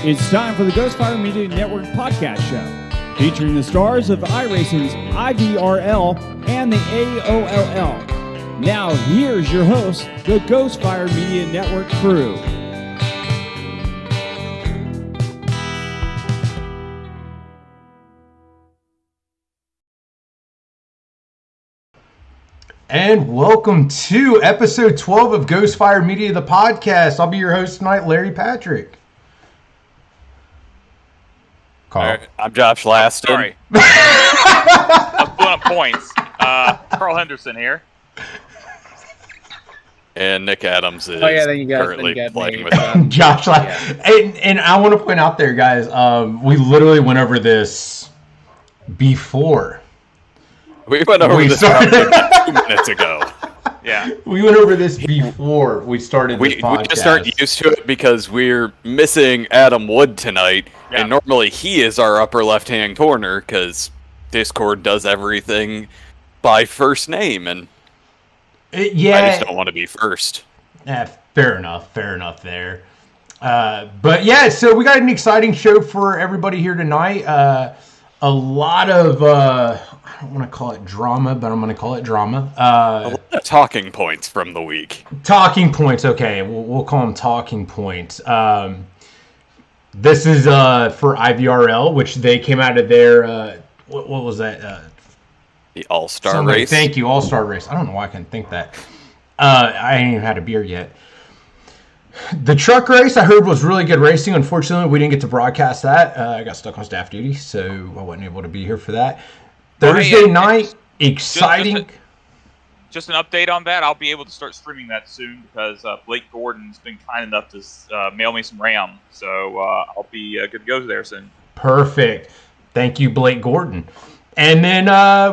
It's time for the Ghostfire Media Network podcast show, featuring the stars of iRacing's IVRL and the AOLL. Now, here's your host, the Ghostfire Media Network crew. And welcome to episode 12 of Ghostfire Media, the podcast. I'll be your host tonight, Larry Patrick. Carl. I'm Josh Laston. Sorry. I'm pulling up points. Carl Henderson here. And Nick Adams is currently playing with Josh Laston. And I want to point out there, guys, we literally went over this before. We went over this probably 2 minutes ago. Yeah. We went over this before we started this podcast. We just aren't used to it because we're missing Adam Wood tonight. Yeah. And normally he is our upper left-hand corner because Discord does everything by first name. And I just don't want to be first. Fair enough there. But yeah, so we got an exciting show for everybody here tonight. A lot of, I don't want to call it drama, but I'm going to call it drama. A lot of talking points from the week. Talking points, okay. We'll call them talking points. This is for IVRL, which they came out of their, what was that? The All-Star Race. Thank you, All-Star Race. I don't know why I couldn't think that. I ain't even had a beer yet. The truck race, I heard, was really good racing. Unfortunately, we didn't get to broadcast that. I got stuck on staff duty, so I wasn't able to be here for that. Thursday night, exciting. Just an update on that. I'll be able to start streaming that soon because Blake Gordon's been kind enough to mail me some RAM. So I'll be good to go there soon. Perfect. Thank you, Blake Gordon. And then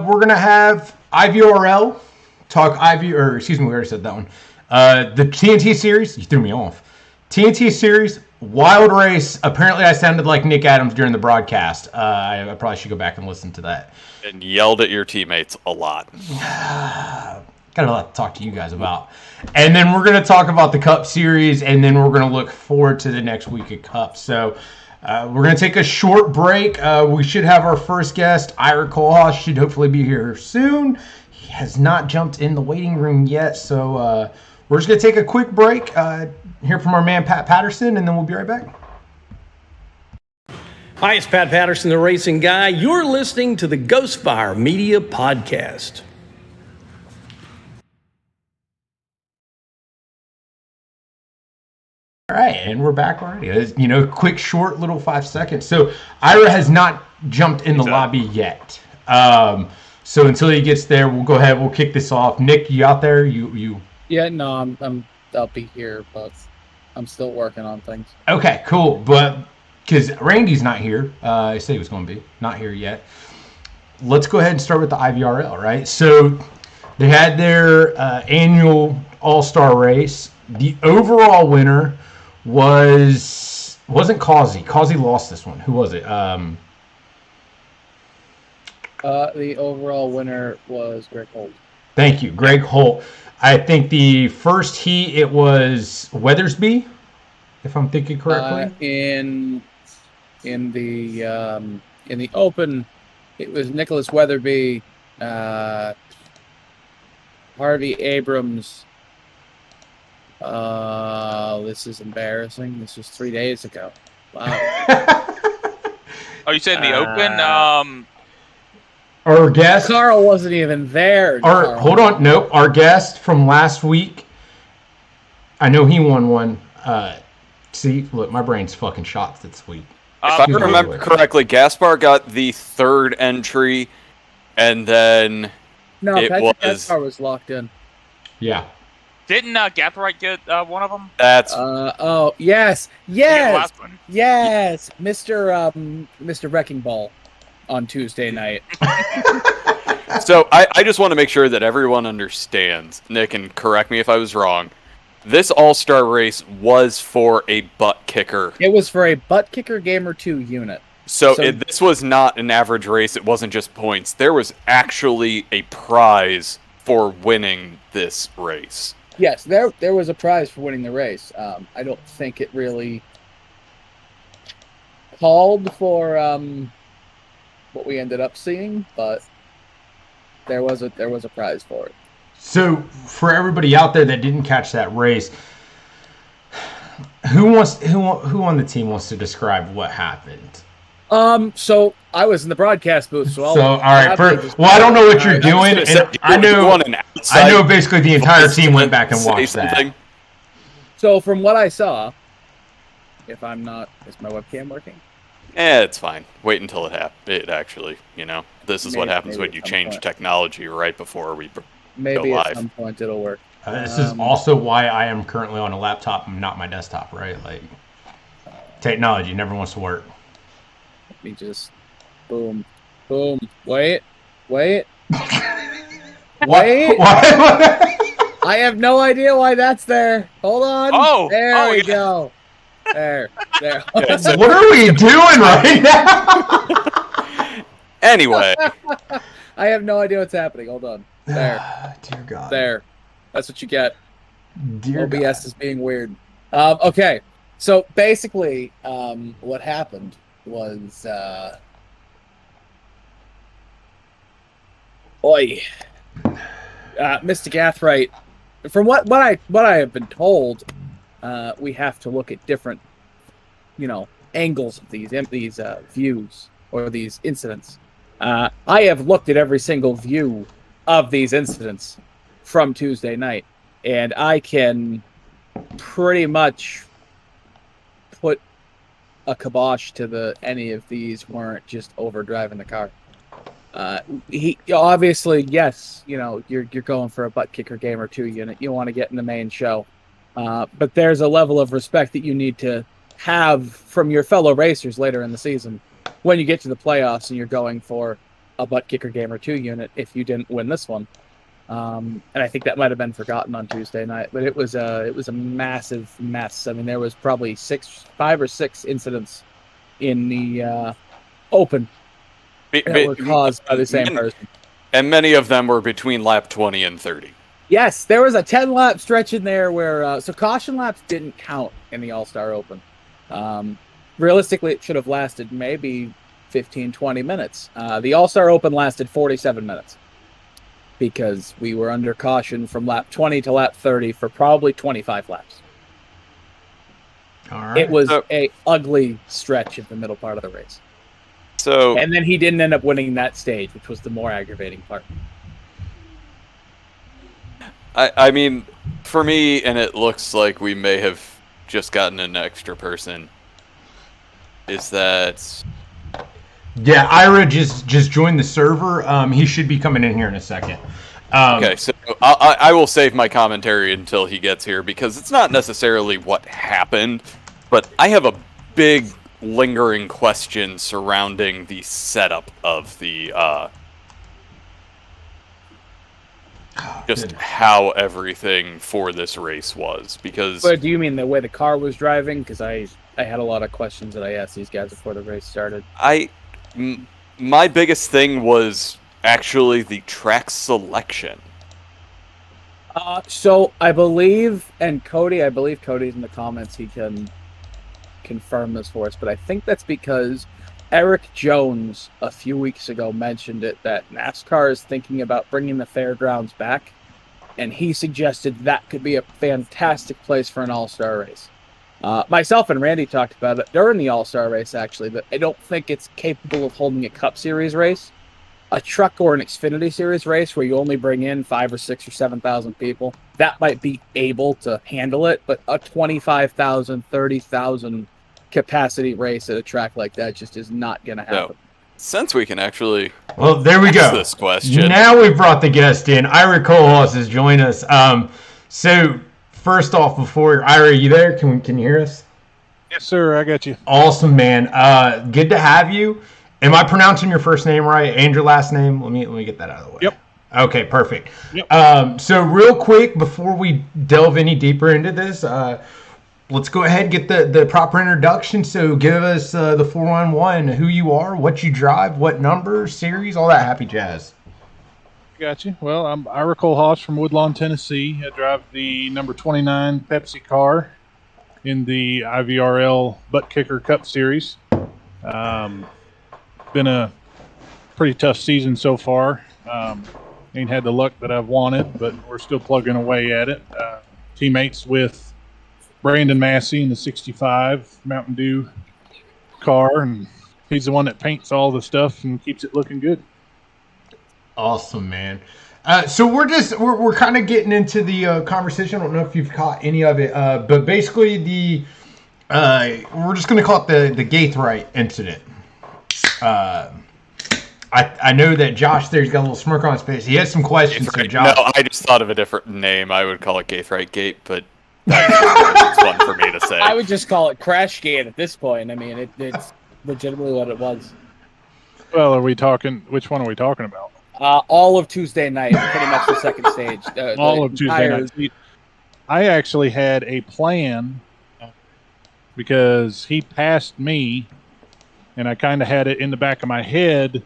we're going to have IVRL talk we already said that one. The TNT series, you threw me off. TNT series, wild race. Apparently, I sounded like Nick Adams during the broadcast. I probably should go back and listen to that. And yelled at your teammates a lot. Got a lot to talk to you guys about. And then we're going to talk about the Cup series, and then we're going to look forward to the next week of Cup. So we're going to take a short break. We should have our first guest, Ira Kohlhaas, should hopefully be here soon. He has not jumped in the waiting room yet, so we're just going to take a quick break, hear from our man Pat Patterson, and then we'll be right back. Hi, it's Pat Patterson, the racing guy. You're listening to the Ghostfire Media Podcast. All right, and we're back already. Quick, short, little 5 seconds. So Ira has not jumped in the lobby yet. So until he gets there, we'll go ahead. We'll kick this off. Nick, you out there? You? Yeah, no, I'll be here, but I'm still working on things. Okay, cool. But because Randy's not here, I said he was going to be not here yet. Let's go ahead and start with the IVRL, right? So they had their annual All-Star race. The overall winner wasn't Causey. Causey lost this one. Who was it? The overall winner was Greg Holt. Thank you, Greg Holt. I think the first heat it was Weathersby, if I'm thinking correctly. In the open, it was Nicholas Weatherby, Harvey Abrams. This is embarrassing. This was 3 days ago. Wow. Oh, you said in the open? Our guest Carl wasn't even there. Hold on, no. Our guest from last week, I know he won one. See, look, my brain's fucking shot this week. If I remember correctly, Gaspar got the third entry, and then Gaspar was locked in. Yeah. Didn't Gathright get one of them? That's yes, last one. yes, Mr. Wrecking Ball on Tuesday night. So I just want to make sure that everyone understands, Nick, and correct me if I was wrong. This All-Star race was for a butt kicker. It was for a butt kicker Gamer 2 unit. So this was not an average race. It wasn't just points. There was actually a prize for winning this race. Yes, there was a prize for winning the race. I don't think it really called for what we ended up seeing, but there was a prize for it. So for everybody out there that didn't catch that race, who on the team wants to describe what happened? So I was in the broadcast booth, so all right. I don't know what you're doing, and I know basically the entire team went back and watched that. So from what I saw, if I'm not, is my webcam working? It's fine. Wait until it actually, this is what happens when you change technology right before we go live. At some point it'll work. This is also why I am currently on a laptop and not my desktop, right? Like, technology never wants to work. Let me just, boom. Wait. Wait. I have no idea why that's there. Hold on. There we go. There. What are we doing right now? Anyway. I have no idea what's happening. Hold on. There. Dear God. There. That's what you get. Dear OBS God. is being weird. Okay. So basically, what happened was, Mr. Gathright, from what I have been told, we have to look at different, angles of these views or these incidents. I have looked at every single view of these incidents from Tuesday night, and I can pretty much put a kibosh to any of these weren't just overdriving the car. He obviously, yes, you're going for a butt kicker game or 2 unit. You want to get in the main show, but there's a level of respect that you need to have from your fellow racers later in the season when you get to the playoffs and you're going for a butt kicker game or 2 unit if you didn't win this one. And I think that might have been forgotten on Tuesday night, but it was a massive mess. I mean, there was probably 5 or 6 incidents in the open that were caused by the same person. And many of them were between lap 20 and 30. Yes, there was a 10-lap stretch in there where so caution laps didn't count in the All-Star Open. Realistically, it should have lasted maybe 15, 20 minutes. The All-Star Open lasted 47 minutes because we were under caution from lap 20 to lap 30 for probably 25 laps. All right. It was a ugly stretch in the middle part of the race. And then he didn't end up winning that stage, which was the more aggravating part. I mean, for me, and it looks like we may have just gotten an extra person, is that... Yeah, Ira just joined the server. He should be coming in here in a second. Okay, so I will save my commentary until he gets here, because it's not necessarily what happened, but I have a big lingering question surrounding the setup of the just how everything for this race was, because... But do you mean the way the car was driving? Because I had a lot of questions that I asked these guys before the race started. My biggest thing was actually the track selection. So I believe, and I believe Cody's in the comments, he can confirm this for us, but I think that's because Eric Jones a few weeks ago mentioned it, that NASCAR is thinking about bringing the fairgrounds back, and he suggested that could be a fantastic place for an all-star race. Myself and Randy talked about it during the all-star race, actually, but I don't think it's capable of holding a Cup Series race. A truck or an Xfinity Series race where you only bring in 5 or 6 or 7,000 people, that might be able to handle it, but a 25,000, 30,000 capacity race at a track like that just is not going to happen. No. Since we can actually there we go. This question. Now we've brought the guest in. Ira Kohlhaas has joined us. So first off, Ira, are you there? Can you hear us? Yes, sir. I got you. Awesome, man. Good to have you. Am I pronouncing your first name right and your last name? Let me get that out of the way. Yep. Okay, perfect. Yep. So real quick, before we delve any deeper into this, let's go ahead and get the proper introduction. So give us the 411, who you are, what you drive, what number, series, all that happy jazz. Got you. Well, I'm Ira Kohlhaas from Woodlawn, Tennessee. I drive the number 29 Pepsi car in the IVRL Butt Kicker Cup Series. Been a pretty tough season so far. Ain't had the luck that I've wanted, but we're still plugging away at it. Teammates with Brandon Massey in the 65 Mountain Dew car, and he's the one that paints all the stuff and keeps it looking good. Awesome, man. So we're kind of getting into the conversation. I don't know if you've caught any of it, but basically we're just going to call it the Gaithright incident. I know that Josh there's got a little smirk on his face. He has some questions for Josh. No, I just thought of a different name. I would call it Gaithright Gate, but it's fun for me to say. I would just call it Crash Gate at this point. I mean, it's legitimately what it was. Well, are we talking? Which one are we talking about? All of Tuesday night, pretty much the second stage. All of Tuesday night. I actually had a plan because he passed me, and I kind of had it in the back of my head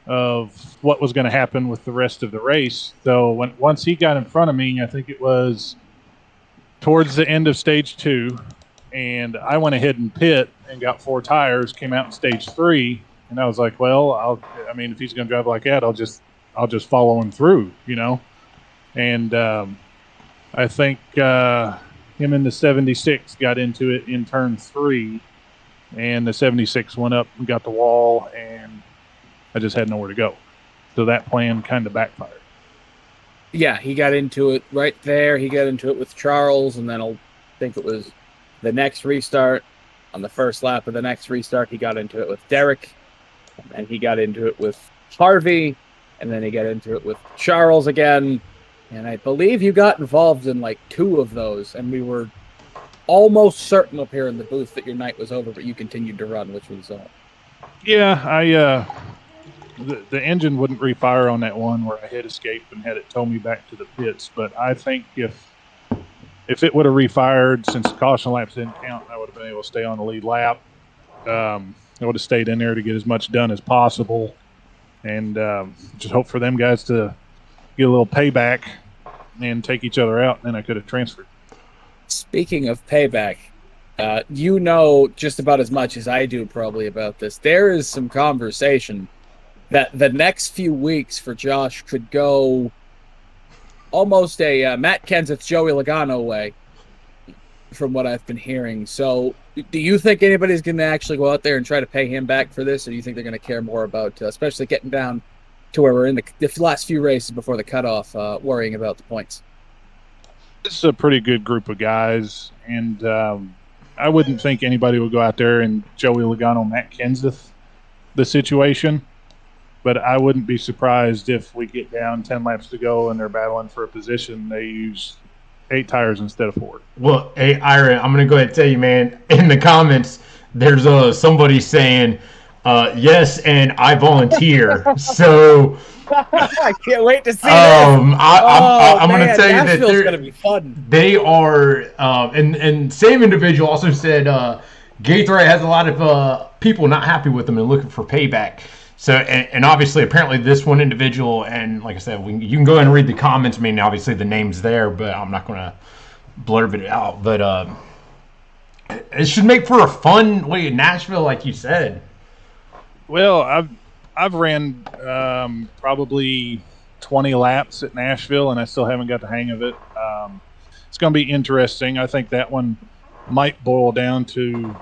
of what was going to happen with the rest of the race. So once he got in front of me, I think it was towards the end of stage 2, and I went ahead and pit and got 4 tires, came out in stage 3, and I was like, well, if he's going to drive like that, I'll just follow him through, you know. And I think him and the 76 got into it in turn 3, and the 76 went up and got the wall, and I just had nowhere to go. So that plan kind of backfired. Yeah, he got into it right there. He got into it with Charles, and then I think it was the next restart. On the first lap of the next restart, he got into it with Derek, and he got into it with Harvey, and then he got into it with Charles again. And I believe you got involved in like 2 of those, and we were almost certain up here in the booth that your night was over, but you continued to run, which was Yeah, the engine wouldn't refire on that one where I hit escape and had it tow me back to the pits. But I think if it would have refired, since the caution laps didn't count, I would have been able to stay on the lead lap. I would have stayed in there to get as much done as possible, and just hope for them guys to get a little payback and take each other out, and then I could have transferred. Speaking of payback, you know just about as much as I do probably about this. There is some conversation that the next few weeks for Josh could go almost a Matt Kenseth, Joey Logano way, from what I've been hearing. So do you think anybody's going to actually go out there and try to pay him back for this, or do you think they're going to care more about, especially getting down to where we're in the last few races before the cutoff, worrying about the points? It's a pretty good group of guys, and I wouldn't think anybody would go out there and Joey Logano, Matt Kenseth the situation. But I wouldn't be surprised if we get down 10 laps to go and they're battling for a position. They use 8 tires instead of 4. Well, hey, Ira, I'm going to go ahead and tell you, man, in the comments, there's somebody saying, yes, and I volunteer. So I can't wait to see that. I'm going to tell you that Nashville's going to be fun. They are, and same individual also said Gaithright has a lot of people not happy with him and looking for payback. So, and obviously, apparently, this one individual, and like I said, you can go ahead and read the comments. I mean, obviously, the name's there, but I'm not going to blurb it out. But it should make for a fun way in Nashville, like you said. Well, I've ran probably 20 laps at Nashville, and I still haven't got the hang of it. It's going to be interesting. I think that one might boil down to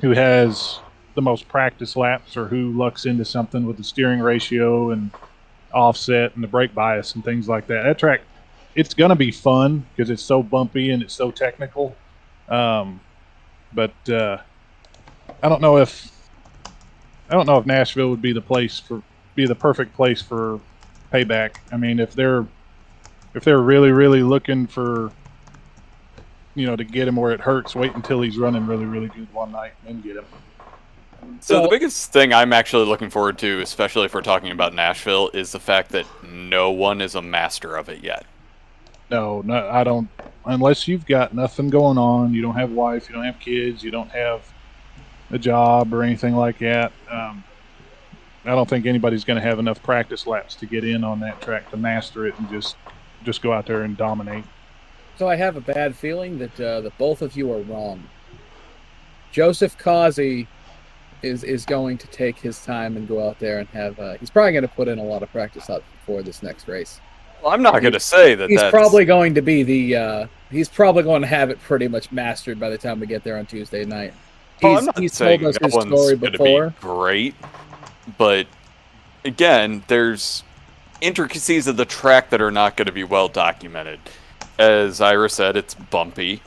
who has the most practice laps or who lucks into something with the steering ratio and offset and the brake bias and things like that. That track, it's going to be fun because it's so bumpy and it's so technical. But I don't know if Nashville would be the perfect place for payback. I mean, if they're really, really looking for, to get him where it hurts, wait until he's running really, really good one night and get him. So the biggest thing I'm actually looking forward to, especially if we're talking about Nashville, is the fact that no one is a master of it yet. No, I don't. Unless you've got nothing going on, you don't have a wife, you don't have kids, you don't have a job or anything like that. I don't think anybody's going to have enough practice laps to get in on that track to master it and just go out there and dominate. So I have a bad feeling that both of you are wrong. Joseph Causey is going to take his time and go out there and have. He's probably going to put in a lot of practice out before this next race. Well, I'm not going to say that he's probably going to be the. He's probably going to have it pretty much mastered by the time we get there on Tuesday night. I'm not he's saying told us that his one's story going to before. be great, but again, there's intricacies of the track that are not going to be well documented. As Ira said, it's bumpy,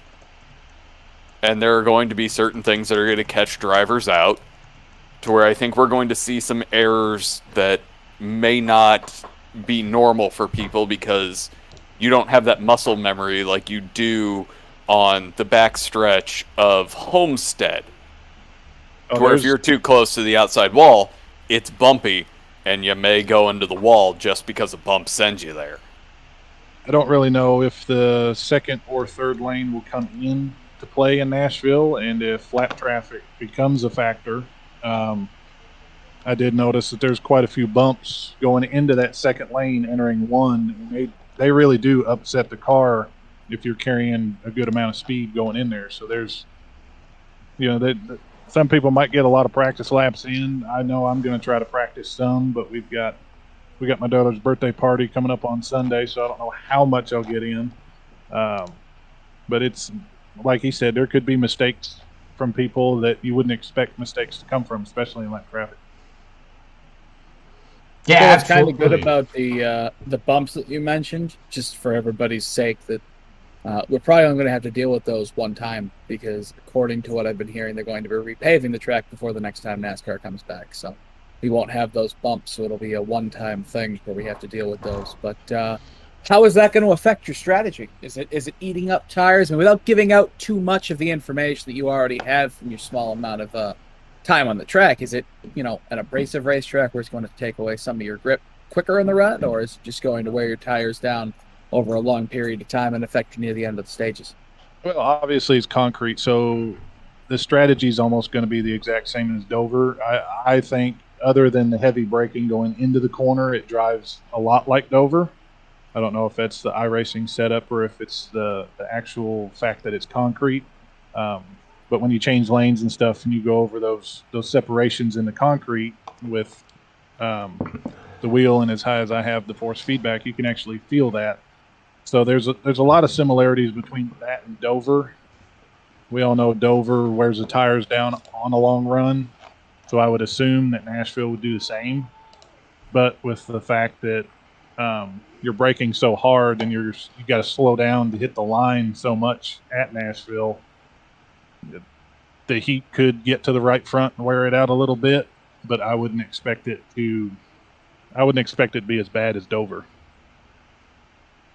and there are going to be certain things that are going to catch drivers out, to where I think we're going to see some errors that may not be normal for people because you don't have that muscle memory like you do on the backstretch of Homestead. Where if you're too close to the outside wall, it's bumpy, and you may go into the wall just because a bump sends you there. I don't really know if the second or third lane will come in to play in Nashville, and if lap traffic becomes a factor. I did notice that there's quite a few bumps going into that second lane entering one, and they really do upset the car if you're carrying a good amount of speed going in there. So there's, some people might get a lot of practice laps in. I know I'm going to try to practice some, but we got my daughter's birthday party coming up on Sunday, so I don't know how much I'll get in. But it's like he said, there could be mistakes from people that you wouldn't expect mistakes to come from, especially in lap traffic. Yeah, it's kind of good about the bumps that you mentioned, just for everybody's sake, that we're probably only going to have to deal with those one time, because according to what I've been hearing, they're going to be repaving the track before the next time NASCAR comes back. So we won't have those bumps, so it'll be a one-time thing where we have to deal with those. But how is that going to affect your strategy? Is it eating up tires? And without giving out too much of the information that you already have from your small amount of time on the track, is it, an abrasive racetrack where it's going to take away some of your grip quicker in the rut, or is it just going to wear your tires down over a long period of time and affect you near the end of the stages? Well, obviously it's concrete, so the strategy is almost going to be the exact same as Dover. I think, other than the heavy braking going into the corner, it drives a lot like Dover. I don't know if that's the iRacing setup or if it's the actual fact that it's concrete. But when you change lanes and stuff and you go over those separations in the concrete with the wheel and as high as I have the force feedback, you can actually feel that. So there's a lot of similarities between that and Dover. We all know Dover wears the tires down on a long run, so I would assume that Nashville would do the same. But with the fact that you're braking so hard and you got to slow down to hit the line so much at Nashville, the heat could get to the right front and wear it out a little bit. But I wouldn't expect it to be as bad as Dover,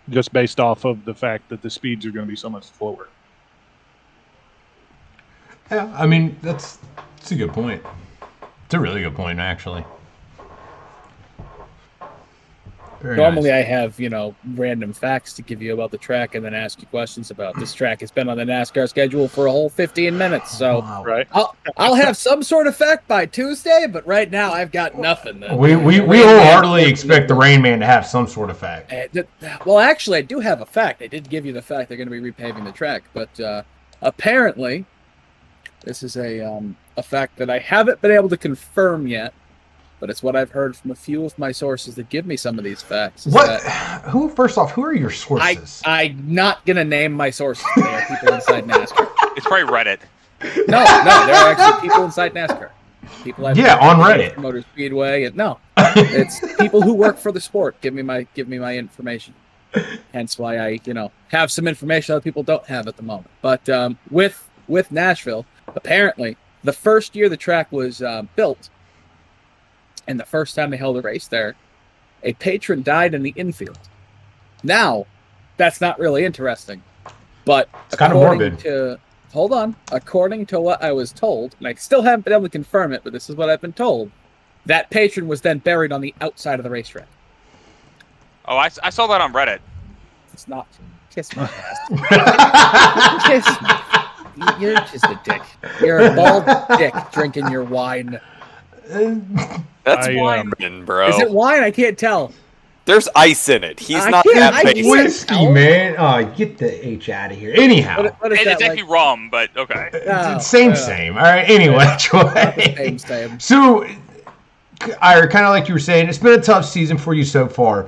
just based off of the fact that the speeds are going to be so much slower. Yeah, I mean, that's a good point. It's a really good point, actually. Very Normally nice. I have, random facts to give you about the track and then ask you questions about this track. Has been on the NASCAR schedule for a whole 15 minutes. So Right. I'll have some sort of fact by Tuesday, but right now I've got nothing. We wholeheartedly expect the Rain Man to have some sort of fact. Well, actually, I do have a fact. I did give you the fact they're going to be repaving the track, but apparently this is a fact that I haven't been able to confirm yet. But it's what I've heard from a few of my sources that give me some of these facts. First off, who are your sources? I'm not going to name my sources. They are people inside NASCAR. It's probably Reddit. No, there are actually people inside NASCAR. People on Reddit. Motor Speedway. It's people who work for the sport. Give me my information. Hence why I, have some information other people don't have at the moment. But with Nashville, apparently the first year the track was built, and the first time they held a race there, a patron died in the infield. Now, that's not really interesting, but it's kind of morbid. According to what I was told, and I still haven't been able to confirm it, but this is what I've been told, that patron was then buried on the outside of the racetrack. Oh, I saw that on Reddit. It's not. Kiss my ass. Kiss my. You're just a dick. You're a bald dick drinking your wine. That's wine, bro. Is it wine? I can't tell. There's ice in it. He's I not can't- that I basic. can't- Whiskey, man. Oh, get the H out of here. Anyhow. What is It's that actually like? rum, but okay. No, Same. All right. Anyway, Not the Joy. same. So, Ira, kind of like you were saying, it's been a tough season for you so far.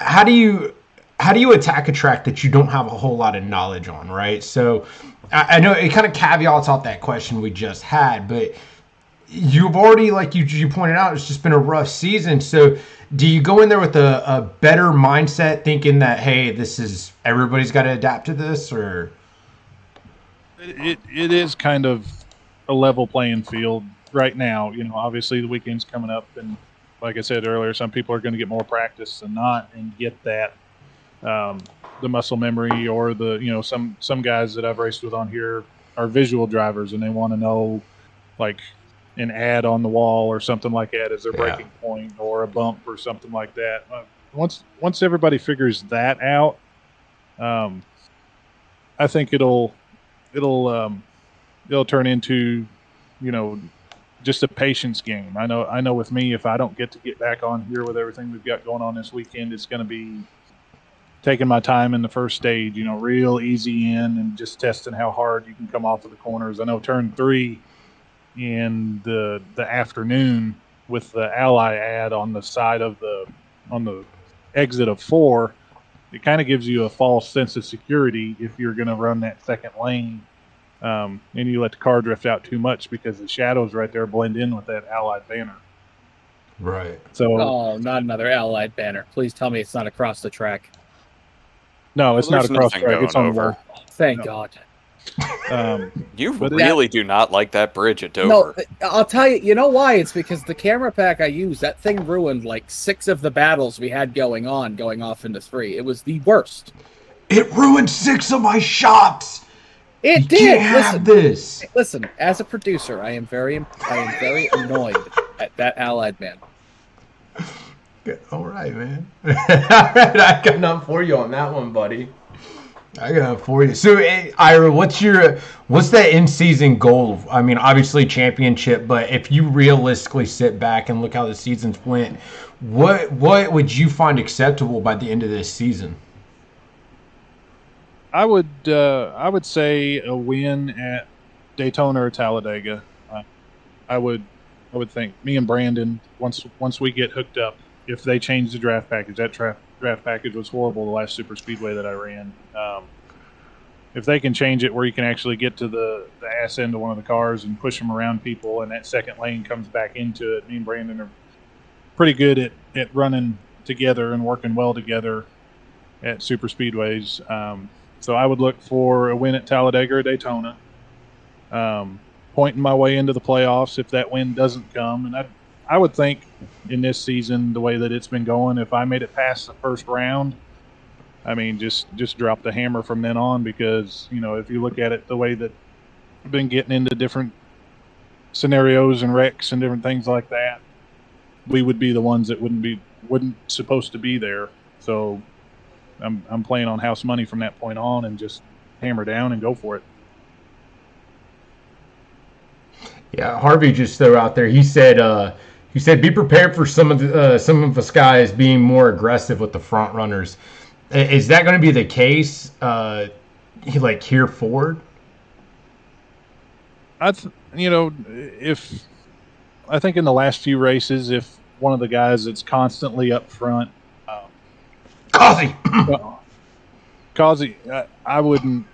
How do you attack a track that you don't have a whole lot of knowledge on, right? So, I know it kind of caveats out that question we just had, but you've already, like you pointed out, it's just been a rough season. So, do you go in there with a better mindset, thinking that, hey, everybody's got to adapt to this, or? It is kind of a level playing field right now. Obviously the weekend's coming up, and like I said earlier, some people are going to get more practice than not and get that the muscle memory, or the some guys that I've raced with on here are visual drivers, and they want to know like an ad on the wall or something like that as their breaking point, or a bump or something like that. Once everybody figures that out, I think it'll turn into just a patience game. I know with me, if I don't get back on here with everything we've got going on this weekend, it's going to be taking my time in the first stage, real easy in, and just testing how hard you can come off of the corners. I know turn 3 in the afternoon with the Ally ad on the side of on the exit of 4, it kind of gives you a false sense of security if you're going to run that second lane, and you let the car drift out too much, because the shadows right there blend in with that Allied banner. Right. So Oh, not another Allied banner. Please tell me it's not across the track. no, it's not There's across nothing track. It's going on the over. wall. Thank No. God. You But really do not like that bridge at Dover. No, I'll tell you. You know why? It's because the camera pack I used, that thing ruined like 6 of the battles we had going off into 3. It was the worst. It ruined 6 of my shots. It You did. can't have this. Listen. As a producer, I am very annoyed at that Allied man. All right, man. All right, I got nothing for you on that one, buddy. I got nothing for you. So, Ira, what's that in-season goal? I mean, obviously championship, but if you realistically sit back and look how the seasons went, what would you find acceptable by the end of this season? I would say a win at Daytona or Talladega. I would think me and Brandon, once we get hooked up, if they change the draft package, that draft package was horrible the last super speedway that I ran. If they can change it where you can actually get to the ass end of one of the cars and push them around people, and that second lane comes back into it, me and Brandon are pretty good at running together and working well together at super speedways. So I would look for a win at Talladega or Daytona, pointing my way into the playoffs if that win doesn't come. And I would think in this season, the way that it's been going, if I made it past the first round, I mean, just drop the hammer from then on, because, if you look at it the way that I've been getting into different scenarios and wrecks and different things like that, we would be the ones that wouldn't supposed to be there. So I'm playing on house money from that point on, and just hammer down and go for it. Yeah, Harvey just threw out there. He said be prepared for some of us guys being more aggressive with the front runners. Is that going to be the case? Like here forward? I think in the last few races, if one of the guys that's constantly up front, Causey, I wouldn't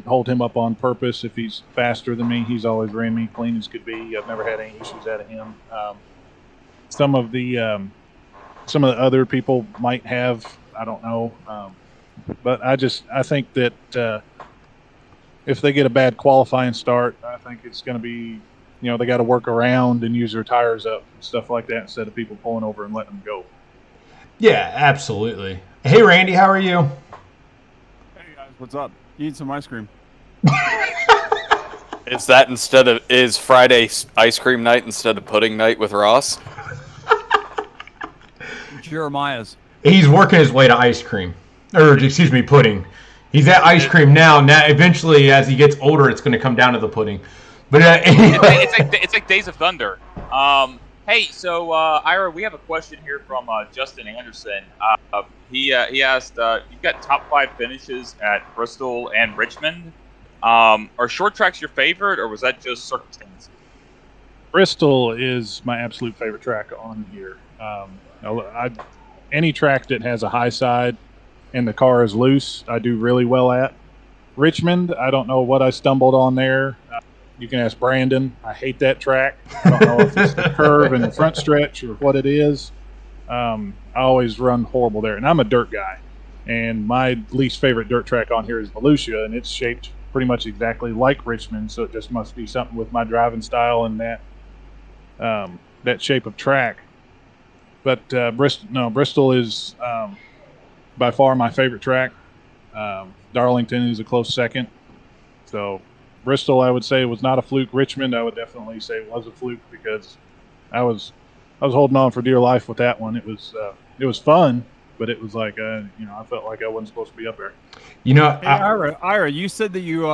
hold him up on purpose if he's faster than me. He's always ran me clean as could be. I've never had any issues out of him. Some of the other people might have, I don't know, but I think that if they get a bad qualifying start, I think it's going to be, they got to work around and use their tires up and stuff like that, instead of people pulling over and letting them go. Yeah, absolutely. Hey, Randy, how are you? Hey guys, what's up? Eat some ice cream. Is Friday ice cream night instead of pudding night with Ross? Jeremiah's. He's working his way to ice cream, or excuse me, pudding. He's at ice cream now. Now, eventually, as he gets older, it's going to come down to the pudding. But anyway. It's like Days of Thunder. Hey, so Ira, we have a question here from Justin Anderson. He asked, you've got top 5 finishes at Bristol and Richmond. Are short tracks your favorite, or was that just circumstances? Bristol is my absolute favorite track on here. Any track that has a high side and the car is loose, I do really well at. Richmond, I don't know what I stumbled on there. You can ask Brandon. I hate that track. I don't know if it's the curve in the front stretch or what it is. I always run horrible there. And I'm a dirt guy. And my least favorite dirt track on here is Volusia, and it's shaped pretty much exactly like Richmond, so it just must be something with my driving style and that shape of track. But Bristol is by far my favorite track. Darlington is a close second. So Bristol, I would say, was not a fluke. Richmond, I would definitely say was a fluke because I was holding on for dear life with that one. It was fun, but it was like I felt like I wasn't supposed to be up there. Hey, Ira, you said that you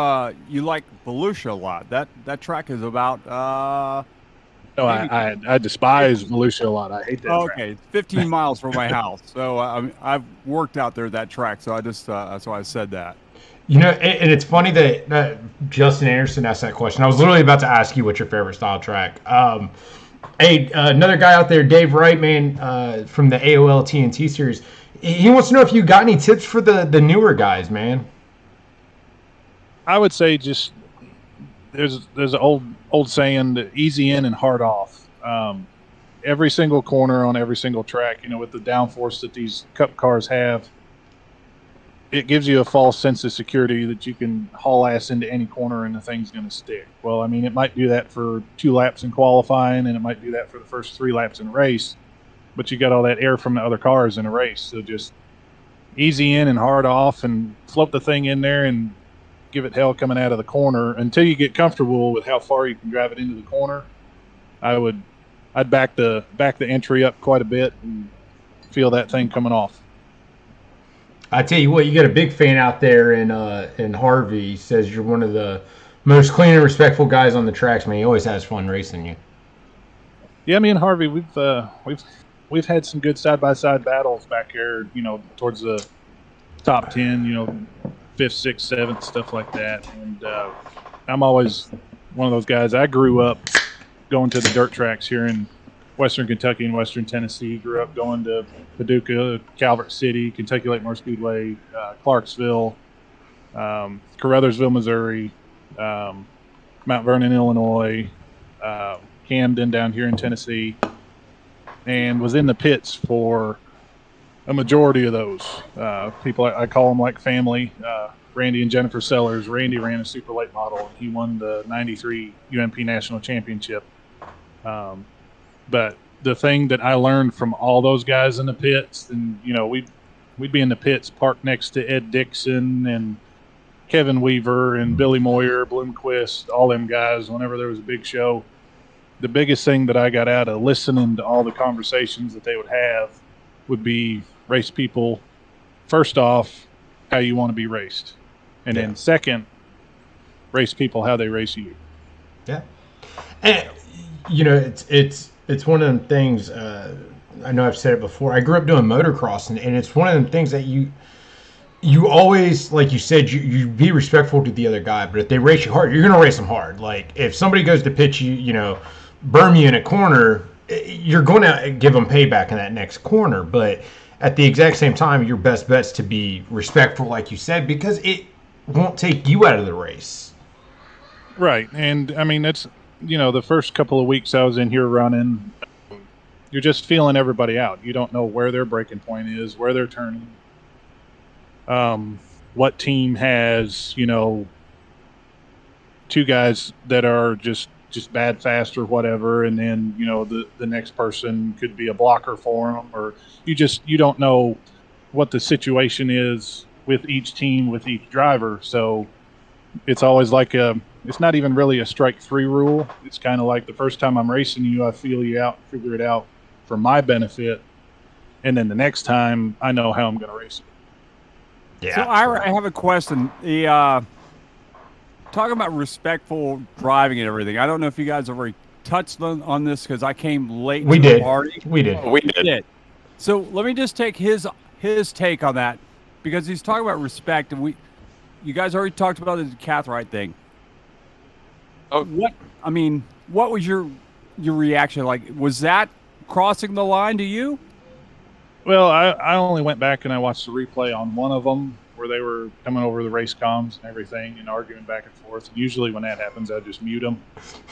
like Volusia a lot. That track is about. No, I despise Volusia a lot. I hate that track. Okay, 15 miles from my house. So I've worked out there that track. So I just that's why I said that. And it's funny that Justin Anderson asked that question. I was literally about to ask you what's your favorite style track. Hey, another guy out there, Dave Wright, man, from the AOLL TNT series. He wants to know if you got any tips for the newer guys, man. I would say just there's an old saying that easy in and hard off. Every single corner on every single track, with the downforce that these Cup cars have, it gives you a false sense of security that you can haul ass into any corner and the thing's going to stick. Well, I mean, it might do that for 2 laps in qualifying, and it might do that for the first 3 laps in a race, but you got all that air from the other cars in a race. So just easy in and hard off and float the thing in there and give it hell coming out of the corner until you get comfortable with how far you can drive it into the corner. I'd back the entry up quite a bit and feel that thing coming off. I tell you what, you got a big fan out there in Harvey. He says you're one of the most clean and respectful guys on the tracks, man. He always has fun racing you. Yeah, me and Harvey, we've had some good side-by-side battles back here, towards the top 10, 5th, 6th, 7th, stuff like that. And I'm always one of those guys. I grew up going to the dirt tracks here in Western Kentucky and Western Tennessee. Grew up going to Paducah, Calvert City, Kentucky Lake Moore Speedway, Clarksville, Caruthersville, Missouri, Mount Vernon, Illinois, Camden down here in Tennessee, and was in the pits for a majority of those. People, I call them like family. Randy and Jennifer Sellers. Randy ran a super late model. He won the 93 UMP National Championship. But the thing that I learned from all those guys in the pits, and we'd be in the pits parked next to Ed Dixon and Kevin Weaver and Billy Moyer, Bloomquist, all them guys whenever there was a big show. The biggest thing that I got out of listening to all the conversations that they would have would be race people, first off, how you want to be raced. And then second, race people how they race you. Yeah. And it's one of them things, I know I've said it before. I grew up doing motocross, and it's one of them things that you always, like you said, you be respectful to the other guy, but if they race you hard, you're going to race them hard. Like, if somebody goes to pitch you, berm you in a corner, you're going to give them payback in that next corner. But at the exact same time, your best bet's to be respectful, like you said, because it won't take you out of the race. Right. And, I mean, that's, the first couple of weeks I was in here running, you're just feeling everybody out. You don't know where their breaking point is, where they're turning. What team has, 2 guys that are just bad fast or whatever, and then the next person could be a blocker for them, or you don't know what the situation is with each team, with each driver. So it's always like it's not even really a strike 3 rule. It's kind of like the first time I'm racing you, I feel you out, figure it out for my benefit, and then the next time I know how I'm going to race it. Yeah. So I have a question. Talking about respectful driving and everything, I don't know if you guys ever touched on this because I came late We to did. the party. We did. We did. So let me just take his take on that, because he's talking about respect, and you guys already talked about the Cathright thing. Oh. What was your reaction? Like, was that crossing the line to you? Well, I only went back and I watched the replay on one of them where they were coming over the race comms and everything and arguing back and forth. And usually when that happens, I just mute them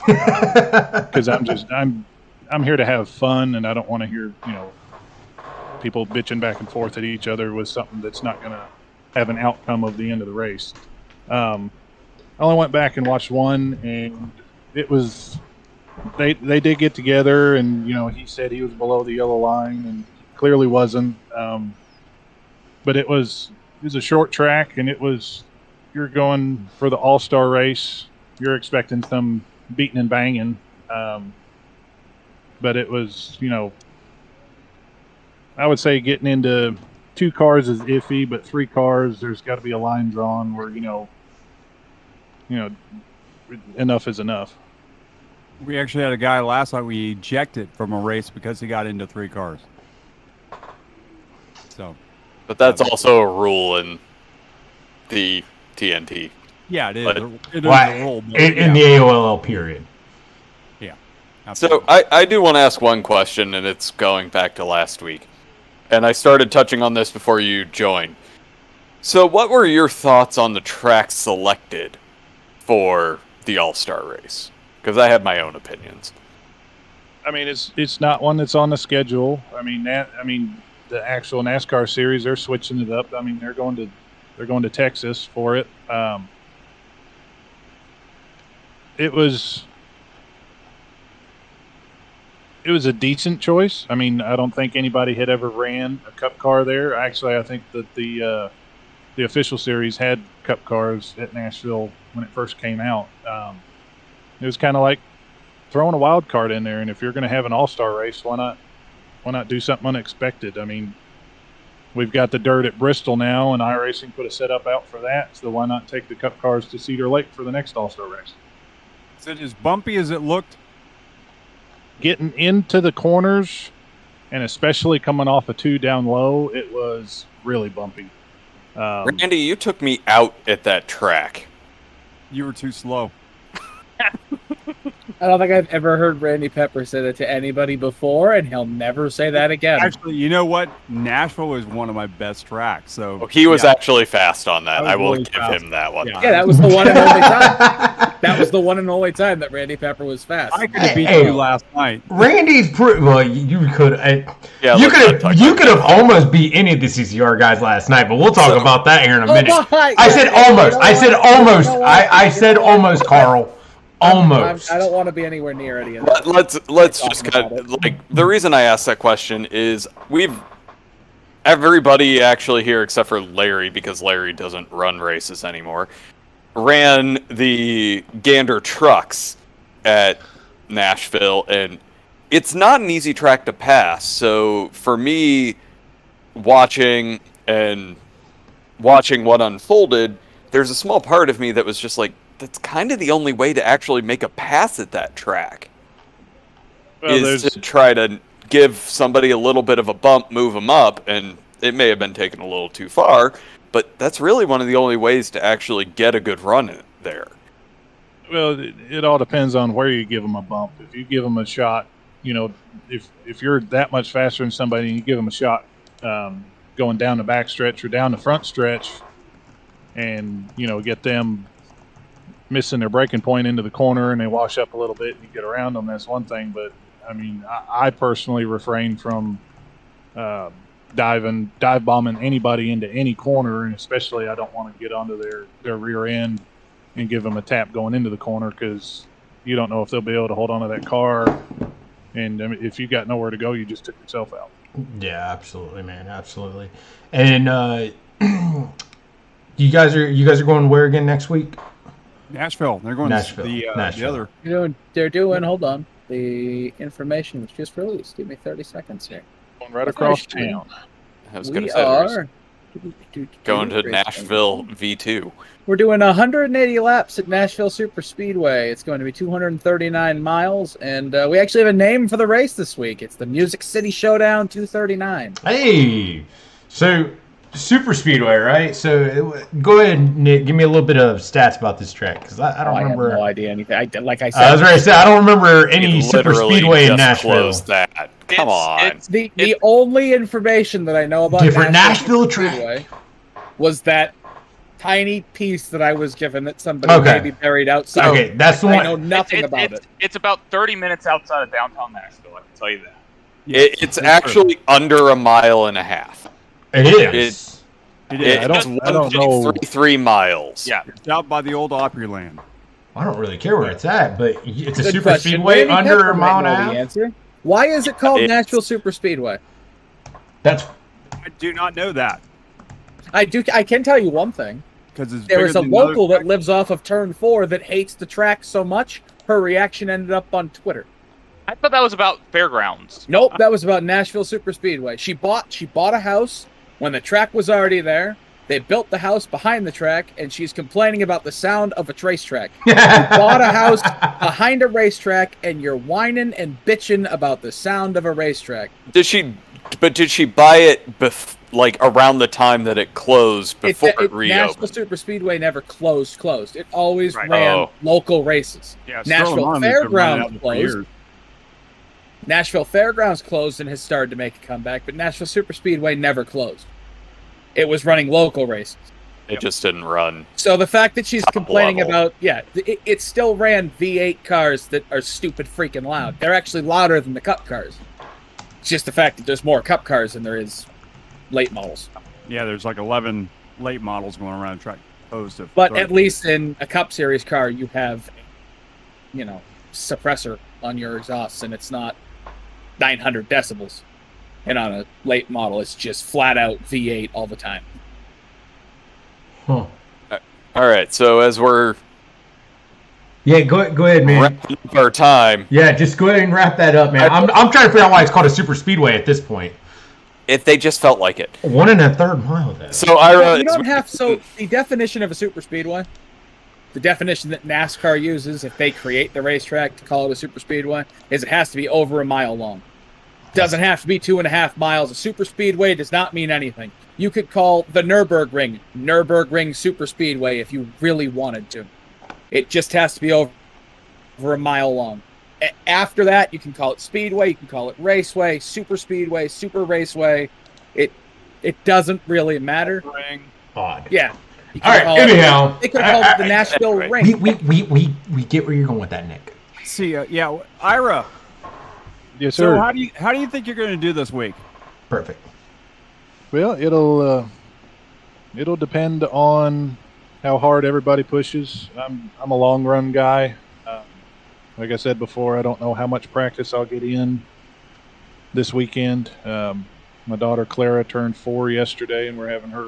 because I'm here to have fun, and I don't want to hear people bitching back and forth at each other with something that's not going to have an outcome of the end of the race. I only went back and watched one, and it was they did get together, and he said he was below the yellow line, and clearly wasn't. But it was a short track, and you're going for the All-Star race. You're expecting some beating and banging, but it was I would say getting into 2 cars is iffy, but 3 cars, there's got to be a line drawn where enough is enough. We actually had a guy last night we ejected from a race because he got into 3 cars. So, but that's also a rule in the TNT. Yeah, it is. But- It is a rule. But In the AOLL period. Yeah. So I do want to ask one question, and it's going back to last week. And I started touching on this before you joined. So what were your thoughts on the track selected for the All-Star race? Because I have my own opinions. I mean, it's not one that's on the schedule. I mean, the actual NASCAR series, they're switching it up. I mean, they're going to Texas for it. It was a decent choice. I mean, I don't think anybody had ever ran a Cup car there. Actually, I think that the official series had Cup cars at Nashville when it first came out. It was kind of like throwing a wild card in there, and if you're going to have an all-star race, why not do something unexpected? I mean, we've got the dirt at Bristol now, and iRacing put a setup out for that, so why not take the Cup cars to Cedar Lake for the next all-star race? Is it as bumpy as it looked? Getting into the corners, and especially coming off a 2 down low, it was really bumpy. Randy, you took me out at that track. You were too slow. I don't think I've ever heard Randy Pepper say that to anybody before, and he'll never say that again. Actually, you know what? Nashville is one of my best tracks. So He was actually fast on that. was I will really give fast. him that one. Yeah. Yeah, that was the one and only time. That was the one and only time that Randy Pepper was fast. I could have beat Hey. you last night. Randy's well. You could. Yeah, you let's not talk You about could have almost beat any of the CCR guys last night, but we'll talk about that here in a minute. my! I said Yeah, almost. you know I said what? almost. You know what? I said almost, Carl. Almost. I don't want to be anywhere near any of that. Let's just cut. Like, the reason I asked that question is everybody actually here except for Larry, because Larry doesn't run races anymore, ran the Gander trucks at Nashville, and it's not an easy track to pass. So for me, watching what unfolded, there's a small part of me that was just like, that's kind of the only way to actually make a pass at that track. Is to try to give somebody a little bit of a bump, move them up, and it may have been taken a little too far, but that's really one of the only ways to actually get a good run in there. Well, it all depends on where you give them a bump. If you give them a shot, if you're that much faster than somebody and you give them a shot going down the back stretch or down the front stretch, and get them missing their braking point into the corner and they wash up a little bit and you get around them, that's one thing. But I mean, I personally refrain from dive bombing anybody into any corner, and especially I don't want to get onto their rear end and give them a tap going into the corner, because you don't know if they'll be able to hold onto that car, and I mean, if you got nowhere to go, you just took yourself out. Yeah, absolutely, man, absolutely. And you guys are going where again next week? Nashville. They're going Nashville. to Nashville. the other. They're doing. Hold on. The information was just released. Give me 30 seconds here. Going right across town. I was going We to say, are Going to Nashville V2. We're doing 180 laps at Nashville Super Speedway. It's going to be 239 miles, and we actually have a name for the race this week. It's the Music City Showdown 239. Hey, so Super Speedway, right? So go ahead, Nick. Give me a little bit of stats about this track because I don't remember. I have no idea anything. Like I said, I was ready to say I don't remember any Super Literally Speedway in just Nashville. closed that. Come on. The only information that I know about Different Nashville Speedway was that tiny piece that I was given that somebody maybe buried outside. Okay, that's the I one. know nothing about it. It's about 30 minutes outside of downtown Nashville. I can tell you that. It's actually under a mile and a half. It is. It's I don't know. 3 miles. Yeah. It's out by the old Opryland. I don't really care where it's at, but it's a Good Super question. Speedway Randy under Pepper a mile might and a know half. the answer. Why is it called It's- Nashville Super Speedway? That's I do not know that I can tell you one thing. because it's There bigger is a than local another- that lives off of Turn 4 that hates the track so much, her reaction ended up on Twitter. I thought that was about fairgrounds. Nope, that was about Nashville Super Speedway. She bought a house when the track was already there. They built the house behind the track, and she's complaining about the sound of a racetrack. You bought a house behind a racetrack, and you're whining and bitching about the sound of a racetrack. Did she buy it around the time that it closed before it reopened? Nashville Super Speedway never closed. It always Right. ran local races. Yeah, Nashville Sterling Mountain has been running Fairgrounds out for closed. years. Nashville Fairgrounds closed and has started to make a comeback, but Nashville Super Speedway never closed. It was running local races. It just didn't run. So the fact that she's complaining level. about, it still ran V8 cars that are stupid freaking loud. They're actually louder than the Cup cars. It's just the fact that there's more Cup cars than there is late models. Yeah, there's like 11 late models going around the track. Opposed to But 30. at least in a Cup Series car, you have, suppressor on your exhaust, and it's not 900 decibels. And on a late model, it's just flat out V8 all the time. Huh. All right, so as we're Yeah, go ahead, man. wrapping up our time, Yeah, just go ahead and wrap that up, man. I'm trying to figure out why it's called a Super Speedway at this point. if they just felt like it. 1 1/3 mile, though. So Ira, You don't have the definition of a super speedway, the definition that NASCAR uses if they create the racetrack to call it a super speedway, is it has to be over a mile long. Doesn't have to be 2.5 miles. A super speedway does not mean anything. You could call the Nürburgring Super Speedway if you really wanted to. It just has to be over a mile long. After that, you can call it speedway, you can call it raceway, super speedway, super raceway. It doesn't really matter. Ring. Odd. Yeah. All right. Anyhow, They could have called it the Nashville Ring. we get where you're going with that, Nick. See, Ira. Yes, So sir. how do you think you're going to do this week? Perfect. Well, it'll depend on how hard everybody pushes. I'm a long run guy. Like I said before, I don't know how much practice I'll get in this weekend. My daughter Clara turned 4 yesterday, and we're having her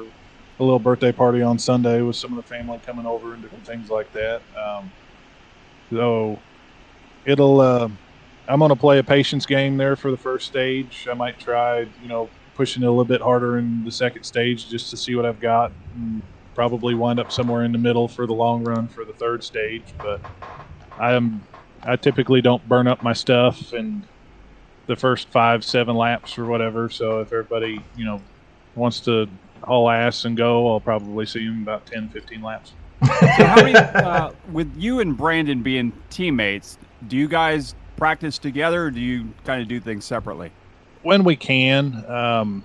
a little birthday party on Sunday with some of the family coming over and different things like that. So I'm going to play a patience game there for the first stage. I might try, pushing it a little bit harder in the second stage just to see what I've got, and probably wind up somewhere in the middle for the long run for the third stage. But I typically don't burn up my stuff in the first 5-7 laps or whatever. So if everybody, wants to haul ass and go, I'll probably see them about 10-15 laps. So how many, with you and Brandon being teammates, do you guys practice together, or do you kind of do things separately? When we can,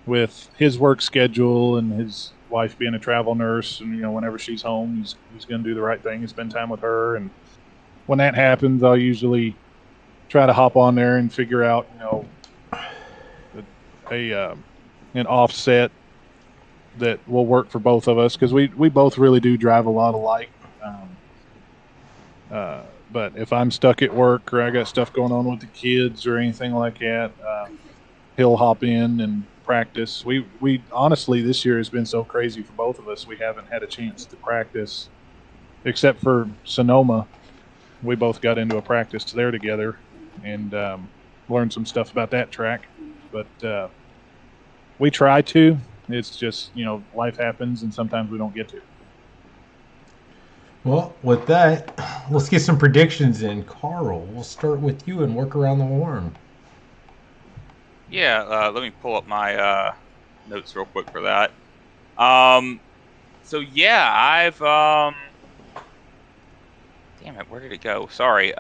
with his work schedule and his wife being a travel nurse, and whenever she's home, he's going to do the right thing and spend time with her. And when that happens, I'll usually try to hop on there and figure out, an offset that will work for both of us, because we both really do drive a lot alike. But if I'm stuck at work or I got stuff going on with the kids or anything like that, he'll hop in and practice. We honestly, this year has been so crazy for both of us. We haven't had a chance to practice, except for Sonoma. We both got into a practice there together and learned some stuff about that track. But we try to. It's just, life happens, and sometimes we don't get to. Well, with that, let's get some predictions in. Carl, we'll start with you and work around the horn. Yeah, let me pull up my notes real quick for that. So yeah, I've damn it, where did it go? Sorry.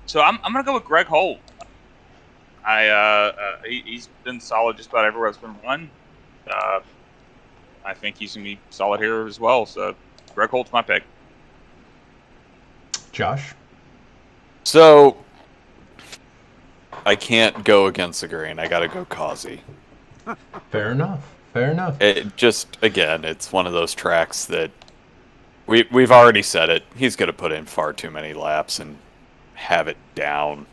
So I'm gonna go with Greg Holt. He's been solid just about everywhere it's been run. I think he's gonna be solid here as well. So Greg Holt's my pick. Josh? So I can't go against the grain. I got to go Causey. Fair enough. Fair enough. It just, again, it's one of those tracks that we've already said it. He's going to put in far too many laps and have it down.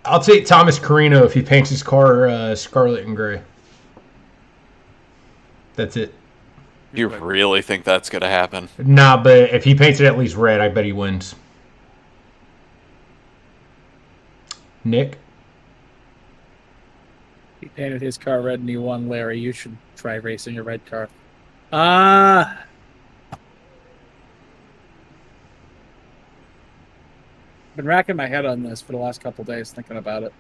I'll take Thomas Carino if he paints his car scarlet and gray. That's it. You really think that's going to happen? Nah, but if he paints it at least red, I bet he wins. Nick? He painted his car red and he won, Larry. You should try racing your red car. Been racking my head on this for the last couple days, thinking about it.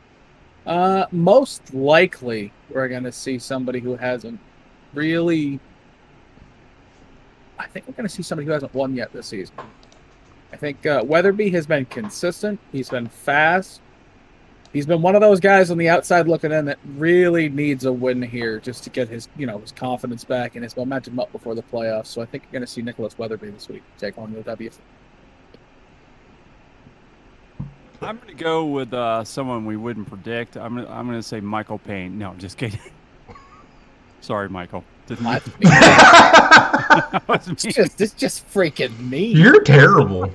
Most likely, we're going to see somebody who hasn't really... I think we're going to see somebody who hasn't won yet this season. I think Weatherby has been consistent. He's been fast. He's been one of those guys on the outside looking in that really needs a win here just to get his, his confidence back and his momentum up before the playoffs. So I think you're going to see Nicholas Weatherby this week take on the W. I'm going to go with someone we wouldn't predict. I'm going to say Michael Payne. No, just kidding. Sorry, Michael. Didn't mean. It's just freaking mean. You're terrible.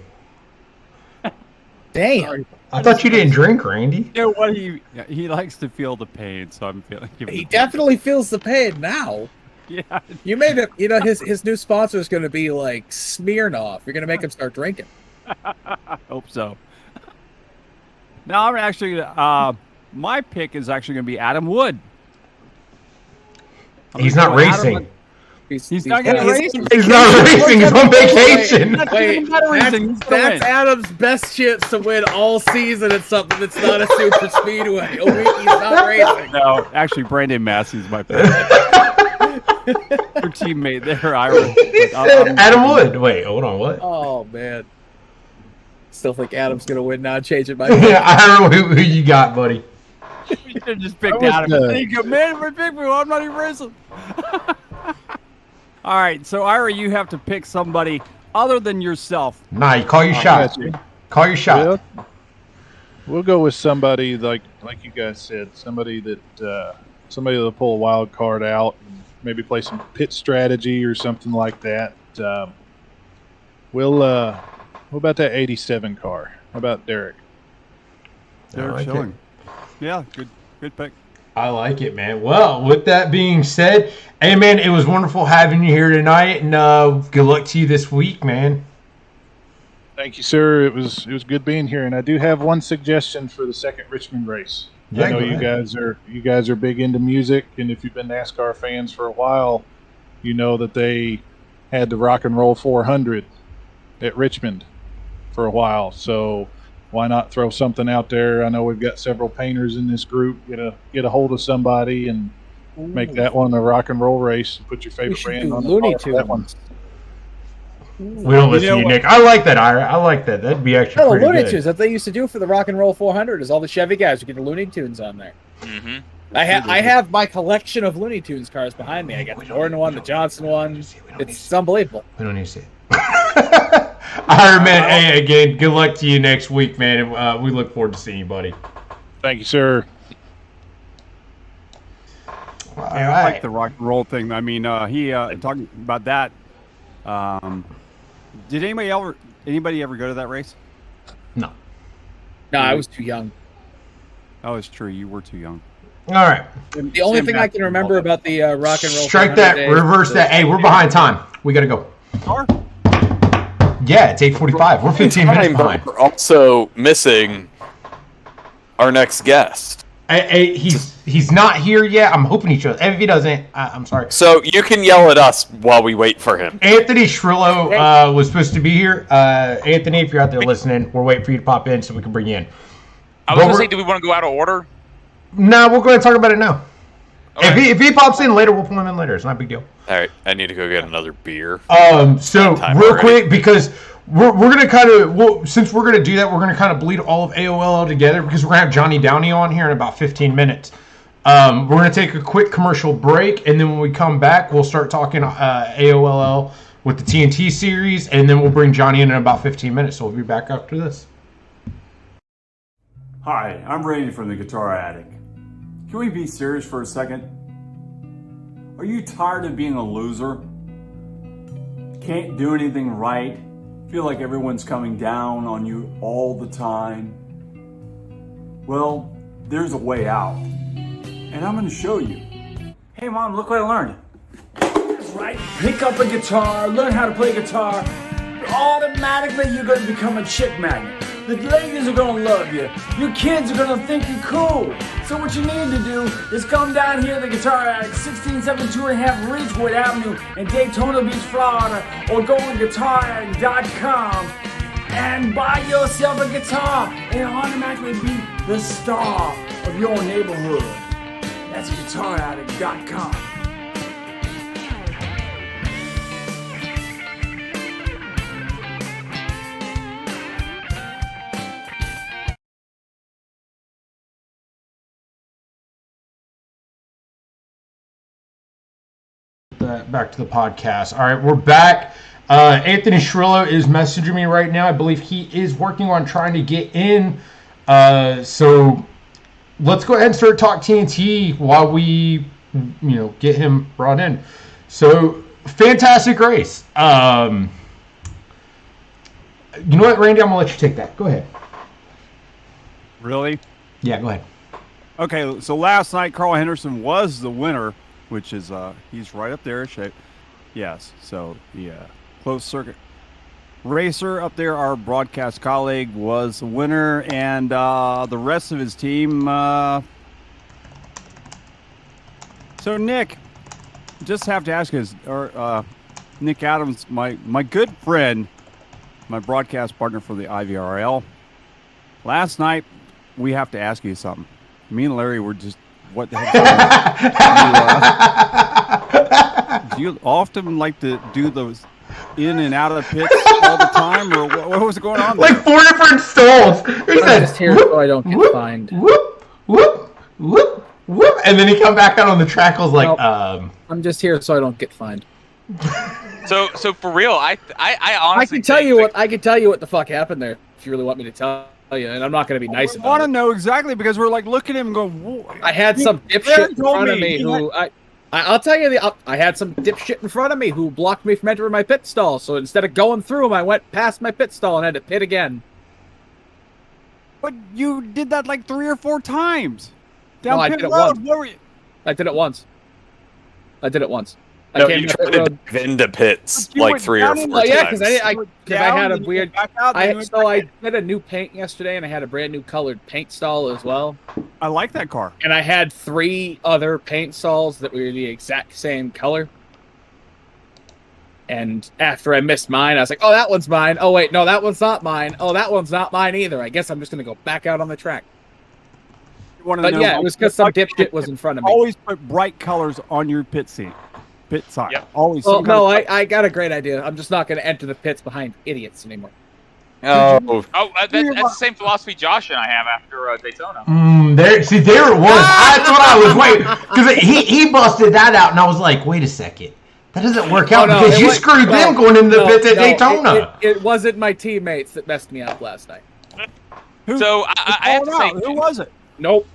Damn. I thought you didn't drink, Randy. You know what? He likes to feel the pain, so I'm feeling. He definitely feels the pain now. Yeah. You made it. His new sponsor is going to be like Smirnoff. You're going to make him start drinking. Hope so. Now I'm actually. My pick is actually going to be Adam Wood. He's not racing. He's not going to race. He's not racing. He's on vacation. That's Adam's best chance to win all season at something that's not a super speedway. A week he's not racing. No, actually, Brandon Massey's my pick. Your teammate there, Ira. Adam Wood. Wait, hold on. What? Oh man. Still think Adam's gonna win now. Changing my pick. Yeah, I don't know who you got, buddy. You should have just picked Adam. There you go, man. If I pick me, I'm not even racing. All right, so Ira, you have to pick somebody other than yourself. Nah, you call your shot. Call your shot. We'll go with somebody like you guys said, somebody that'll pull a wild card out and maybe play some pit strategy or something like that. What about that 87 car? How about Derek? Derek Schilling. Yeah, good pick. I like it, man. Well, with that being said, hey, man, it was wonderful having you here tonight, and good luck to you this week, man. Thank you, sir. It was good being here, and I do have one suggestion for the second Richmond race. Yeah, I know you guys are big into music, and if you've been NASCAR fans for a while, you know that they had the Rock and Roll 400 at Richmond for a while. So why not throw something out there? I know we've got several painters in this group. Get a hold of somebody and make that one a rock and roll race. Put your favorite band on Looney the that one. We don't listen to you, Nick. I like that, Ira. I like that. That'd be actually pretty Looney good. Tunes that they used to do for the Rock and Roll 400 is all the Chevy guys would get the Looney Tunes on there. Mm-hmm. I have my collection of Looney Tunes cars behind me. I got the Jordan one, the Johnson one. It's unbelievable. We don't need to see it. Ira, man, hey, again, good luck to you next week, man. And, we look forward to seeing you, buddy. Thank you, sir. Yeah, I like the rock and roll thing. I mean, he talking about that. Did anybody ever go to that race? No. No, I was too young. Oh, it's true. You were too young. All right. The only thing I can remember about the Rock and Roll Strike that, reverse that. Hey, we're behind time. We got to go. Yeah, it's 8:45. We're 15 minutes behind. We're also missing our next guest. He's not here yet. I'm hoping he shows. If he doesn't, I'm sorry. So you can yell at us while we wait for him. Anthony Shrillo was supposed to be here. Anthony, if you're out there listening, we're waiting for you to pop in so we can bring you in. I was going to say, do we want to go out of order? No, we'll go ahead and talk about it now. Okay. If he pops in later, we'll pull him in later. It's not a big deal. All right, I need to go get another beer. So real quick, because we're gonna kind of since we're gonna do that, we're gonna kind of bleed all of AOLL together because we're gonna have Johnny Downey on here in about 15 minutes. We're gonna take a quick commercial break, and then when we come back, we'll start talking AOLL with the TNT series, and then we'll bring Johnny in about 15 minutes. So we'll be back after this. Hi, I'm Randy from the Guitar Addict. Can we be serious for a second? Are you tired of being a loser? Can't do anything right? Feel like everyone's coming down on you all the time? Well, there's a way out. And I'm going to show you. Hey Mom, look what I learned. That's right. Pick up a guitar, learn how to play guitar. Automatically you're going to become a chick magnet. The ladies are going to love you. Your kids are going to think you're cool. So what you need to do is come down here to the Guitar Addict, 1672.5 Ridgewood Avenue in Daytona Beach, Florida, or go to guitaraddict.com and buy yourself a guitar and automatically be the star of your neighborhood. That's guitaraddict.com. Back to the podcast. All right, we're back. Anthony Shrillo is messaging me right now. I believe he is working on trying to get in. So let's go ahead and start talk TNT while we, get him brought in. So fantastic race. You know what, Randy? I'm gonna let you take that. Go ahead. Really? Yeah, go ahead. Okay, so last night Carl Henderson was the winner, which is he's right up there. Yes, so the closed circuit racer up there, our broadcast colleague, was the winner, and the rest of his team. So Nick, just have to ask you, Nick Adams, my good friend, my broadcast partner for the IVRL. Last night, we have to ask you something. Me and Larry were just, what the heck? Do you often like to do those in and out of pits all the time, or what was going on there? Like 4 different stalls. I'm just here so I don't get fined. Whoop, whoop, whoop, whoop, and then he come back out on the track. I was like, nope. I'm just here so I don't get fined. So for real, I honestly I can tell you what the fuck happened there if you really want me to tell you, and I'm not going to be nice about it. I want to know exactly because we're like looking at him and going, whoa. I had some dipshit in front of me who I'll tell you I had some dipshit in front of me who blocked me from entering my pit stall. So instead of going through him, I went past my pit stall and had to pit again. But you did that like 3 or 4 times. No, I did it once. I did it once. No, you tried to dive into pits like 3 or 4 times. Oh yeah, because I had a weird. I did a new paint yesterday, and I had a brand new colored paint stall as well. I like that car. And I had 3 other paint stalls that were the exact same color. And after I missed mine, I was like, "Oh, that one's mine. Oh wait, no, that one's not mine. Oh, that one's not mine either. I guess I'm just gonna go back out on the track." But yeah, it was because some dipshit was in front of me. Always put bright colors on your pit scene. Pit sign. Yep. Always. Well, no, I got a great idea. I'm just not going to enter the pits behind idiots anymore. That's the same philosophy Josh and I have after Daytona. There it was. That's what I was waiting, because he busted that out, and I was like, wait a second, that doesn't work out because you screwed them going into the pits at Daytona. It wasn't my teammates that messed me up last night. So I have to say, who was it? Nope.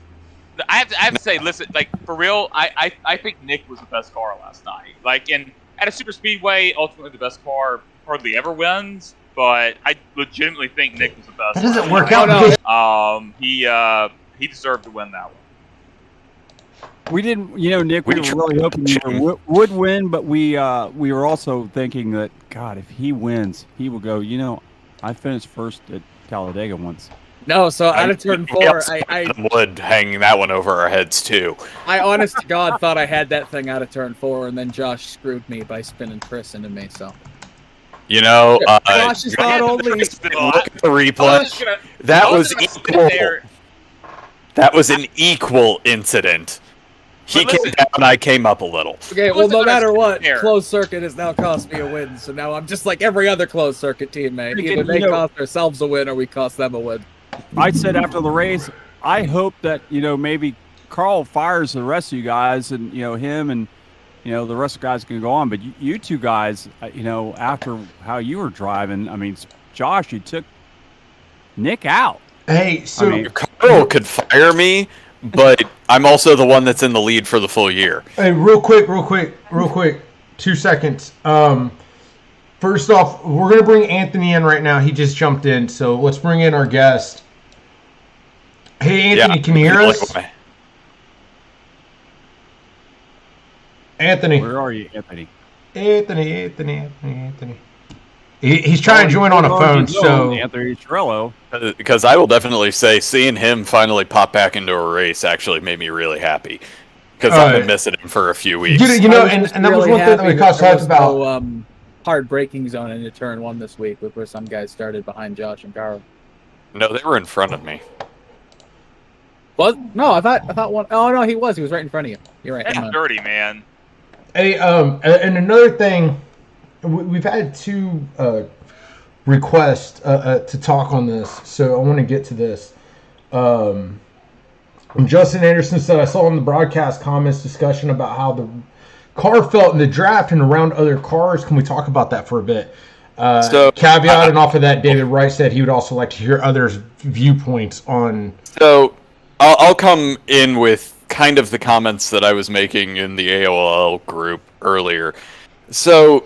I have to say, listen, like for real, I think Nick was the best car last night. Like, at a super speedway, ultimately the best car hardly ever wins, but I legitimately think Nick was the best. That doesn't work out. He deserved to win that one. We didn't, Nick. We were really hoping he would win, but we were also thinking that God, if he wins, he will go. I finished first at Talladega once. No, so out of turn 4, I would hanging that one over our heads too. I honest to God thought I had that thing out of turn 4, and then Josh screwed me by spinning Chris into me. So you know, Josh is not only look at the replay. That was equal. That was an equal incident. He came down, I came up a little. Okay, well, no matter what, closed circuit has now cost me a win. So now I'm just like every other closed circuit teammate. Either they cost ourselves a win or we cost them a win. I said after the race, I hope that, maybe Carl fires the rest of you guys and, him and, the rest of the guys can go on. But you two guys, after how you were driving, I mean, Josh, you took Nick out. Hey, so Carl could fire me, but I'm also the one that's in the lead for the full year. Hey, real quick. 2 seconds. First off, we're going to bring Anthony in right now. He just jumped in, so let's bring in our guest. Hey, Anthony, can you hear us? Anthony. Where are you, Anthony? Anthony. He's trying to join on a phone, so... Anthony Torello. Because I will definitely say, seeing him finally pop back into a race actually made me really happy. Because I've been missing him for a few weeks. And that was one thing that we talked about. Hard braking zone into turn 1 this week, where some guys started behind Josh and Carl. No, they were in front of me. What? No, I thought one. Oh no, he was right in front of you. You're right. That's dirty, man. Hey, and another thing, we've had 2 requests to talk on this, so I want to get to this. Justin Anderson said, I saw in the broadcast comments discussion about how the car felt in the draft and around other cars. Can we talk about that for a bit? Caveat, and off of that, David Wright said he would also like to hear others' viewpoints on... So, I'll come in with kind of the comments that I was making in the AOLL group earlier. So,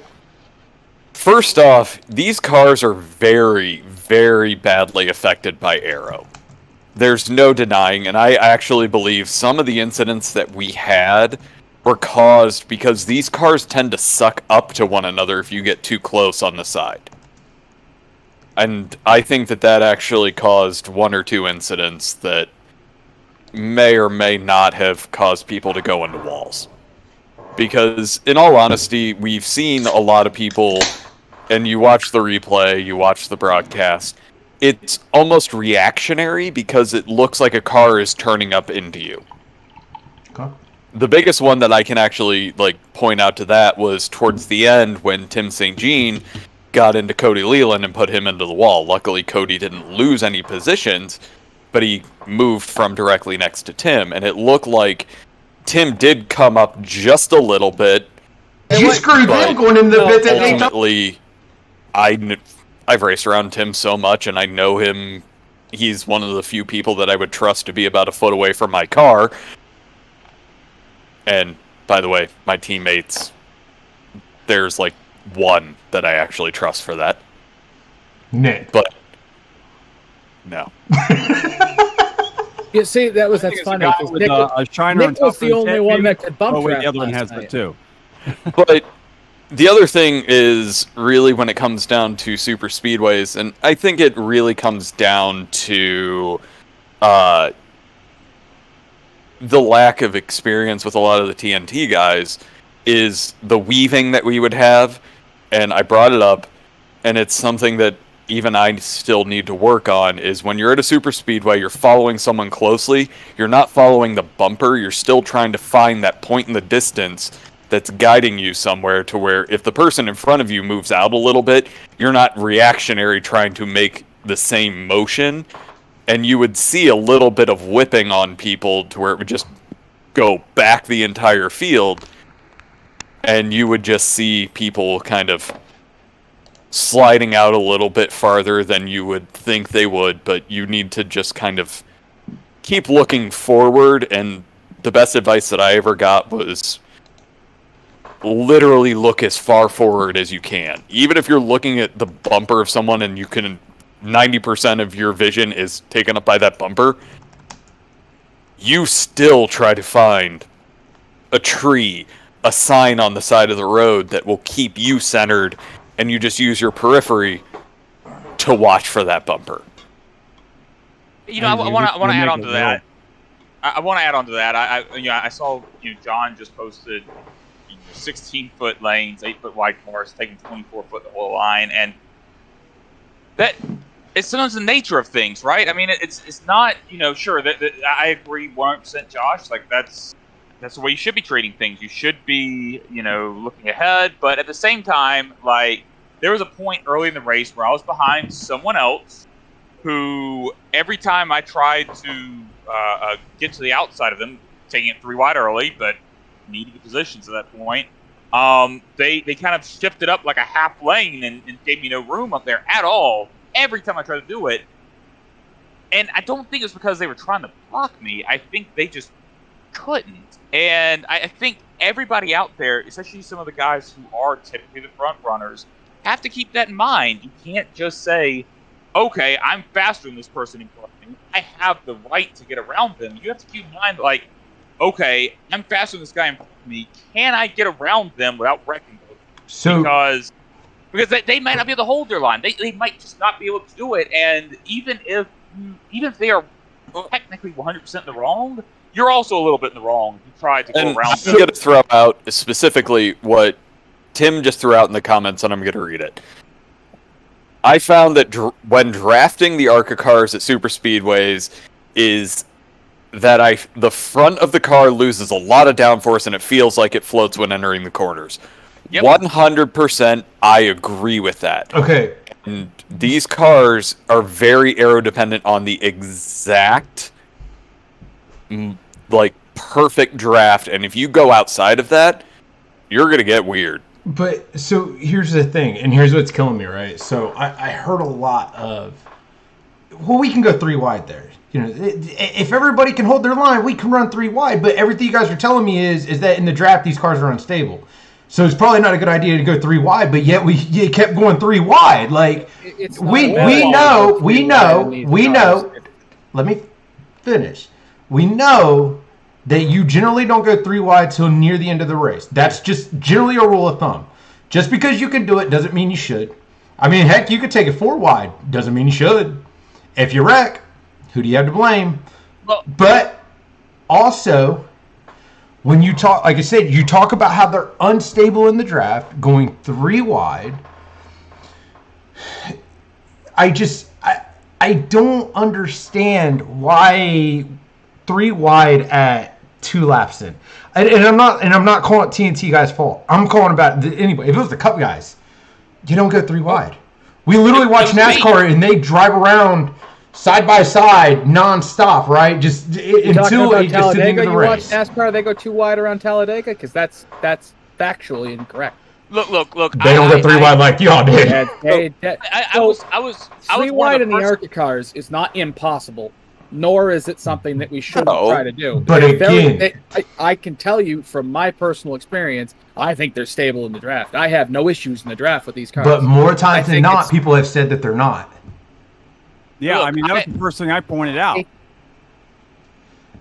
first off, these cars are very, very badly affected by aero. There's no denying, and I actually believe some of the incidents that we had were caused because these cars tend to suck up to one another if you get too close on the side. And I think that actually caused 1 or 2 incidents that may or may not have caused people to go into walls. Because, in all honesty, we've seen a lot of people, and you watch the replay, you watch the broadcast, it's almost reactionary because it looks like a car is turning up into you. Okay. The biggest one that I can actually point out to that was towards the end when Tim St. Jean got into Cody Leland and put him into the wall. Luckily, Cody didn't lose any positions, but he moved from directly next to Tim, and it looked like Tim did come up just a little bit. You screwed him going in the bit that ultimately, I've raced around Tim so much, and I know him. He's one of the few people that I would trust to be about a foot away from my car. And, by the way, my teammates, there's, one that I actually trust for that. Nick. But, no. You see, that's funny. With a shiner Nick was the only one that could bump draft. The other one has it, too. But the other thing is really when it comes down to super speedways, and I think it really comes down to the lack of experience with a lot of the TNT guys, is the weaving that we would have. And I brought it up, and it's something that even I still need to work on, is when you're at a super speedway, you're following someone closely, you're not following the bumper, you're still trying to find that point in the distance that's guiding you somewhere to where if the person in front of you moves out a little bit, you're not reactionary trying to make the same motion. And you would see a little bit of whipping on people to where it would just go back the entire field. And you would just see people kind of sliding out a little bit farther than you would think they would. But you need to just kind of keep looking forward. And the best advice that I ever got was literally look as far forward as you can. Even if you're looking at the bumper of someone and you can 90% of your vision is taken up by that bumper, you still try to find a tree, a sign on the side of the road that will keep you centered, and you just use your periphery to watch for that bumper. I want to add on to that. I want to add on to that. I saw John just posted 16-foot lanes, 8-foot wide cars taking 24-foot the whole line, and that it's sometimes the nature of things, right? I mean, it's not sure that I agree 100%, Josh. Like that's the way you should be treating things. You should be looking ahead, but at the same time, like there was a point early in the race where I was behind someone else who every time I tried to get to the outside of them, taking it 3 wide early, but needed the positions at that point, they kind of shifted up like a half lane and gave me no room up there at all every time I tried to do it. And I don't think it's because they were trying to block me. I think they just couldn't. And I think everybody out there, especially some of the guys who are typically the front runners, have to keep that in mind. You can't just say, okay, I'm faster than this person in front of me. I have the right to get around them. You have to keep in mind, like, okay, I'm faster than this guy in front of me. Can I get around them without wrecking them? So, because they might not be able to hold their line. They might just not be able to do it. And even if they are technically 100% in the wrong, you're also a little bit in the wrong. You tried to go around them. I'm going to throw out specifically what Tim just threw out in the comments, and I'm going to read it. I found that when drafting the ARCA cars at super speedways is that the front of the car loses a lot of downforce and it feels like it floats when entering the corners. Yep. 100% I agree with that. Okay. And these cars are very aero dependent on the exact perfect draft, and if you go outside of that, you're going to get weird. But so here's the thing, and here's what's killing me, right? So I heard a lot of, well, we can go 3 wide there. If everybody can hold their line, we can run 3 wide. But everything you guys are telling me is that in the draft these cars are unstable. So it's probably not a good idea to go 3 wide. But yet you kept going 3 wide. Like we know. Let me finish. We know that you generally don't go 3 wide till near the end of the race. That's just generally a rule of thumb. Just because you can do it doesn't mean you should. I mean, heck, you could take it 4 wide. Doesn't mean you should. If you wreck, who do you have to blame? Well, but also, when you talk, like I said, you talk about how they're unstable in the draft, going 3 wide. I don't understand why 3 wide at 2 laps in. And I'm not calling it TNT guys' fault. I'm calling about anyway. If it was the Cup guys, you don't go 3 wide. We literally watch NASCAR and they drive around side by side nonstop, right? Just until it gets to the end of the race. You watch NASCAR, they go 2 wide around Talladega because that's factually incorrect. Look. They don't go 3 wide like y'all did. I was 3 wide in the ARCA cars is not impossible. Nor is it something that we shouldn't try to do. But again, I can tell you from my personal experience, I think they're stable in the draft. I have no issues in the draft with these cars. But more times than not, people have said that they're not. Yeah, I mean, that was the first thing I pointed out.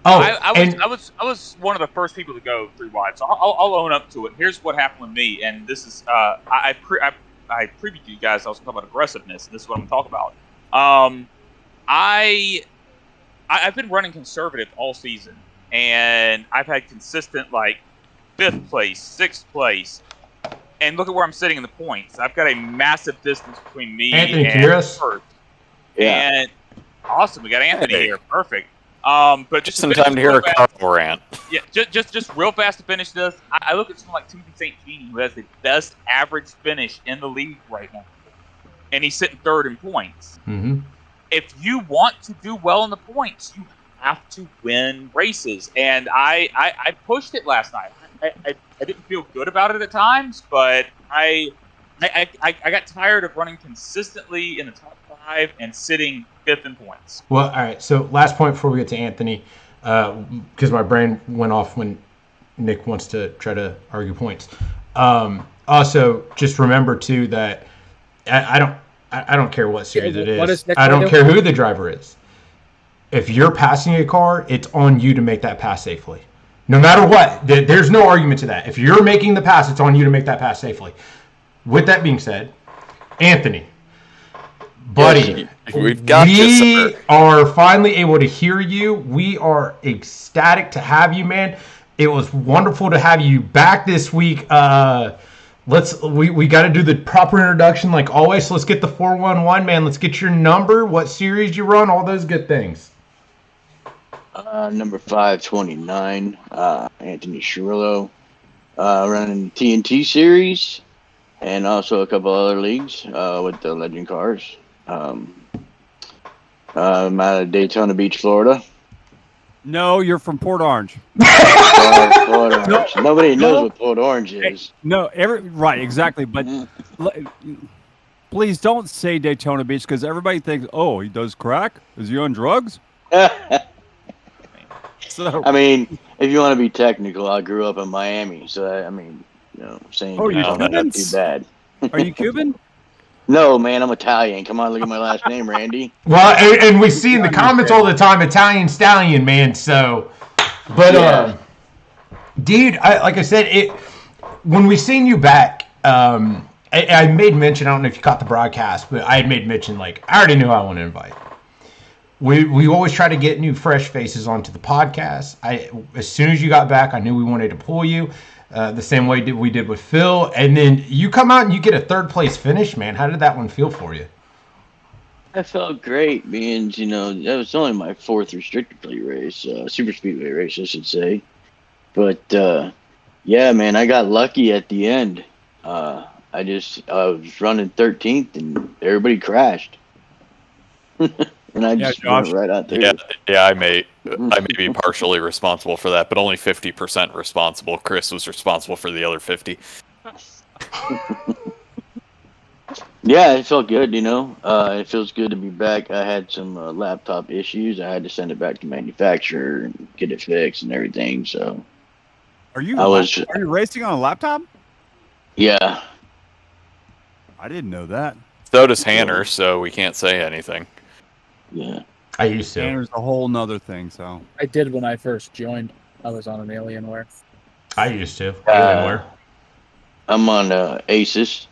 I was one of the first people to go 3 wide, so I'll own up to it. Here's what happened with me, and this is I previewed you guys. I was talking about aggressiveness. And this is what I'm talking about. I've been running conservative all season, and I've had consistent 5th place, 6th place, and look at where I'm sitting in the points. I've got a massive distance between me and first. Yeah. And awesome, we got Anthony here, perfect. But just some time to hear a Carl rant. Yeah, just real fast to finish this. I look at someone like Timothy St. Jean, who has the best average finish in the league right now, and he's sitting 3rd in points. Mm-hmm. If you want to do well in the points, you have to win races. And I pushed it last night. I didn't feel good about it at times, but I got tired of running consistently in the top 5 and sitting 5th in points. Well, all right. So last point before we get to Anthony, because my brain went off when Nick wants to try to argue points. Also, just remember too that I don't care what series it is. I don't care who the driver is. If you're passing a car, it's on you to make that pass safely. No matter what. There's no argument to that. If you're making the pass, it's on you to make that pass safely. With that being said, Anthony, Buddy, we've got you, we sir. are finally able to hear you. We are ecstatic to have you, man. It was wonderful to have you back this week. We got to do the proper introduction like always. So let's get the 411, man. Let's get your number, what series you run, all those good things. Number 529, Anthony Cirillo, running TNT series, and also a couple other leagues with the Legend Cars. I'm out of Daytona Beach, Florida. No, you're from Port Orange. Port Orange. Nobody knows what Port Orange is. No, right, exactly. But please don't say Daytona Beach because everybody thinks, oh, he does crack? Is he on drugs? So, I mean, if you want to be technical, I grew up in Miami, so saying Oh, you're not Cuban? too bad. are you Cuban? No, man, I'm Italian. Come on, look at my last name, Randy. Well, and we see in the comments all the time, Italian Stallion, man. So, but Yeah. dude, like I said, when we seen you back, I made mention. I don't know if you caught the broadcast, but I had made mention like I already knew I want to invite. We always try to get new fresh faces onto the podcast. As soon as you got back, I knew we wanted to pull you. The same way we did with Phil. And then you come out and you get a third place finish, man. How did that one feel for you? That felt great, being, that was only my fourth restricted plate race, super speedway race, I should say. But, yeah, man, I got lucky at the end. I was running 13th and everybody crashed. And I just went right out there. Yeah, I may be partially responsible for that, but only 50% responsible. Chris was responsible for the other 50. Yeah, it felt good, It feels good to be back. I had some laptop issues. I had to send it back to manufacturer and get it fixed and everything. So, Are you racing on a laptop? Yeah. I didn't know that. So does Hanner, so we can't say anything. Yeah. I used to. Hanner's a whole nother thing, so. I did when I first joined. I was on an Alienware. I used to. Alienware. I'm on Asus.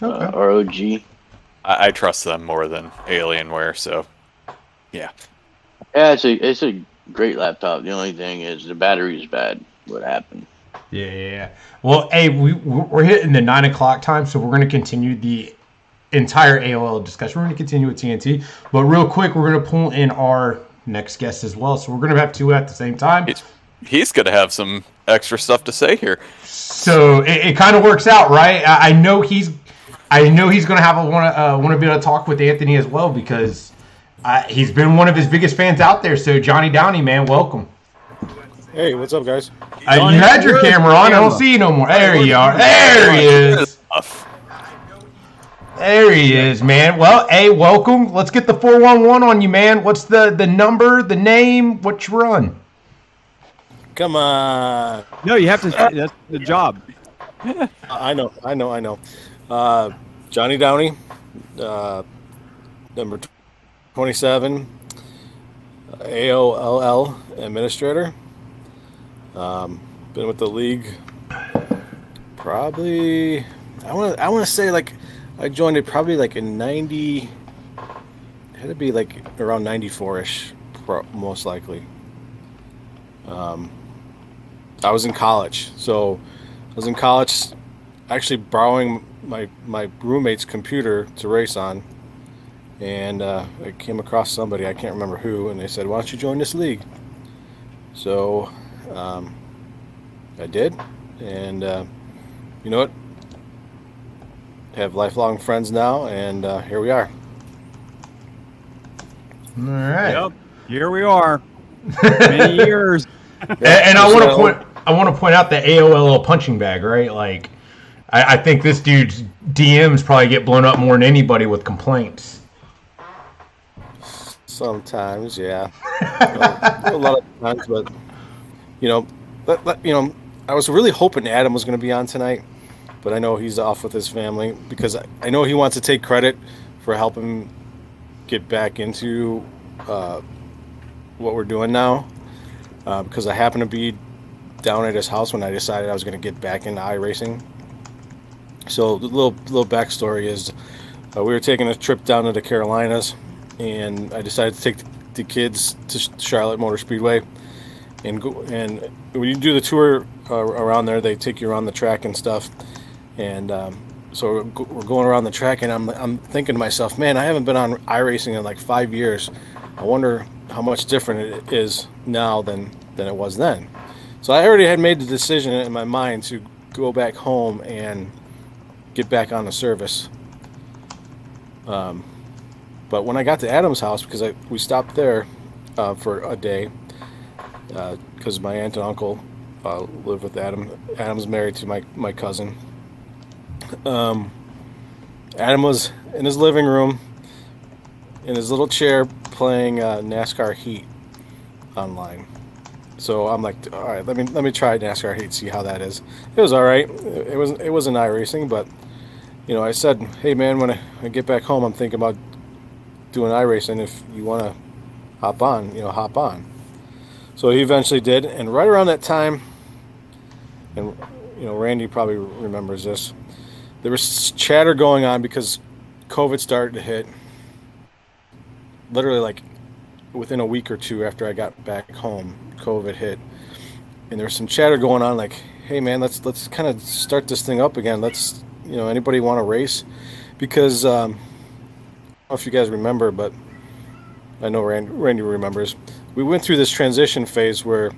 Okay. ROG. I trust them more than Alienware, so yeah. Yeah, it's a great laptop. The only thing is the battery is bad. What happened? Yeah. Well, hey, we're hitting the 9 o'clock time, so we're going to continue the entire AOL discussion. We're going to continue with TNT, but real quick, we're going to pull in our next guest as well. So we're going to have two at the same time. He's going to have some extra stuff to say here. So it kind of works out, right? I know he's going to have want to be able to talk with Anthony as well because he's been one of his biggest fans out there. So Johnny Downey, man, welcome. Hey, what's up, guys? You had your camera on. I don't see you no more. There you are. There he is. There he is, man. Well, hey, welcome. Let's get the 411 on you, man. What's the number, the name, what you run? Come on. No, you have to. That's the job. I know. Johnny Downey, number 27, AOLL administrator. Been with the league probably. I want to say like. I joined it probably like in 90, it had to be like around 94-ish, most likely. I was in college. So I was in college actually borrowing my roommate's computer to race on. And I came across somebody, I can't remember who, and they said, why don't you join this league? So I did. And you know what? Have lifelong friends now, and here we are. All right. Yep. Here we are. Many years. And I want to point out the AOLL punching bag, right? Like, I think this dude's DMs probably get blown up more than anybody with complaints. Sometimes, yeah. A lot of times, but I was really hoping Adam was going to be on tonight. But I know he's off with his family because I know he wants to take credit for helping get back into what we're doing now. Because I happened to be down at his house when I decided I was going to get back into iRacing. So the little backstory is we were taking a trip down to the Carolinas, and I decided to take the kids to Charlotte Motor Speedway, and when you do the tour around there, they take you around the track and stuff, and so we're going around the track, and I'm thinking to myself, man, I haven't been on iRacing in like 5 years. I wonder how much different it is now than it was then. So I already had made the decision in my mind to go back home and get back on the service. But when I got to Adam's house, because we stopped there for a day, because my aunt and uncle live with Adam. Adam's married to my cousin. Adam was in his living room in his little chair playing NASCAR Heat online. So I'm like, all right, let me try NASCAR Heat, see how that is. It was all right. It wasn't iRacing, but I said, hey man, when I get back home, I'm thinking about doing iRacing. If you want to hop on, hop on. So he eventually did, and right around that time, and Randy probably remembers this, there was chatter going on because COVID started to hit. Literally, like within a week or two after I got back home, COVID hit, and there was some chatter going on, like, "Hey, man, let's kind of start this thing up again. Let's, anybody want to race?" Because I don't know if you guys remember, but I know Randy remembers. We went through this transition phase where,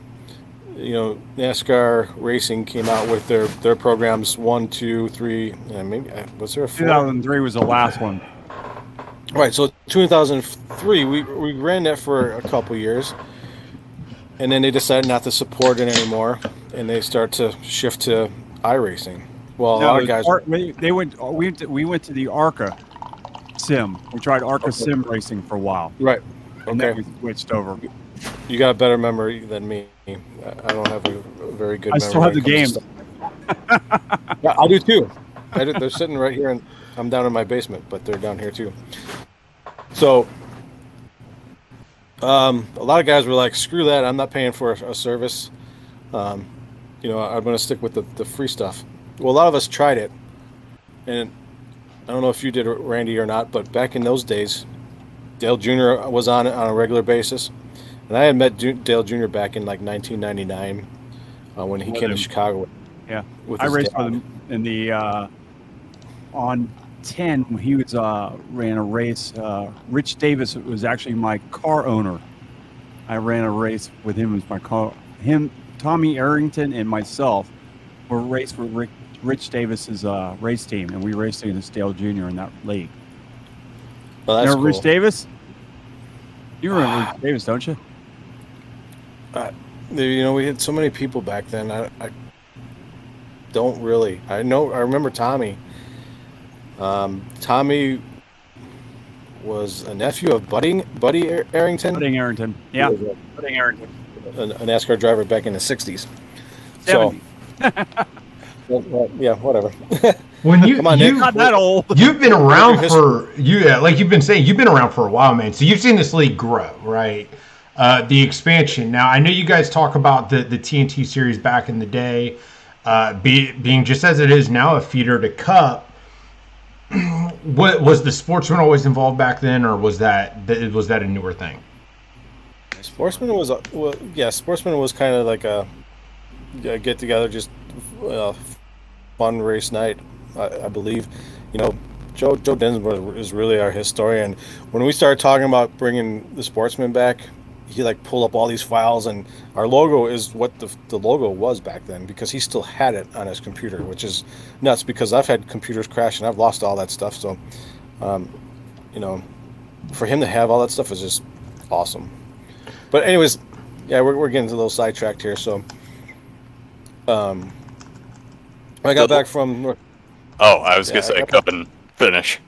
NASCAR Racing came out with their programs 1, 2, 3, and maybe was there a 4? 2003 was the last one. Right, so 2003, we ran that for a couple years, and then they decided not to support it anymore, and they start to shift to iRacing. Well, a lot of guys. We went to the ARCA Sim. We tried ARCA Sim racing for a while. Right. And then we switched over. You got a better memory than me. I don't have a very good memory. I still have the games. Yeah, I do too. They're sitting right here, and I'm down in my basement, but they're down here too. So, a lot of guys were like, "Screw that! I'm not paying for a service. I'm going to stick with the free stuff." Well, a lot of us tried it, and I don't know if you did, Randy, or not, but back in those days, Dale Jr. was on it on a regular basis, and I had met Dale Jr. back in like 1999 when he came to Chicago. Yeah, I raced with him in the on 10 when he was ran a race. Rich Davis was actually my car owner. I ran a race with him as my car. Him, Tommy Arrington, and myself were raced with Rich Davis's race team, and we raced against Dale Jr. in that league. Well, that's cool. Rich Davis? You remember Rich Davis, don't you? We had so many people back then. I don't really. I remember Tommy. Tommy was a nephew of Buddy Arrington. Buddy Arrington. Yeah. Buddy Arrington. A NASCAR driver back in the 60s. 70. So, well, yeah, whatever. When Come on, you're not that old. You've been around like you've been saying, you've been around for a while, man. So you've seen this league grow, right? The expansion. Now, I know you guys talk about the TNT series back in the day, being just as it is now, a feeder to Cup. What was the Sportsman always involved back then, or was that a newer thing? Sportsman was Sportsman was kind of like a get together, just fun race night. I believe, Joe Dinsmore is really our historian. When we started talking about bringing the Sportsman back, he pulled up all these files, and our logo is what the logo was back then, because he still had it on his computer, which is nuts because I've had computers crash and I've lost all that stuff. So, for him to have all that stuff is just awesome. But anyways, yeah, we're getting a little sidetracked here. So, I got back from. I was gonna say, cup and finish.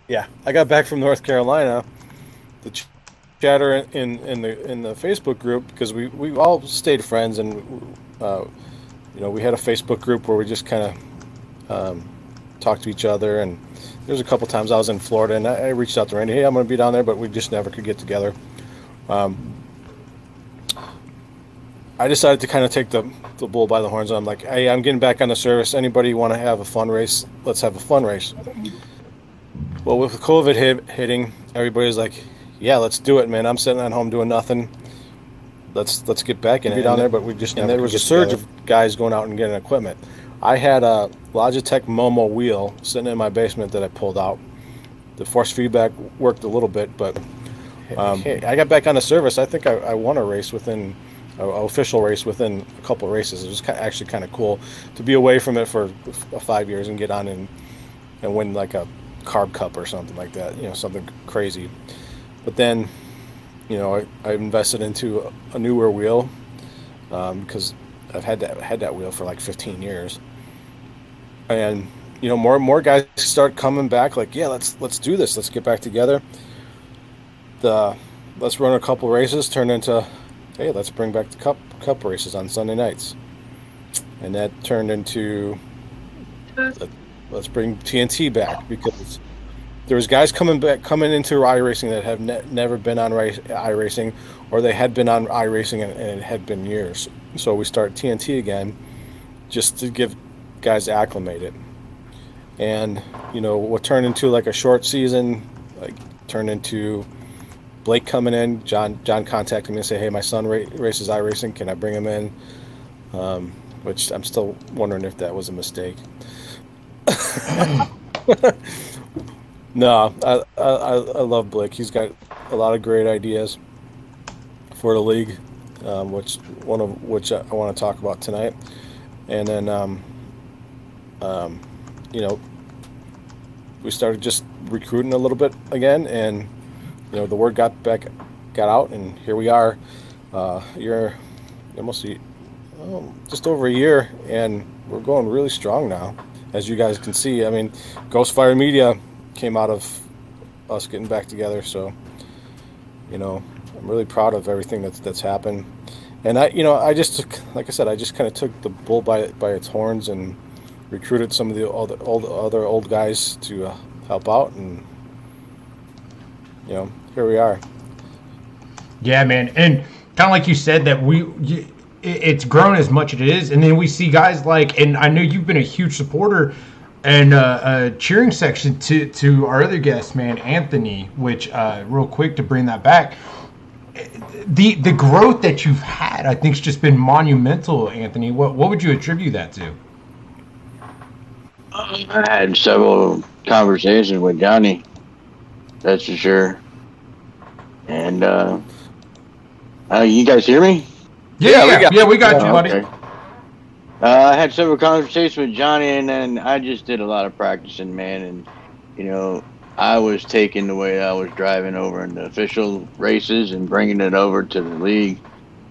Yeah, I got back from North Carolina. The chatter in the Facebook group, because we all stayed friends, and we had a Facebook group where we just kind of talked to each other. And there's a couple times I was in Florida, and I reached out to Randy, hey, I'm going to be down there, but we just never could get together. I decided to kind of take the bull by the horns. And I'm like, hey, I'm getting back on the service. Anybody want to have a fun race? Let's have a fun race. Well, with COVID hitting, everybody's like, "Yeah, let's do it, man. I'm sitting at home doing nothing. Let's get back and get down there." But we just there was a surge of guys going out and getting equipment. I had a Logitech Momo wheel sitting in my basement that I pulled out. The force feedback worked a little bit, but I got back on the service. I think I won a race within an official race within a couple of races. It was actually kind of cool to be away from it for 5 years and get on and win like a carb cup or something like that, something crazy. But then, I invested into a newer wheel because I've had that wheel for like 15 years, and more and more guys start coming back. Like, yeah, let's do this. Let's get back together. Let's run a couple races turned into, hey, let's bring back the cup races on Sunday nights, and that turned into let's bring TNT back, because there was guys coming into iRacing that have never been on iRacing, or they had been on iRacing and it had been years. So we start TNT again, just to give guys acclimated. And what turned into like a short season, like turned into Blake coming in. John contacted me and said, "Hey, my son races iRacing. Can I bring him in?" Which I'm still wondering if that was a mistake. No, I love Blake. He's got a lot of great ideas for the league, which I want to talk about tonight. And then, we started just recruiting a little bit again, and the word got out, and here we are. You're almost just over a year, and we're going really strong now, as you guys can see. I mean, Ghostfire Media came out of us getting back together, so I'm really proud of everything that's happened. And I just took, like I said, I just kind of took the bull by its horns and recruited some of the other old guys to help out, and here we are. Yeah, man, and kind of like you said, that it's grown as much as it is, and then we see guys like, and I know you've been a huge supporter and a cheering section to our other guest, man, Anthony, which real quick to bring that back, the growth that you've had, I think, has just been monumental. Anthony, what would you attribute that to? I had several conversations with Johnny, that's for sure. And you guys hear me? Yeah, we got you, buddy. Okay. I had several conversations with Johnny, and then I just did a lot of practicing, man. And, I was taking the way I was driving over in the official races and bringing it over to the league.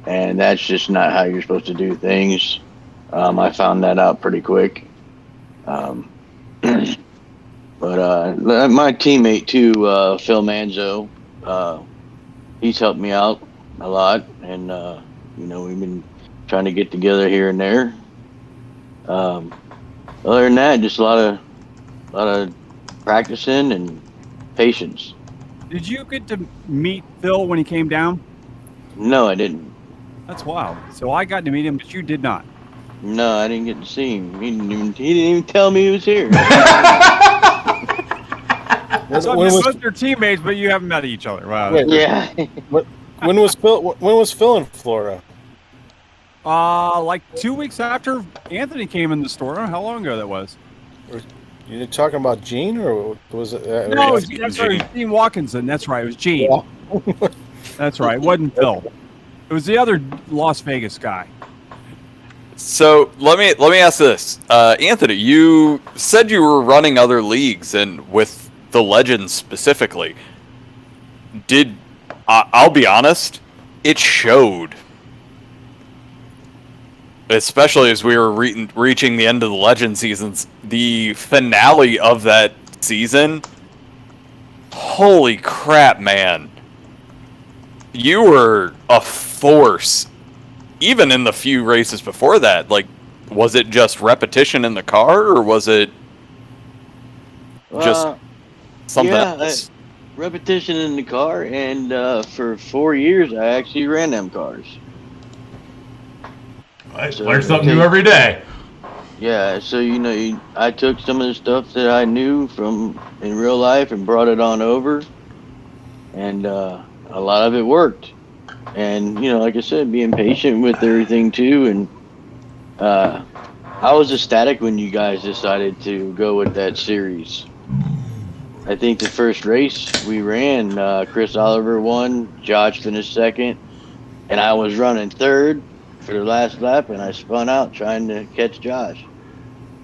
And that's just not how you're supposed to do things. I found that out pretty quick. But my teammate, too, Phil Manzo, he's helped me out a lot. And, we've been trying to get together here and there. Other than that, just a lot of practicing and patience. Did you get to meet Phil when he came down? No, I didn't. That's wild. So I got to meet him, but you did not. No, I didn't get to see him. He didn't even tell me he was here. So both your teammates, but you haven't met each other. Wow. Yeah. When was Phil in Florida? Like 2 weeks after Anthony came in the store. I don't know how long ago that was. You talking about Gene, or was it? No, that's right. It was Gene Watkinson. That's right. It was Gene. Yeah. That's right. It wasn't Phil. It was the other Las Vegas guy. So let me ask this, Anthony. You said you were running other leagues, and with the Legends specifically. I'll be honest, it showed. Especially as we were reaching the end of the Legend seasons, the finale of that season. Holy crap, man! You were a force, even in the few races before that. Like, was it just repetition in the car, or was it just something else? Repetition in the car, and for 4 years I actually ran them cars. I learn something new every day. Yeah, so I took some of the stuff that I knew from in real life and brought it on over, and a lot of it worked. And like I said, being patient with everything too, and I was ecstatic when you guys decided to go with that series. I think the first race we ran, Chris Oliver won, Josh finished second, and I was running third for the last lap, and I spun out trying to catch Josh.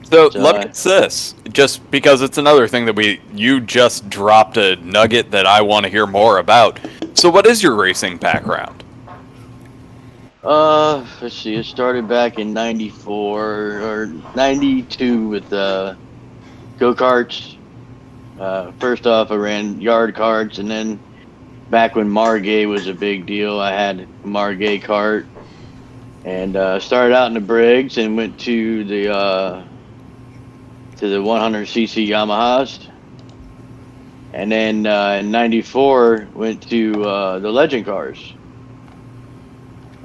So let me ask this, just because it's another thing that you just dropped a nugget that I want to hear more about. So what is your racing background? Let's see, it started back in 94 or 92 with go-karts. First off, I ran yard karts, and then back when Margay was a big deal, I had a Margay kart, and started out in the Briggs and went to the 100cc Yamahas, and then in 94 went to the Legend cars.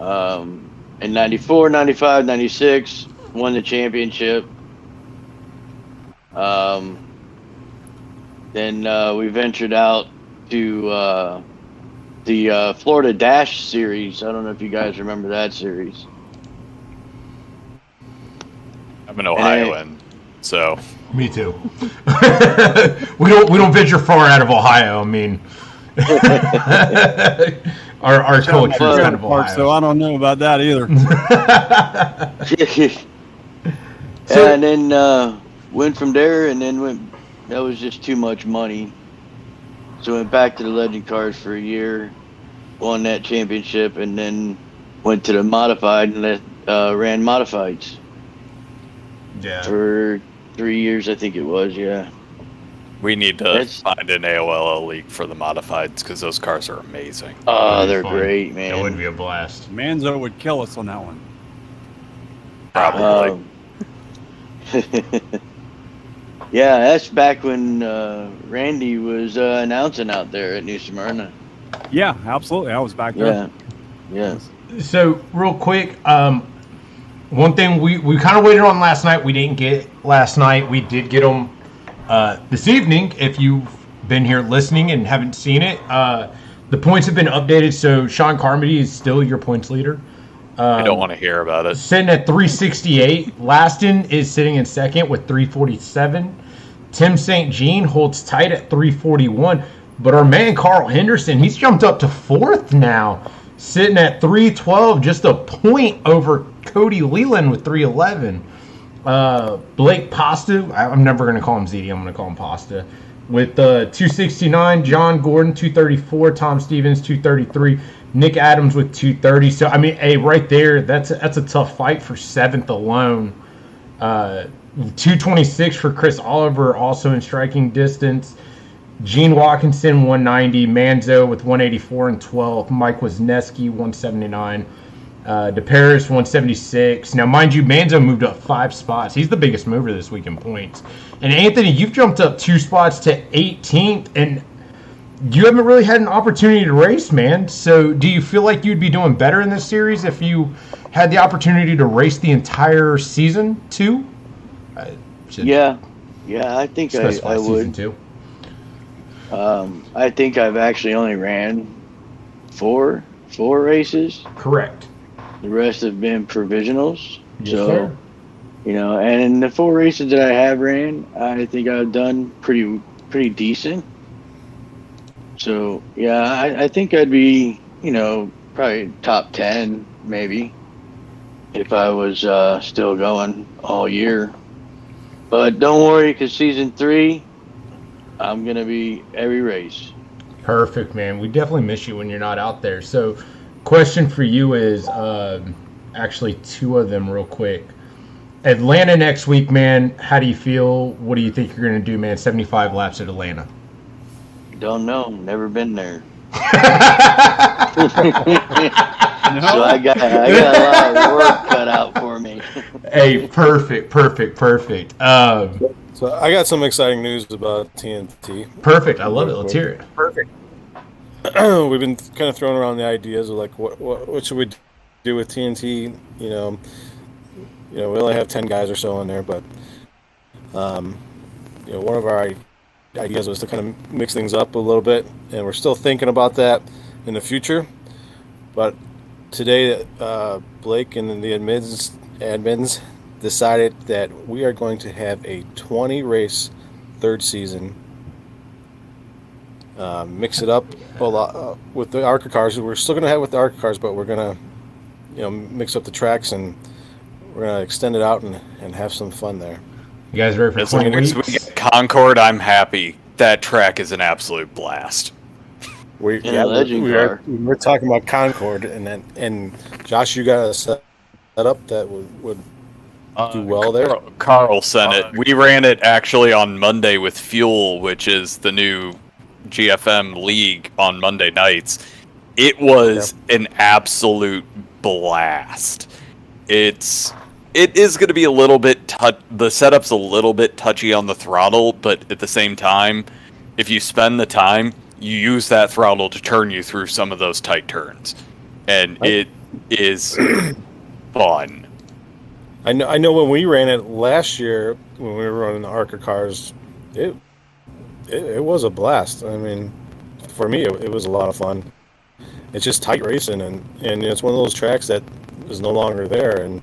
In 94, 95, 96 won the championship. Then we ventured out to the Florida Dash series. I don't know if you guys remember that series. I'm an Ohioan, so me too. we don't venture far out of Ohio. I mean, our culture is kind of Ohio, so I don't know about that either. And then went from there, and then that was just too much money. So went back to the Legend cars for a year, won that championship, and then went to the modified and ran modifieds. Yeah. For 3 years, I think it was. Yeah. We need to find an AOLL league for the modifieds because those cars are amazing. Oh, they're great, man. That would be a blast. Manzo would kill us on that one. Probably. Yeah, that's back when Randy was announcing out there at New Smyrna. Yeah, absolutely. I was back there. Yeah. So, real quick, one thing we kind of waited on last night. We didn't get last night. We did get them this evening. If you've been here listening and haven't seen it, the points have been updated. So, Sean Carmody is still your points leader. I don't want to hear about it. Sitting at 368. Laston is sitting in second with 347. Tim St. Jean holds tight at 341. But our man Carl Henderson, he's jumped up to fourth now, sitting at 312, just a point over Cody Leland with 311. Blake Pasta, I'm never going to call him ZD, I'm going to call him Pasta, with 269. John Gordon, 234. Tom Stevens, 233. Nick Adams with 230. So, I mean, hey, right there, that's a tough fight for seventh alone. 226 for Chris Oliver, also in striking distance. Gene Watkinson, 190. Manzo with 184 and 12. Mike Wisniewski, 179. DeParis, 176. Now, mind you, Manzo moved up 5 spots. He's the biggest mover this week in points. And, Anthony, you've jumped up 2 spots to 18th, and you haven't really had an opportunity to race, man. So do you feel like you'd be doing better in this series if you had the opportunity to race the entire season too? Yeah, I think I would. Season 2. I think I've actually only ran four races. Correct. The rest have been provisionals. Yes, so, sir. And in the 4 races that I have ran, I think I've done pretty decent. So, yeah, I think I'd be, probably top 10, maybe, if I was still going all year. But don't worry, because season 3, I'm going to be every race. Perfect, man. We definitely miss you when you're not out there. So, question for you is, actually 2 of them real quick. Atlanta next week, man, how do you feel? What do you think you're going to do, man? 75 laps at Atlanta. Don't know. Never been there. No? So I got a lot of work cut out for me. Hey, perfect. So I got some exciting news about TNT. Perfect. I love it. Let's hear it. Perfect. We've been kind of throwing around the ideas of like what should we do with TNT? we only have 10 guys or so in there, but one of our ideas was to kind of mix things up a little bit, and we're still thinking about that in the future. But today, Blake and the admins decided that we are going to have a 20 race third season. Mix it up a lot with the ARCA cars. We're still going to have it with the ARCA cars, but we're going to, mix up the tracks, and we're going to extend it out and have some fun there. You guys ready for As 20 long as we weeks? get Concord, I'm happy. That track is an absolute blast. We're talking about Concord, and Josh, you got a set up that would do well there. Carl sent it. We ran it actually on Monday with Fuel, which is the new GFM league on Monday nights. It was an absolute blast. It is going to be a little bit the setup's a little bit touchy on the throttle, but at the same time, if you spend the time, you use that throttle to turn you through some of those tight turns, and it is fun. I know when we ran it last year, when we were running the ARCA cars, it was a blast. I mean, for me, it was a lot of fun. It's just tight racing, and it's one of those tracks that is no longer there, and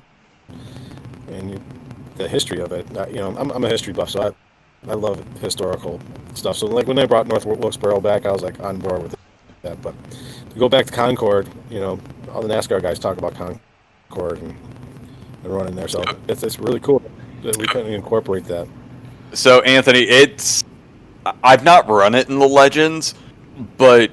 the history of it. I'm a history buff, so I love historical stuff. So like when they brought North Wilkesboro back, I was like on board with that. But to go back to Concord, all the NASCAR guys talk about Concord and running there, so it's really cool that we couldn't incorporate that. So Anthony, I've not run it in the Legends, but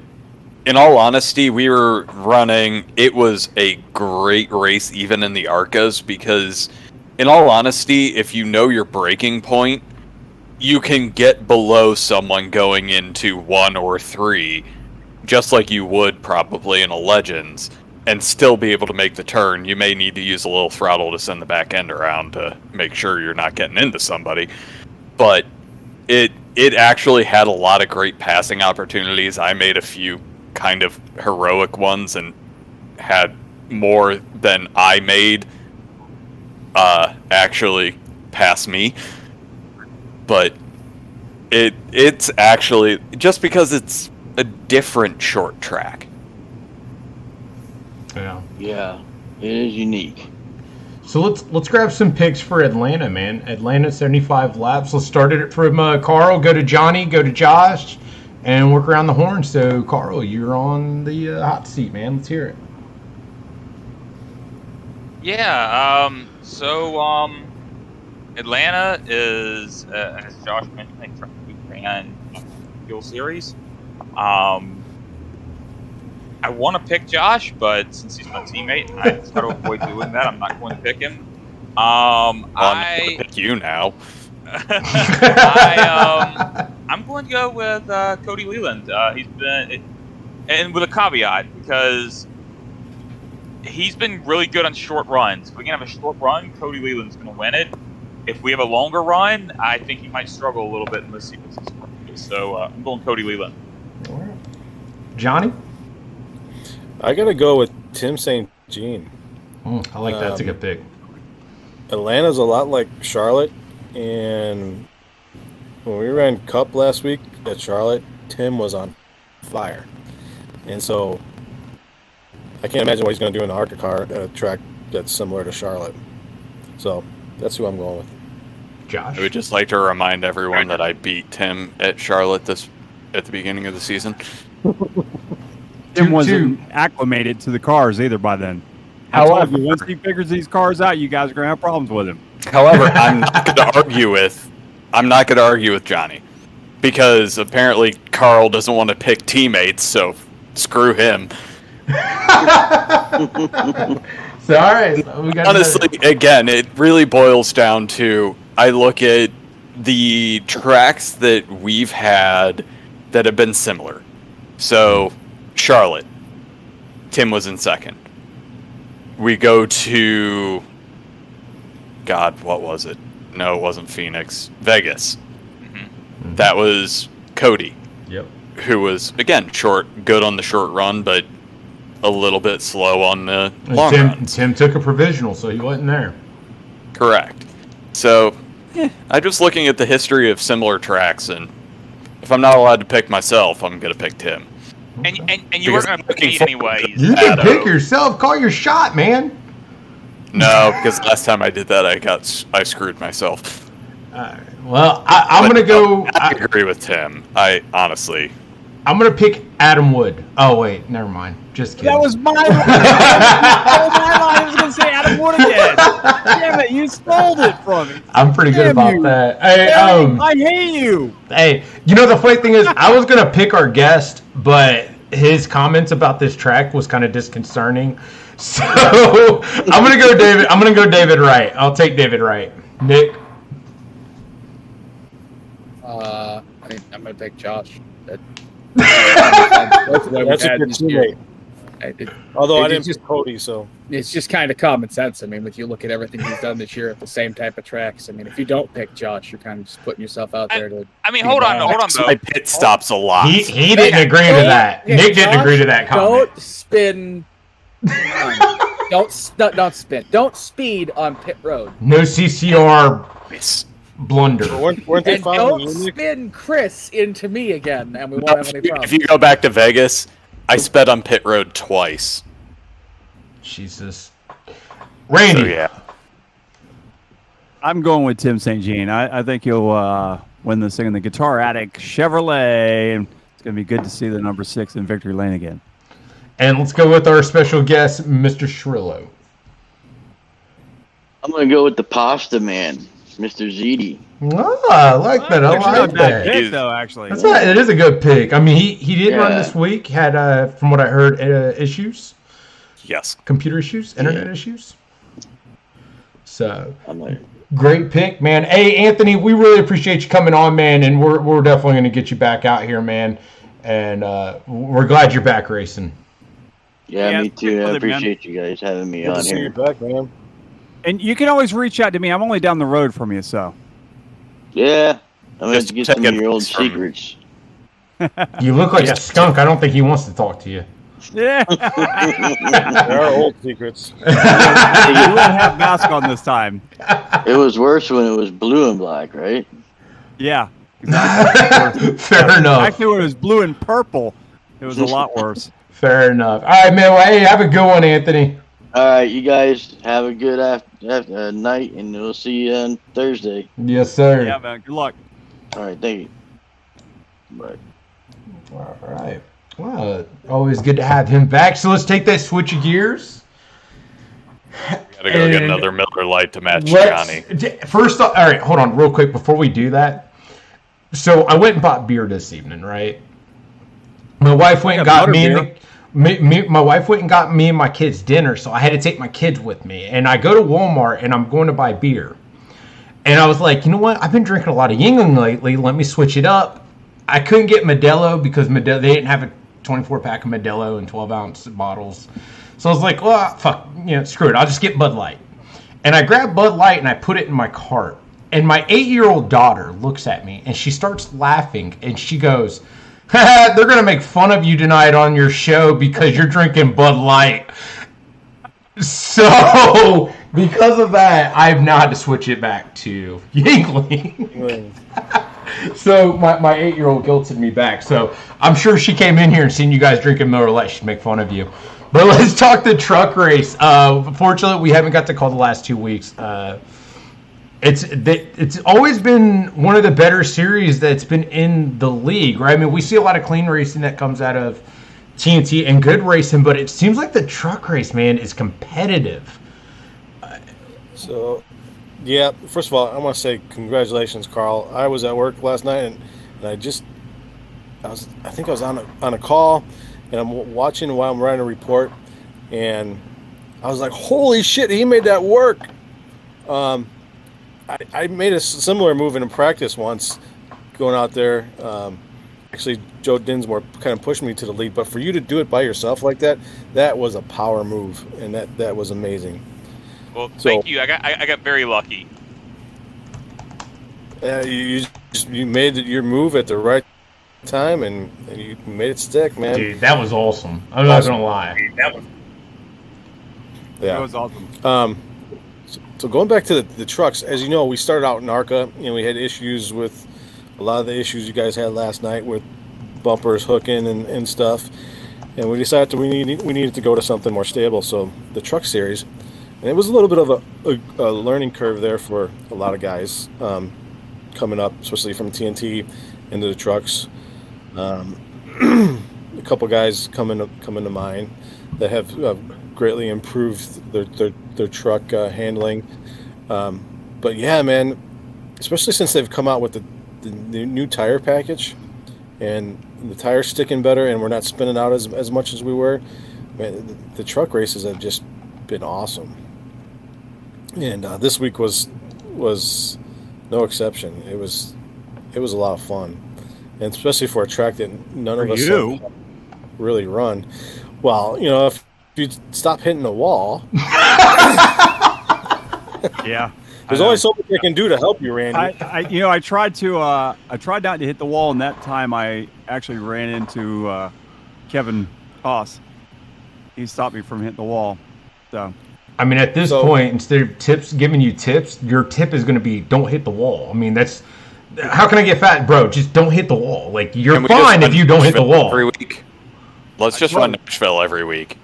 in all honesty, we were running. It was a great race, even in the ARCAs, because in all honesty, if you know your braking point, you can get below someone going into 1 or 3, just like you would probably in a Legends, and still be able to make the turn. You may need to use a little throttle to send the back end around to make sure you're not getting into somebody. But it actually had a lot of great passing opportunities. I made a few kind of heroic ones and had more than I made actually pass me. But it's actually, just because it's a different short track. Yeah, it is unique. So let's grab some picks for Atlanta, man. Atlanta, 75 laps. Let's start it from Carl, go to Johnny, go to Josh, and work around the horn. So, Carl, you're on the hot seat, man. Let's hear it. Yeah, Atlanta is, as Josh mentioned, they ran Fuel Series. I want to pick Josh, but since he's my teammate, I try to avoid doing that. I'm not going to pick him. I'm going to pick you now. I'm going to go with Cody Leland. He's been, and with a caveat, because he's been really good on short runs. If we can have a short run, Cody Leland's going to win it. If we have a longer run, I think he might struggle a little bit in this sequence. So I'm going Cody Leland. All right. Johnny? I got to go with Tim St. Jean. I like that. That's a good pick. Atlanta's a lot like Charlotte, and when we ran Cup last week at Charlotte, Tim was on fire. And so I can't imagine what he's going to do in the ARCA car at a track that's similar to Charlotte. So that's who I'm going with. Josh? I would just like to remind everyone that I beat Tim at Charlotte at the beginning of the season. Tim wasn't acclimated to the cars either by then. However, once he figures these cars out, you guys are going to have problems with him. However, I'm not going to argue with Johnny, because apparently Carl doesn't want to pick teammates, so screw him. So, all right. So we got honestly, again, it really boils down to, I look at the tracks that we've had that have been similar. So, Charlotte, Tim was in second. We go to, God, what was it? No, it wasn't Phoenix. Vegas. Mm-hmm. That was Cody. Yep. Who was, again, good on the short run, but a little bit slow on the long runs. Tim took a provisional, so he wasn't there. Correct. So, I'm just looking at the history of similar tracks, and if I'm not allowed to pick myself, I'm going to pick Tim. And you weren't going to pick me anyway. You can pick yourself. Call your shot, man. No, because last time I did that, I screwed myself. Well, I'm going to go. I agree with Tim. I'm going to pick Adam Wood. Oh, wait. Never mind. Just kidding. That was my line. I was going to say Adam Wood again. Damn it. You stole it from me. I'm pretty good about that. Hey, I hate you. Hey, the funny thing is, I was going to pick our guest, but his comments about this track was kind of disconcerting. So I'm going to go David. I'm going to go David Wright. I'll take David Wright. Nick? I'm going to pick Josh. That's a good teammate. Although I didn't pick Cody, so it's just kind of common sense. I mean, if you look at everything he's done this year at the same type of tracks, I mean, if you don't pick Josh, you're kind of just putting yourself out there to. I mean, hold on, though. My pit stops a lot. He didn't agree to that. Nick didn't agree to that comment. Don't spin. Don't spin. Don't speed on pit road. No CCR blunder. Weren't they and don't spin Chris into me again, and we won't have any problems. If you go back to Vegas, I sped on pit road twice. Jesus. Randy. So, yeah. I'm going with Tim St. Jean. I think he'll win this thing in the Guitar Attic Chevrolet. And it's going to be good to see the number 6 in victory lane again. And let's go with our special guest, Mr. Shrillo. I'm going to go with the Pasta Man, Mr. Ziti. Oh, I like that. I like that. Pick, though, actually. It is a good pick. I mean, he didn't run this week. Had, from what I heard, issues. Yes. Computer issues, internet issues. So, great pick, man. Hey, Anthony, we really appreciate you coming on, man, and we're definitely going to get you back out here, man. And we're glad you're back racing. Yeah, me too. I appreciate you guys having me on here. Back, man. And you can always reach out to me. I'm only down the road from you, so. Yeah, I'm going to get some of your old secrets. You look like a skunk. I don't think he wants to talk to you. Yeah. There are old secrets. You wouldn't have mask on this time. It was worse when it was blue and black, right? Yeah. Exactly. Fair enough. Actually, when it was blue and purple, it was a lot worse. Fair enough. All right, man. Well, hey, have a good one, Anthony. All right, you guys have a good after night, and we'll see you on Thursday. Yes, sir. Yeah, man. Good luck. All right, thank you. Bye. All right. Well, always good to have him back. So let's take that switch of gears. Gotta go get another Miller Lite to match Johnny. First off, all right, hold on real quick before we do that. So I went and bought beer this evening, right? My wife went and got my wife went and got me and my kids dinner, so I had to take my kids with me. And I go to Walmart and I'm going to buy beer. And I was like, you know what? I've been drinking a lot of Yingling lately. Let me switch it up. I couldn't get Modelo because they didn't have a 24-pack of Modelo in 12-ounce bottles. So I was like, well, fuck, screw it. I'll just get Bud Light. And I grabbed Bud Light and I put it in my cart. And my 8-year-old daughter looks at me and she starts laughing and she goes, they're going to make fun of you tonight on your show because you're drinking Bud Light. So, because of that, I've now had to switch it back to Yingling. So, my 8-year-old guilted me back. So, I'm sure she came in here and seen you guys drinking Miller Lite. She'd make fun of you. But let's talk the truck race. Fortunately, we haven't got to call the last 2 weeks. It's always been one of the better series that's been in the league, right? I mean, we see a lot of clean racing that comes out of TNT and good racing, but it seems like the truck race, man, is competitive. So, yeah, first of all, I want to say congratulations, Carl. I was at work last night, and I think I was on a call, and I'm watching while I'm writing a report, and I was like, holy shit, he made that work. I made a similar move in practice once, going out there. Actually, Joe Dinsmore kind of pushed me to the lead, but for you to do it by yourself like that, that was a power move, and that was amazing. Well, thank you. I got very lucky. You made your move at the right time, and you made it stick, man. Dude, that was awesome. I'm not gonna lie. Yeah, that was awesome. So going back to the trucks, as you know, we started out in ARCA. We had issues with a lot of the issues you guys had last night with bumpers hooking and stuff. And we decided we needed to go to something more stable. So the truck series, and it was a little bit of a learning curve there for a lot of guys coming up, especially from TNT into the trucks. A couple guys coming to mind that have greatly improved their truck handling. But yeah, man, especially since they've come out with the new tire package and the tires sticking better and we're not spinning out as much as we were, man, the truck races have just been awesome. And this week was no exception. It was a lot of fun, and especially for a track that none of us have really run. Well, if you stop hitting the wall, Yeah. there's only so much I can do to help you, Randy. I tried not to hit the wall, and that time I actually ran into Kevin Haas. He stopped me from hitting the wall. So, I mean, at this point, instead of giving you tips, your tip is going to be don't hit the wall. I mean, that's how can I get fat, bro? Just don't hit the wall. Like, you're fine if you don't hit the wall. Every week. Let's just run Nashville every week.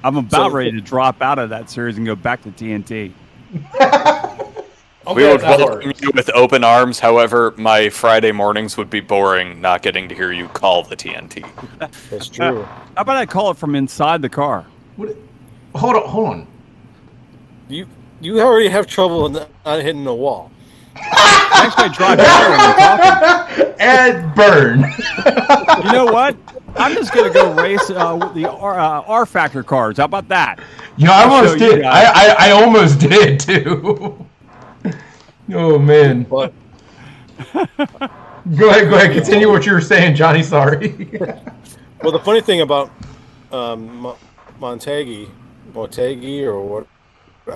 I'm about ready to drop out of that series and go back to TNT. We would welcome you with open arms. However, my Friday mornings would be boring not getting to hear you call the TNT. That's true. How about I call it from inside the car? Hold on. You already have trouble not hitting the wall. Actually, I drive better when you're talking. And burn. You know what? I'm just going to go race with the R Factor cars. How about that? I almost did. I almost did, too. Oh, man. But Go ahead. Continue what you were saying, Johnny. Sorry. well, the funny thing about Motegi, or what,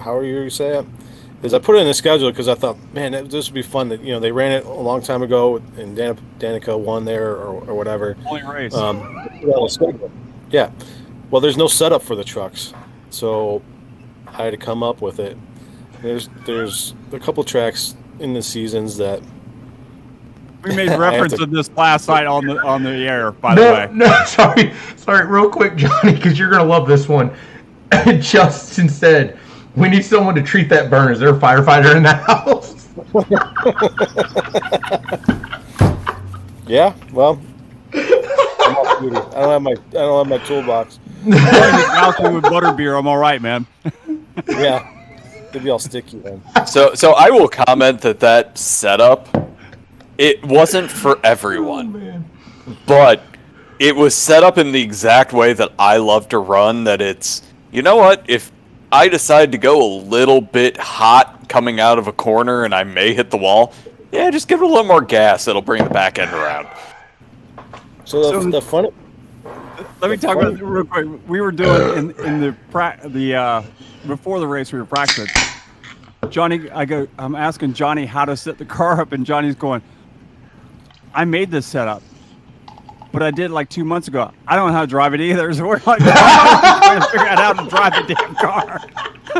however you say it, is I put it in the schedule because I thought, man, this would be fun. That they ran it a long time ago, and Danica won there or whatever. Only race. Yeah. Well, there's no setup for the trucks, so I had to come up with it. There's a couple tracks in the seasons that we made reference to this last night on the air. By the way, no, sorry, real quick, Johnny, because you're gonna love this one. Justin said, "We need someone to treat that burn. Is there a firefighter in that house?" Yeah, well, I don't have my toolbox. Alcohol with butterbeer, I'm all right, man. Yeah, it'd be all sticky then. So I will comment that setup, it wasn't for everyone, but it was set up in the exact way that I love to run. That it's, you know what, if I decide to go a little bit hot coming out of a corner and I may hit the wall, yeah, just give it a little more gas. It'll bring the back end around. So the funny. Let me talk about it real quick. We were doing in the before the race, we were practicing. Johnny, I'm asking Johnny how to set the car up, and Johnny's going, I made this setup, but I did it like 2 months ago. I don't know how to drive it either, so we're like trying to figure out how to drive the damn car.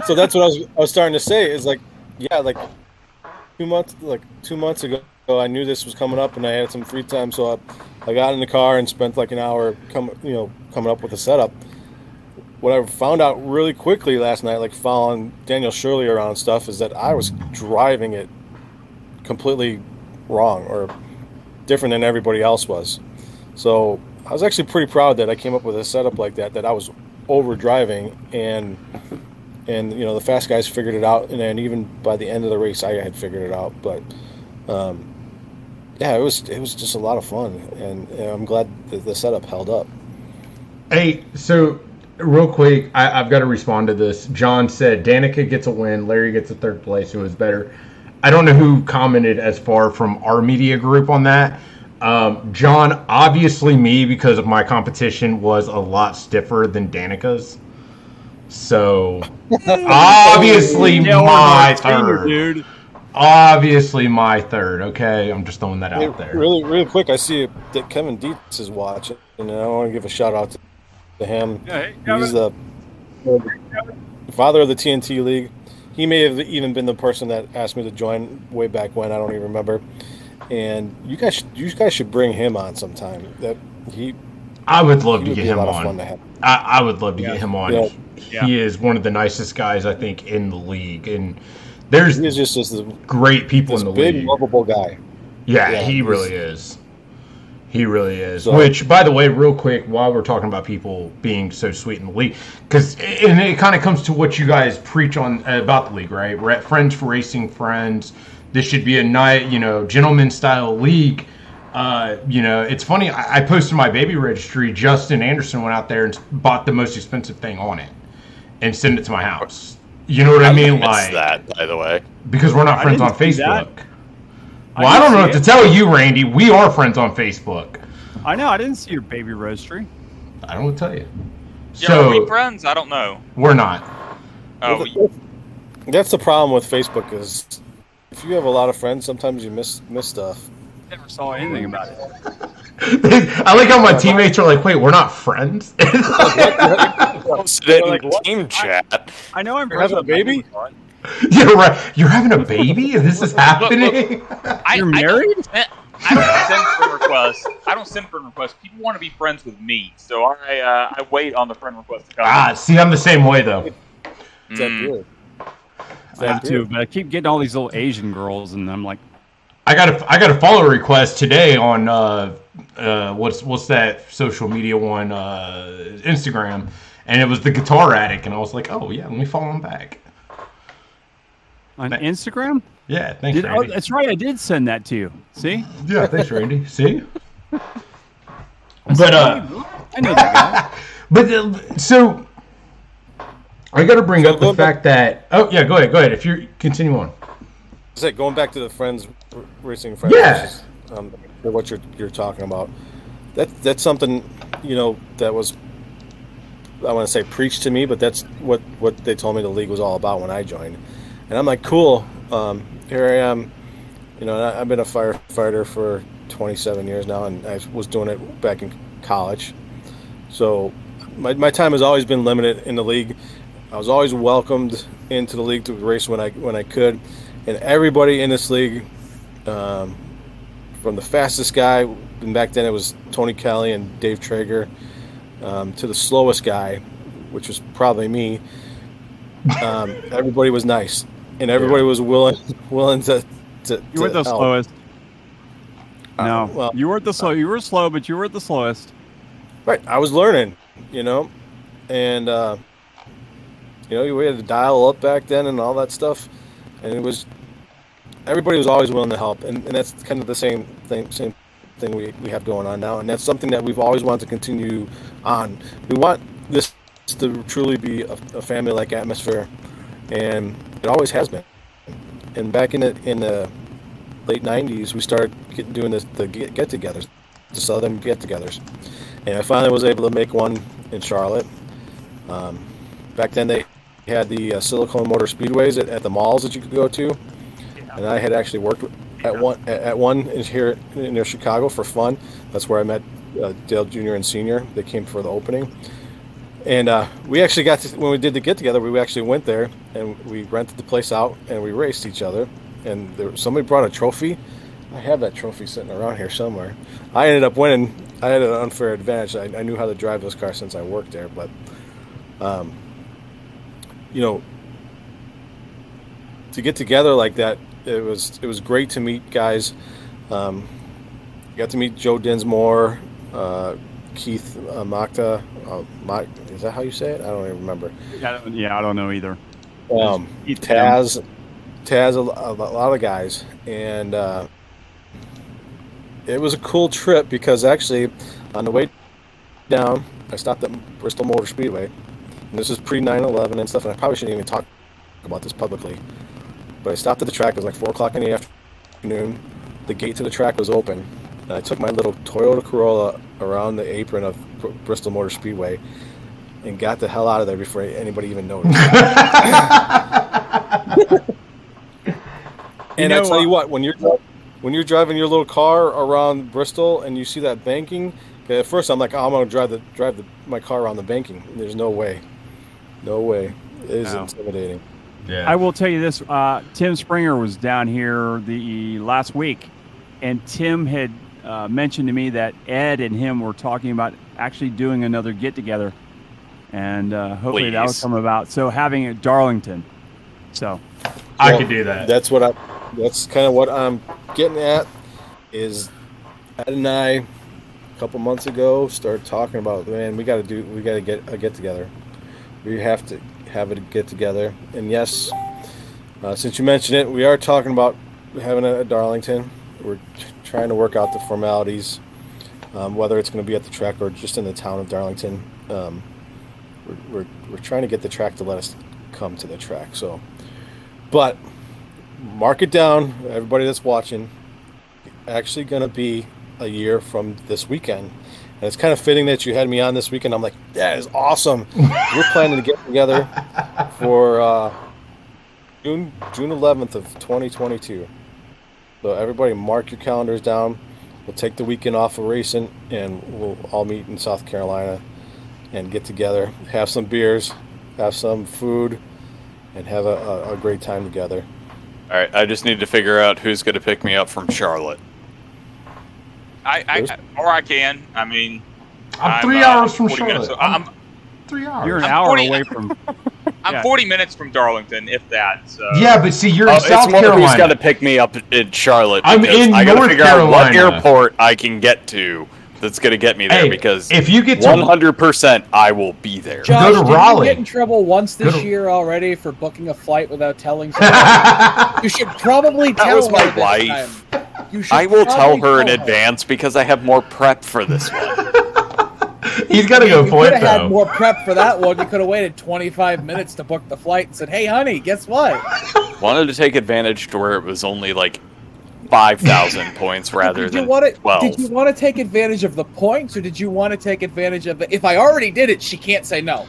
So that's what I was starting to say is like 2 months ago, I knew this was coming up, and I had some free time, so I got in the car and spent like an hour coming up with a setup. What I found out really quickly last night, like following Daniel Shirley around stuff, is that I was driving it completely wrong or different than everybody else was. So I was actually pretty proud that I came up with a setup like that I was over driving, and the fast guys figured it out, and then even by the end of the race I had figured it out. But yeah, it was just a lot of fun, and I'm glad that the setup held up. Hey, so real quick, I've got to respond to this. John said Danica gets a win, Larry gets a third place, who was better. I don't know who commented as far from our media group on that. John, obviously me, because of my competition was a lot stiffer than Danica's. So obviously my third. Dude. Obviously my third, okay? I'm just throwing that out there. Really quick, I see that Kevin Dietz is watching, and I want to give a shout out to him. Hey, he's the father of the TNT League. he may have even been the person that asked me to join way back when. I don't even remember. And you guys should bring him on sometime. I would love to get him on. I would love to get him on. Yeah. He is one of the nicest guys I think in the league, and there's just great people in the league. Big, lovable guy. Yeah, he really is. He really is. So, which, by the way, real quick, while we're talking about people being so sweet in the league, and it kind of comes to what you guys preach on about the league, right? We're at Friends for Racing Friends. This should be a night, gentleman style league. It's funny. I posted my baby registry. Justin Anderson went out there and bought the most expensive thing on it and sent it to my house. You know what I mean? Like that, by the way, because we're not friends on Facebook. Well, I don't know what to tell you, Randy. We are friends on Facebook. I know. I didn't see your baby registry. I don't know what to tell you. Yeah, are we friends? I don't know. We're not. Oh, that's the problem with Facebook is if you have a lot of friends, sometimes you miss stuff. Never saw anything about it. I like how my teammates are like, "Wait, we're not friends." Team chat. I know I'm having a baby. Yeah, right. You're having a baby? This is happening? You're married? I don't send friend requests. I don't send friend requests. People want to be friends with me, so I wait on the friend request to come. See, I'm the same way though. That too, but I keep getting all these little Asian girls, and I'm like, I got a follow request today on what's that social media one, Instagram, and it was the Guitar Addict, and I was like, oh yeah, let me follow him back. On Instagram? Yeah, thanks, Randy. Oh, that's right, I did send that to you. See? Yeah, thanks, Randy. See? But I know that guy. But so I got to bring up the fact that. Oh yeah, go ahead. If you continue on. Is it going back to the friends racing friends? Yeah. What you're talking about. That's something that was. I want to say preached to me, but that's what they told me the league was all about when I joined. And I'm like, cool. Here I am. I've been a firefighter for 27 years now, and I was doing it back in college. So my time has always been limited in the league. I was always welcomed into the league to race when I could. And everybody in this league, from the fastest guy, and back then it was Tony Kelly and Dave Traeger, to the slowest guy, which was probably me, everybody was nice. And everybody was willing to You were the help. slowest. No, well, you weren't the slow. You were slow, but you were the slowest. Right, I was learning, and we had to dial up back then and all that stuff, and everybody was always willing to help, and that's kind of the same thing we have going on now, and that's something that we've always wanted to continue on. We want this to truly be a family-like atmosphere, and it always has been. And back in the late 90s, we started doing the get-togethers, the Southern get-togethers. And I finally was able to make one in Charlotte. Back then they had the silicone motor speedways at the malls that you could go to. And I had actually worked at one here near Chicago for fun. That's where I met Dale Jr. and Sr. They came for the opening. And we actually when we did the get-together, we actually went there and we rented the place out and we raced each other. And somebody brought a trophy. I have that trophy sitting around here somewhere. I ended up winning. I had an unfair advantage. I knew how to drive those cars since I worked there. But, to get together like that, it was great to meet guys. Got to meet Joe Dinsmore, Keith Makta. Is that how you say it? I don't even remember. I don't know either. Taz, a lot of guys, and it was a cool trip because actually on the way down, I stopped at Bristol Motor Speedway, and this is pre 9/11 and stuff, and I probably shouldn't even talk about this publicly, but I stopped at the track. It was like 4 o'clock in the afternoon. The gate to the track was open, and I took my little Toyota Corolla around the apron of Bristol Motor Speedway and got the hell out of there before anybody even noticed. And I tell you what, when you're driving your little car around Bristol and you see that banking, at first I'm like, I'm going to drive my car around the banking. There's no way. It is intimidating. I will tell you this. Tim Springer was down here the last week, and Tim had mentioned to me that Ed and him were talking about actually doing another get-together, and hopefully that will come about. So having it at Darlington. So I could do that. That's kind of what I'm getting at. Is Ed and I a couple months ago started talking about, man, we got to get a get together. We have to have a get together. And yes, since you mentioned it, we are talking about having it at Darlington. We're trying to work out the formalities, whether it's going to be at the track or just in the town of Darlington. We're trying to get the track to let us come to the track. So, but mark it down, everybody that's watching. Actually going to be a year from this weekend, and it's kind of fitting that you had me on this weekend. I'm like, that is awesome. We're planning to get together for June 11th of 2022. So everybody mark your calendars down. We'll take the weekend off of racing, and we'll all meet in South Carolina and get together, have some beers, have some food, and have a great time together. All right, I just need to figure out who's going to pick me up from Charlotte. I can. I mean, I'm 3 hours from 40 Charlotte. minutes, I'm 3 hours. You're an hour away from. I'm 40 minutes from Darlington, if that. So. Yeah, but see, you're in South it's more Carolina. who's got to pick me up in Charlotte. I'm in I gotta North figure out what Carolina. airport I can get to that's going to get me there, Hey, because if you get to 100%, I will be there. Josh, Go to did Raleigh. you get in trouble once this Go to- year already for booking a flight without telling someone? You should probably That tell was my her this wife. time. You should I will tell probably her in tell advance because I have more prep for this one. He's got a good You point, could have had though. more prep for that one. You could have waited 25 minutes to book the flight and said, "Hey, honey, guess what?" Wanted to take advantage to where it was only like 5,000 points rather than 12. Did you want to take advantage of the points, or did you want to take advantage of the? If I already did it, she can't say no.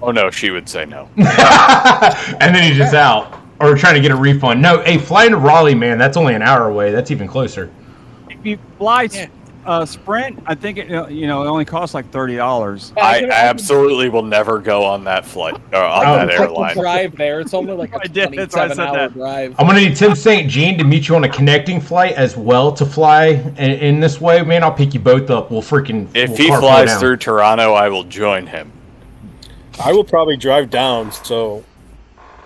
Oh no, she would say no. And then he's just out. Or trying to get a refund. No, hey, flying to Raleigh, man, that's only an hour away. That's even closer. If you fly Sprint, I think it only costs like $30. I absolutely will never go on that flight or on that airline. Drive there. It's only like a I did, that's why I said 27-hour that. drive. I'm going to need Tim St. Jean to meet you on a connecting flight as well to fly in this way. Man, I'll pick you both up. If we'll he carpool flies down. through Toronto, I will join him. I will probably drive down, so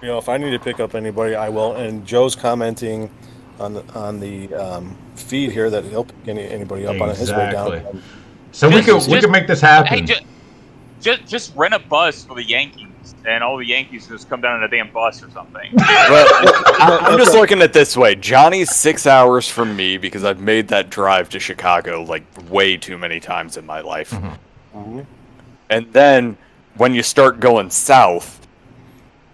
if I need to pick up anybody, I will. And Joe's commenting on the feed here that he'll pick anybody up on his way down. So we could make this happen. Hey, just rent a bus for the Yankees, and all the Yankees just come down in a damn bus or something. I'm just looking at it this way. Johnny's 6 hours from me because I've made that drive to Chicago like way too many times in my life. Mm-hmm. And then when you start going south,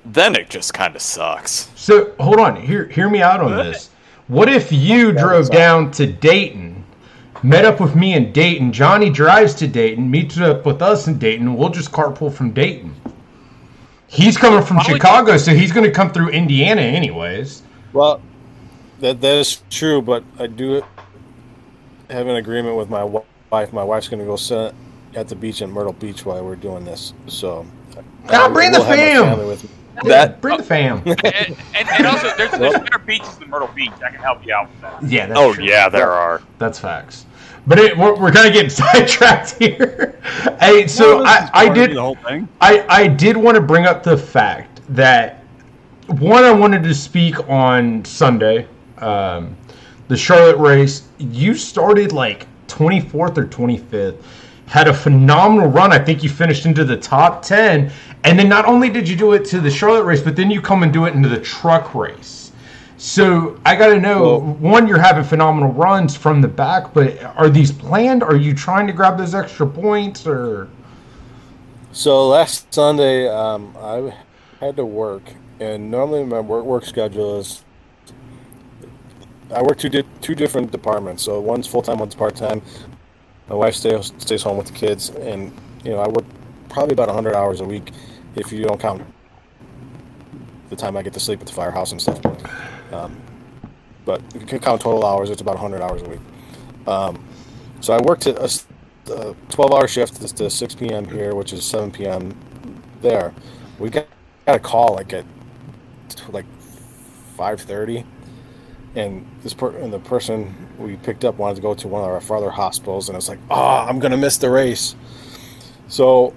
then it just kind of sucks. So hold on, hear me out on this. What if you drove down to Dayton, met up with me in Dayton, Johnny drives to Dayton, meets up with us in Dayton, we'll just carpool from Dayton. He's coming from Chicago, so he's going to come through Indiana anyways. Well, that is true, but I do have an agreement with my wife. My wife's going to go sit at the beach in Myrtle Beach while we're doing this. So, bring the fam. Bring the fam. And also, there's better beaches than Myrtle Beach. I can help you out with that. Yeah. That's true. Yeah, there are. That's facts. But we're kind of getting sidetracked here. Hey, so I did the whole thing. I did want to bring up the fact that I wanted to speak on Sunday, the Charlotte race. You started like 24th or 25th. Had a phenomenal run. I think you finished into the top 10. And then not only did you do it to the Charlotte race, but then you come and do it into the truck race. So I got to know, one, you're having phenomenal runs from the back, but are these planned? Are you trying to grab those extra points? Or? So last Sunday, I had to work. And normally my work schedule is I work two different departments. So one's full-time, one's part-time. My wife stays home with the kids, and I work probably about 100 hours a week if you don't count the time I get to sleep at the firehouse and stuff. But if you can count total hours, it's about 100 hours a week. So I worked a 12-hour shift to 6 p.m. here, which is 7 p.m. there. We got a call like at like 5:30, and the person we picked up wanted to go to one of our farther hospitals, and I was like, I'm gonna miss the race. So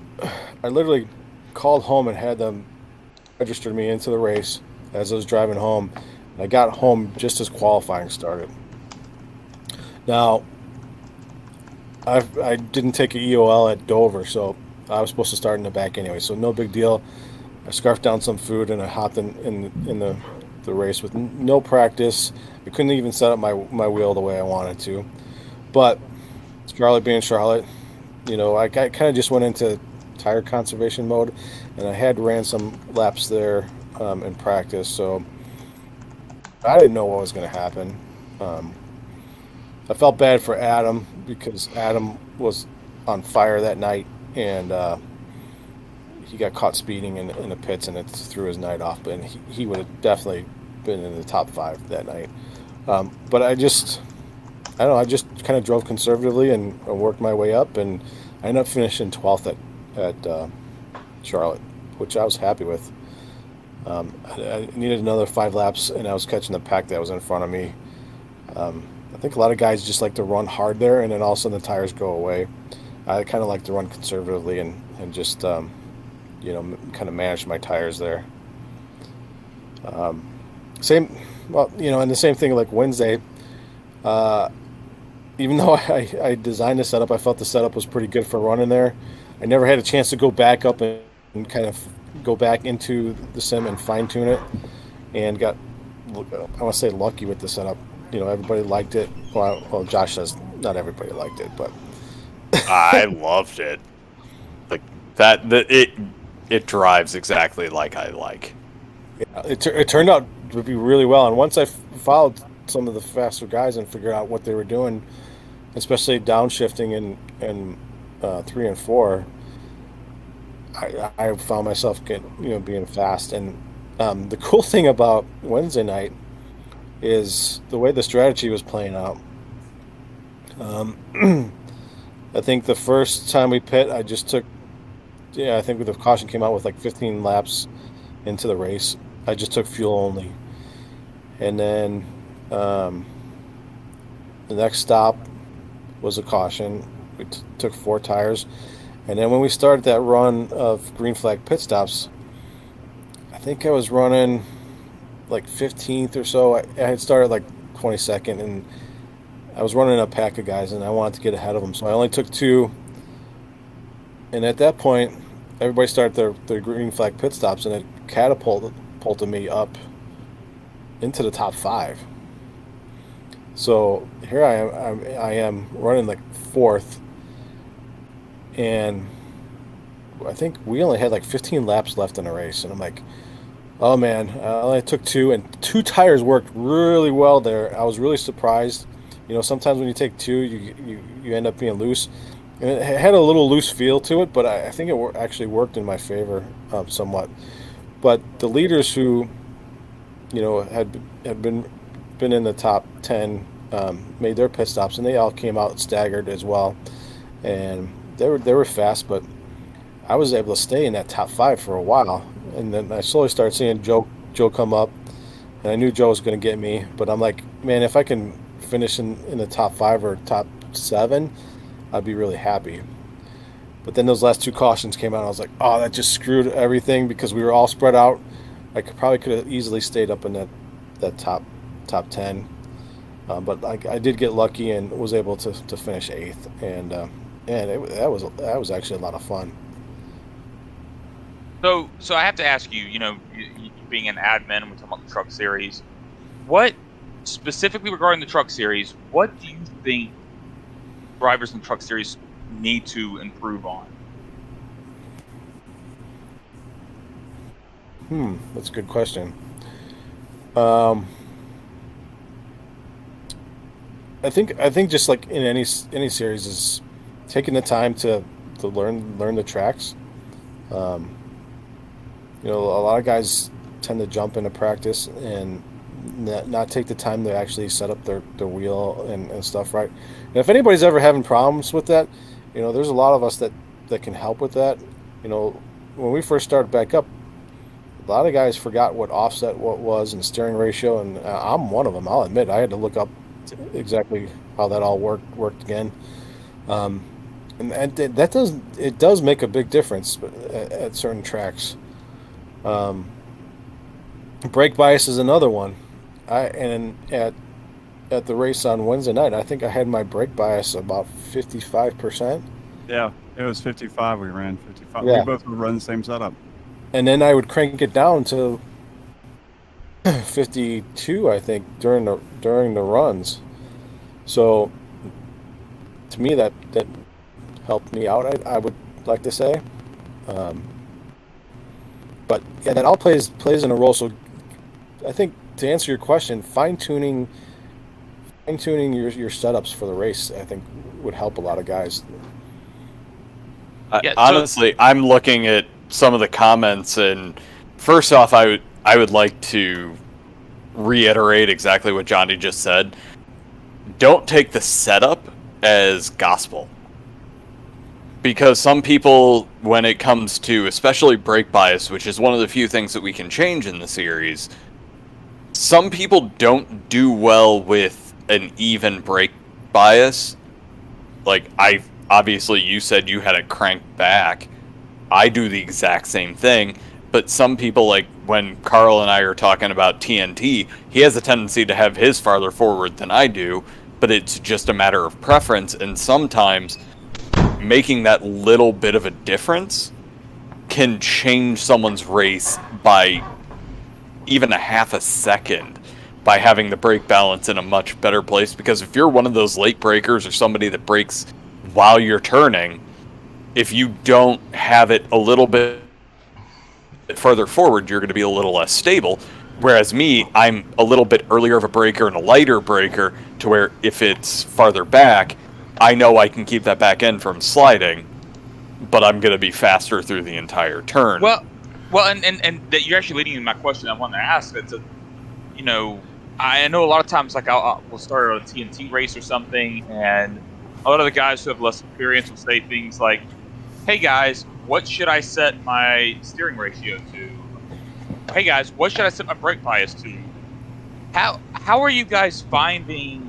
I literally called home and had them registered me into the race as I was driving home. And I got home just as qualifying started. Now, I didn't take an EOL at Dover, so I was supposed to start in the back anyway, so no big deal. I scarfed down some food and I hopped in the race with no practice. I couldn't even set up my wheel the way I wanted to. But Charlotte being Charlotte, I kind of just went into tire conservation mode, and I had ran some laps there in practice, so I didn't know what was going to happen. I felt bad for Adam because Adam was on fire that night, and he got caught speeding in the pits, and it threw his night off. And he would have definitely been in the top 5 that night. But I just kind of drove conservatively and worked my way up, and I ended up finishing 12th at Charlotte, which I was happy with. I needed another 5 laps, and I was catching the pack that was in front of me. I think a lot of guys just like to run hard there, and then all of a sudden the tires go away. I kind of like to run conservatively and just kind of manage my tires there. And the same thing like Wednesday. Even though I designed the setup, I felt the setup was pretty good for running there. I never had a chance to go back up and kind of go back into the sim and fine tune it, and got, I want to say, lucky with the setup. Everybody liked it. Well, Josh says not everybody liked it, but I loved it. Like it drives exactly like I like. Yeah, it turned out to be really well. And once I followed some of the faster guys and figured out what they were doing, especially downshifting in 3 and 4, I found myself being fast. And the cool thing about Wednesday night is the way the strategy was playing out. I think the first time we pit, I just took, I think the caution came out with like 15 laps into the race. I just took fuel only. And then the next stop was a caution. We took 4 tires. And then when we started that run of green flag pit stops, I think I was running like 15th or so. I had started like 22nd, and I was running a pack of guys, and I wanted to get ahead of them. So I only took 2. And at that point, everybody started their green flag pit stops, and it catapulted me up into the top 5. So here I am running like 4th, and I think we only had like 15 laps left in the race, and I'm like, oh man, I only took 2, and 2 tires worked really well there. I was really surprised. Sometimes when you take 2, you end up being loose, and it had a little loose feel to it, but I think it actually worked in my favor somewhat. But the leaders who had been in the top 10 made their pit stops, and they all came out staggered as well, and they were fast, but I was able to stay in that top 5 for a while. And then I slowly started seeing Joe come up, and I knew Joe was going to get me. But I'm like, man, if I can finish in the top 5 or top 7, I'd be really happy. But then those last 2 cautions came out, and I was like, oh, that just screwed everything because we were all spread out. I probably could have easily stayed up in that top 10. But I did get lucky and was able to finish 8th, and that was actually a lot of fun. So I have to ask you, you being an admin, we're talking about the truck series. What, specifically regarding the truck series, what do you think drivers in the truck series need to improve on? That's a good question. I think just like in any series is taking the time to learn the tracks. A lot of guys tend to jump into practice and not take the time to actually set up their wheel and stuff right. And if anybody's ever having problems with that, there's a lot of us that can help with that. When we first started back up, A lot of guys forgot what offset was and steering ratio, and I'm one of them. I'll admit I had to look up exactly how that all worked again. And that does make a big difference at certain tracks. Brake bias is another one. At the race on Wednesday night, I think I had my brake bias about 55%. Yeah, it was 55. We ran 55. Yeah. We both would run the same setup. And then I would crank it down to 52, I think, during the runs. So to me, that helped me out. I would like to say, but yeah, that all plays in a role. So I think to answer your question, fine tuning your setups for the race, I think, would help a lot of guys. Honestly, I'm looking at some of the comments, and first off, I would like to reiterate exactly what Johnny just said. Don't take the setup as gospel. Because some people, when it comes to especially brake bias, which is one of the few things that we can change in the series, some people don't do well with an even brake bias. Like, obviously you said you had it cranked back. I do the exact same thing, but some people, like when Carl and I are talking about TNT, he has a tendency to have his farther forward than I do, but it's just a matter of preference, and sometimes making that little bit of a difference can change someone's race by even a half a second by having the brake balance in a much better place. Because if you're one of those late breakers or somebody that brakes while you're turning, if you don't have it a little bit further forward, you're going to be a little less stable. Whereas me, I'm a little bit earlier of a breaker and a lighter breaker, to where if it's farther back, I know I can keep that back end from sliding, but I'm going to be faster through the entire turn. Well, and that you're actually leading to my question I wanted to ask. It's I know a lot of times, like we'll start on a TNT race or something, and a lot of the guys who have less experience will say things like, "Hey guys, what should I set my steering ratio to? Hey guys, what should I set my brake bias to?" How are you guys finding?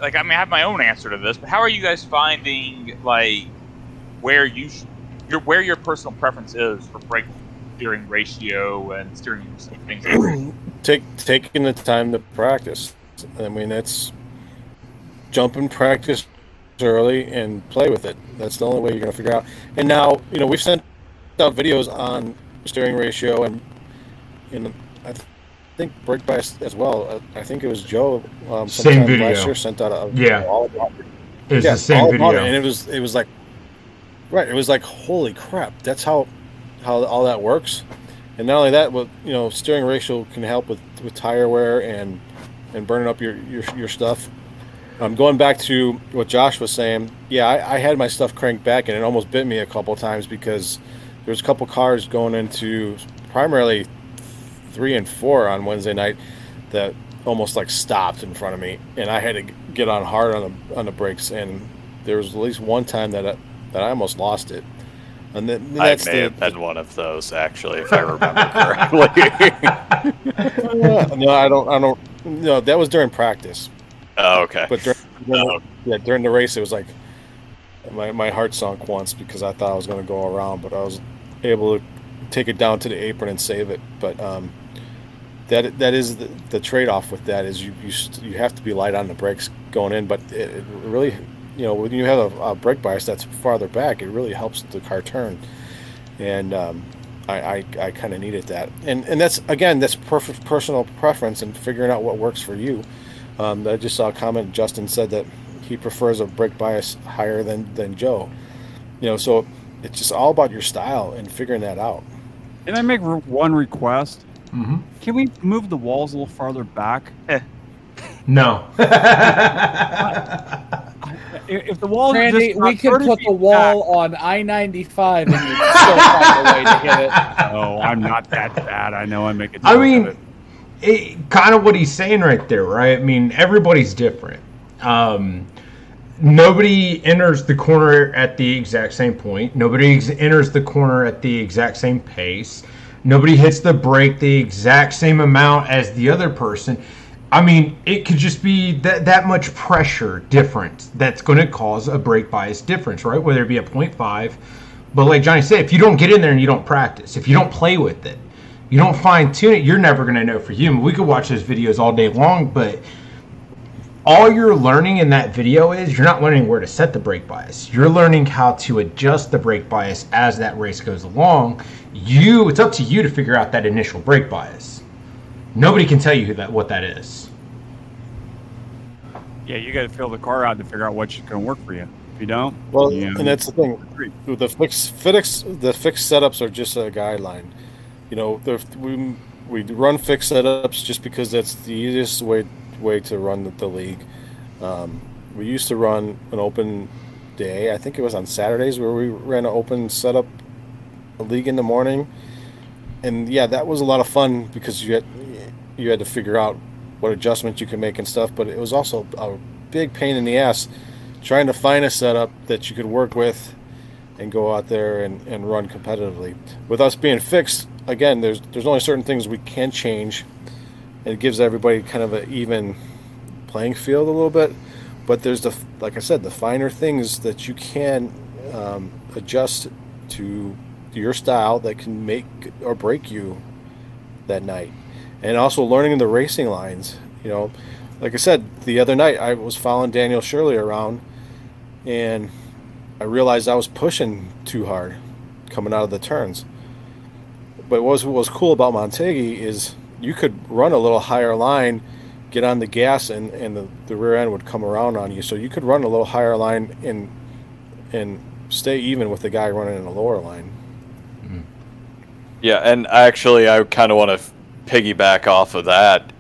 Like, I mean, I have my own answer to this, but how are you guys finding, like, where your personal preference is for brake steering ratio and steering things like that? Taking the time to practice. I mean, it's jump and practice early and play with it. That's the only way you're going to figure out. And now, we've sent out videos on steering ratio, and I think brake bias as well. I think it was Joe same video last year sent out all about it. It's the same video, and it was like, right, it was like, holy crap, that's how all that works. And not only that, but steering ratio can help with tire wear and burning up your stuff. Going back to what Josh was saying, yeah, I had my stuff cranked back, and it almost bit me a couple of times because there was a couple cars going into primarily 3 and 4 on Wednesday night that almost like stopped in front of me, and I had to get on hard on the brakes, and there was at least one time that I almost lost it. And that's I may have been one of those, actually, if I remember correctly. No, I don't. No, that was during practice. Oh, okay. But during the race, it was like my heart sunk once because I thought I was going to go around, but I was able to take it down to the apron and save it. But that is the trade-off with that is you have to be light on the brakes going in, but it really, when you have a brake bias that's farther back, it really helps the car turn. And I kind of needed that. And that's perfect personal preference and figuring out what works for you. I just saw a comment. Justin said that he prefers a brake bias higher than Joe. So it's just all about your style and figuring that out. Can I make one request? Mm-hmm. Can we move the walls a little farther back? No. If the walls Randy, are we could put the wall on I-95 and you'd still find a way to hit it. Oh, I'm not that bad. I know I make it. I mean, kind of what he's saying right there, right? I mean, everybody's different. Nobody enters the corner at the exact same point. Nobody enters the corner at the exact same pace. Nobody hits the brake the exact same amount as the other person. I mean, it could just be that much pressure difference that's going to cause a brake bias difference, right? Whether it be a 0.5. But like Johnny said, if you don't get in there and you don't practice, if you don't play with it, you don't fine tune it, you're never going to know for you. We could watch those videos all day long, but all you're learning in that video is you're not learning where to set the brake bias. You're learning how to adjust the brake bias as that race goes along. It's up to you to figure out that initial brake bias. Nobody can tell you what that is. Yeah, you got to fill the car out to figure out what's going to work for you. If you don't, and that's the thing. The fixed setups are just a guideline. You know, we run fixed setups just because that's the easiest way to run the league. We used to run an open day. I think it was on Saturdays where we ran an open setup league in the morning, and yeah, that was a lot of fun because you had to figure out what adjustments you can make and stuff. But it was also a big pain in the ass trying to find a setup that you could work with and go out there and run competitively. With us being fixed, again, there's only certain things we can change, and it gives everybody kind of an even playing field a little bit. But there's like I said, the finer things that you can adjust to your style that can make or break you that night. And also learning the racing lines. You know, like I said, the other night I was following Daniel Shirley around, and I realized I was pushing too hard coming out of the turns. But what was cool about Montegi is you could run a little higher line, get on the gas, and the rear end would come around on you. So you could run a little higher line and stay even with the guy running in a lower line. Yeah, and I kind of want to piggyback off of that.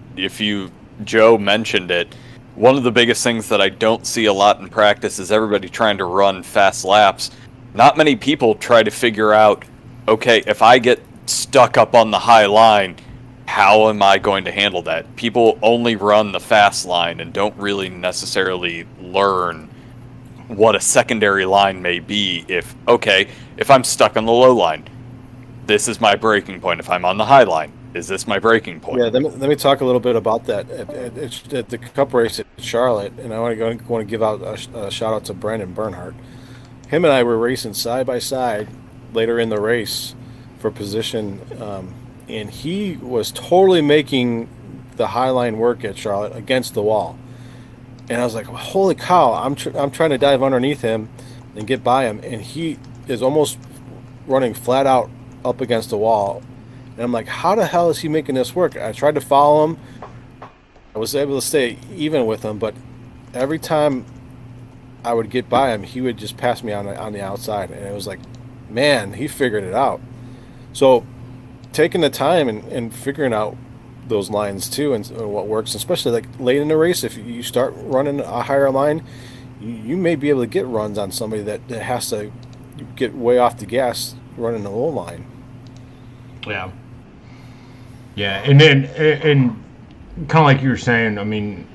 Joe mentioned it, one of the biggest things that I don't see a lot in practice is everybody trying to run fast laps. Not many people try to figure out, okay, if I get stuck up on the high line, how am I going to handle that? People only run the fast line and don't really necessarily learn what a secondary line may be. If I'm stuck on the low line, this is my breaking point. If I'm on the high line, is this my breaking point? Yeah, let me talk a little bit about that. At the Cup race at Charlotte, and I want to give out a shout out to Brandon Bernhardt. Him and I were racing side by side later in the race for position, and he was totally making the high line work at Charlotte against the wall. And I was like, holy cow, I'm trying to dive underneath him and get by him, and he is almost running flat out up against the wall. And I'm like, how the hell is he making this work? I tried to follow him. I was able to stay even with him, but every time I would get by him, he would just pass me on the outside. And it was like, man, he figured it out. So taking the time and figuring out those lines too and what works, especially like late in the race, if you start running a higher line, you may be able to get runs on somebody that has to get way off the gas running a low line. Yeah, and kind of like you were saying, I mean,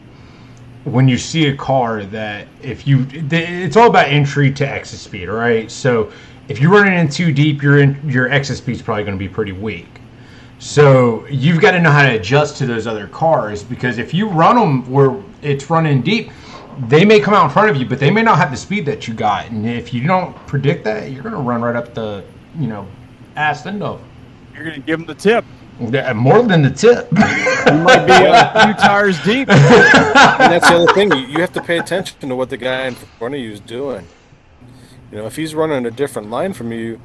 when you see a car that it's all about entry to exit speed, right? So if you're running in too deep, your exit speed is probably going to be pretty weak. So you've got to know how to adjust to those other cars, because if you run them where it's running deep, they may come out in front of you, but they may not have the speed that you got. And if you don't predict that, you're going to run right up the, ass end of them. You're going to give them the tip. More than the tip. You might be a few tires deep. And that's the other thing. You have to pay attention to what the guy in front of you is doing. If he's running a different line from you,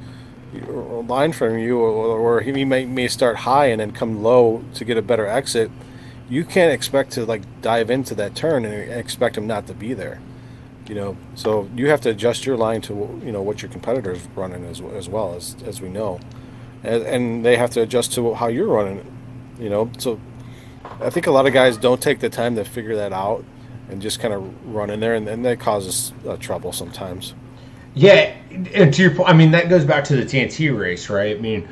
or he may start high and then come low to get a better exit, you can't expect to dive into that turn and expect him not to be there. So you have to adjust your line to what your competitor's running as well as we know. And they have to adjust to how you're running, So I think a lot of guys don't take the time to figure that out and just kind of run in there, and that causes trouble sometimes. Yeah, and to your point, I mean, that goes back to the TNT race, right? I mean,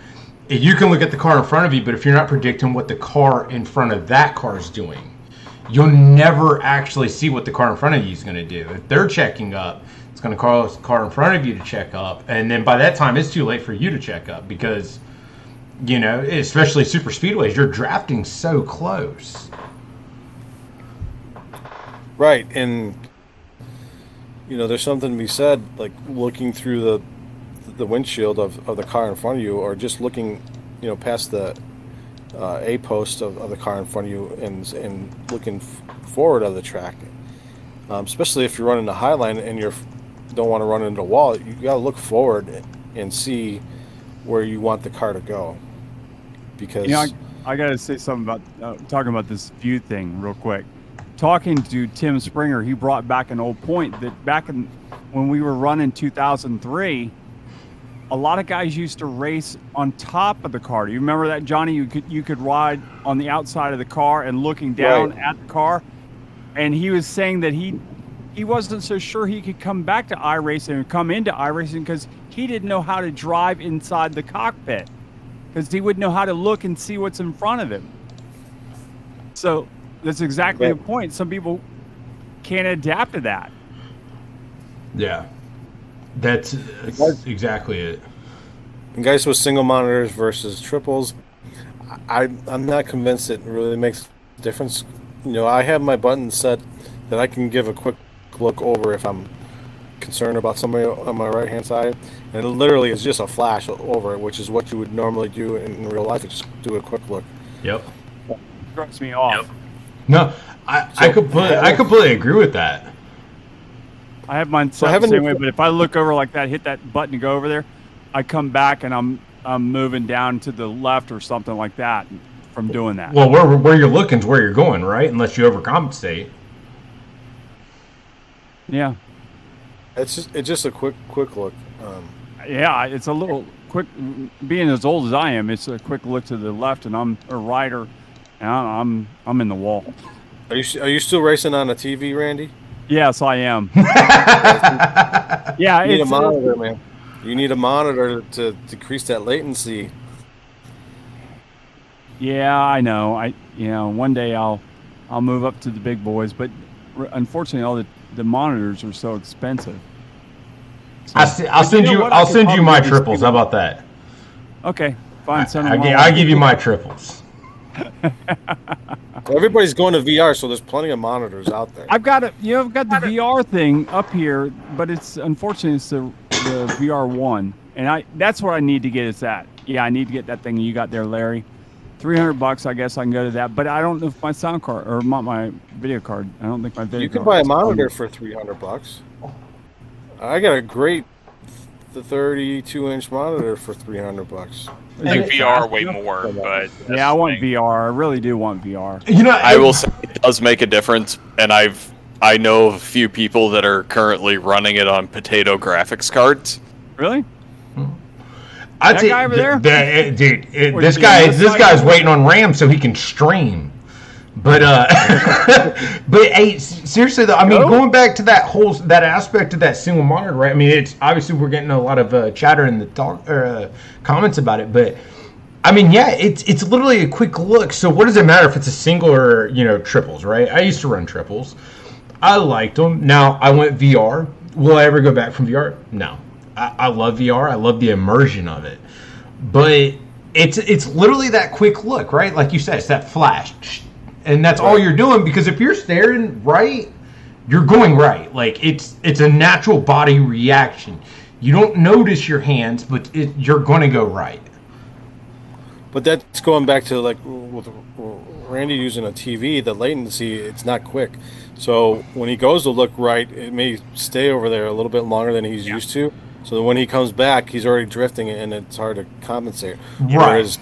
you can look at the car in front of you, but if you're not predicting what the car in front of that car is doing, you'll never actually see what the car in front of you is going to do. If they're checking up, it's going to cause the car in front of you to check up, and then by that time, it's too late for you to check up, because especially super speedways, you're drafting so close. Right, and there's something to be said, like looking through the windshield of the car in front of you, or just looking, past the A post of the car in front of you and looking forward of the track. Especially if you're running the high line and you don't want to run into a wall, you got to look forward and see where you want the car to go. Because I got to say something about talking about this view thing real quick. Talking to Tim Springer, he brought back an old point that back when we were running 2003, a lot of guys used to race on top of the car. Do you remember that, Johnny? You could ride on the outside of the car and looking down at the car. And he was saying that he wasn't so sure he could come back to iRacing and come into iRacing because he didn't know how to drive inside the cockpit, because he wouldn't know how to look and see what's in front of him. So that's exactly the point. Some people can't adapt to that. Yeah, that's exactly it. And guys with single monitors versus triples, I'm not convinced it really makes a difference. I have my buttons set that I can give a quick look over if I'm concerned about somebody on my right hand side, and it literally is just a flash over it, which is what you would normally do in real life. Just do a quick look. Yep. Throws me off. Yep. No, I completely agree with that. I have mine set the same way, but if I look over like that, hit that button to go over there, I come back and I'm moving down to the left or something like that from doing that. Well, where you're looking is where you're going, right? Unless you overcompensate. Yeah. It's just a quick look. Yeah, it's a little quick. Being as old as I am, it's a quick look to the left, and I'm a rider, and I'm in the wall. Are you still racing on a TV, Randy? Yes, I am. You need a monitor, man. You need a monitor to decrease that latency. Yeah, I know. One day I'll move up to the big boys, but unfortunately, all the monitors are so expensive. So, I'll send you my triples. How about that? Okay, fine. I'll give you my triples. Everybody's going to VR, so there's plenty of monitors out there. I've got the VR thing up here, but it's unfortunately it's the VR one, and that's what I need to get. Is that? Yeah, I need to get that thing you got there, Larry. $300, I guess I can go to that, but I don't know if my sound card or my video card. I don't think my video. You can buy a monitor for $300. I got a great 32-inch monitor for $300. I think VR way more, but yeah, I want VR. I really do want VR. I will say it does make a difference, and I know of a few people that are currently running it on potato graphics cards. Really? That guy over there? This guy's waiting on RAM so he can stream. But but hey, seriously though, I mean, going back to that aspect of that single monitor, right? I mean, it's obviously we're getting a lot of chatter in the comments about it, but I mean, yeah, it's literally a quick look. So what does it matter if it's a single or triples, right? I used to run triples. I liked them. Now I went VR. Will I ever go back from VR? No. I love VR. I love the immersion of it, but it's literally that quick look, right? Like you said, it's that flash, and that's all you're doing. Because if you're staring right, you're going right. Like it's a natural body reaction. You don't notice your hands, but you're going to go right. But that's going back to like with Randy using a TV, the latency, it's not quick. So when he goes to look right, it may stay over there a little bit longer than he's used to. So when he comes back, he's already drifting, and it's hard to compensate. Right. Whereas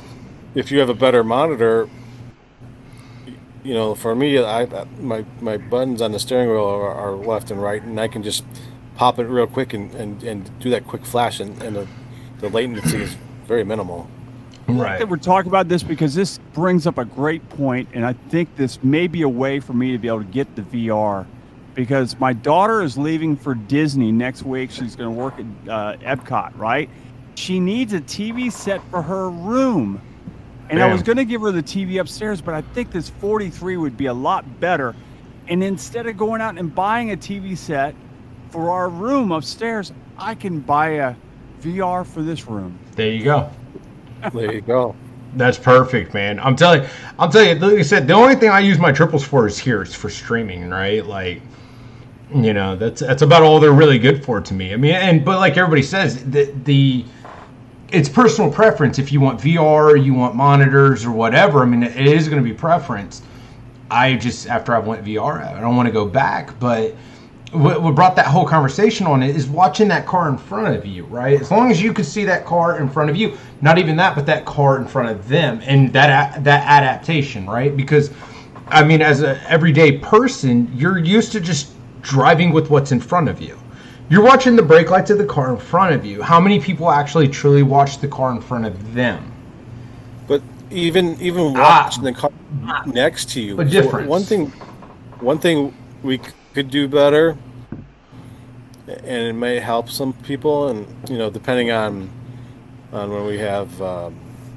if you have a better monitor, for me, my buttons on the steering wheel are left and right, and I can just pop it real quick and do that quick flash, and the latency is very minimal. Right. We're talking about this because this brings up a great point, and I think this may be a way for me to be able to get the VR. Because my daughter is leaving for Disney next week. She's going to work at Epcot, right? She needs a TV set for her room. And I was going to give her the TV upstairs, but I think this 43 would be a lot better. And instead of going out and buying a TV set for our room upstairs, I can buy a VR for this room. There you go. There you go. That's perfect, man. I'm telling you, like I said, the only thing I use my triples for is for streaming, right? Like, you know, that's about all they're really good for to me. I mean, but like everybody says, it's personal preference. If you want VR, you want monitors or whatever, I mean, it is going to be preference. After I went VR, I don't want to go back, but what brought that whole conversation on it is watching that car in front of you, right? As long as you can see that car in front of you, not even that, but that car in front of them, and that adaptation, right? Because, I mean, as an everyday person, you're used to just driving with what's in front of you. You're watching the brake lights of the car in front of you. How many people actually truly watch the car in front of them? But even watching the car next to you, but difference. One thing we could do better, and it may help some people, and you know, depending on when we have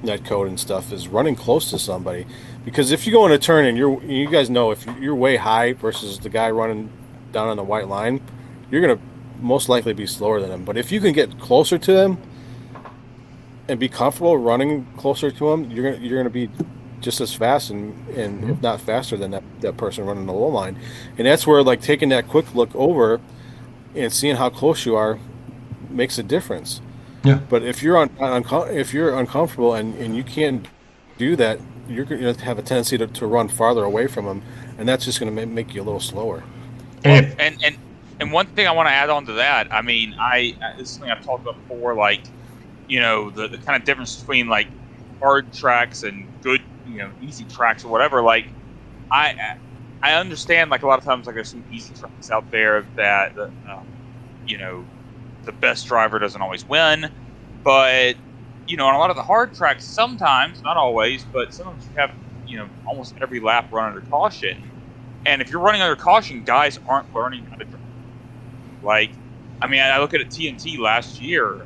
net code and stuff, is running close to somebody. Because if you go in a turn and you guys know if you're way high versus the guy running down on the white line, you're gonna most likely be slower than him. But if you can get closer to him and be comfortable running closer to him, you're gonna be just as fast and if not faster than that person running the low line. And that's where, like, taking that quick look over and seeing how close you are makes a difference. Yeah. But if you're if you're uncomfortable and you can't do that, you're going to have a tendency to run farther away from them, and that's just going to make you a little slower. And one thing I want to add on to that, I mean, this is something I've talked about before, like, you know, the kind of difference between like hard tracks and good, you know, easy tracks or whatever. Like, I understand, like, a lot of times, like, there's some easy tracks out there that you know, the best driver doesn't always win, but you know, on a lot of the hard tracks, sometimes, not always, but sometimes you have, you know, almost every lap run under caution. And if you're running under caution, guys aren't learning how to drive. Like, I mean, I look at TNT last year,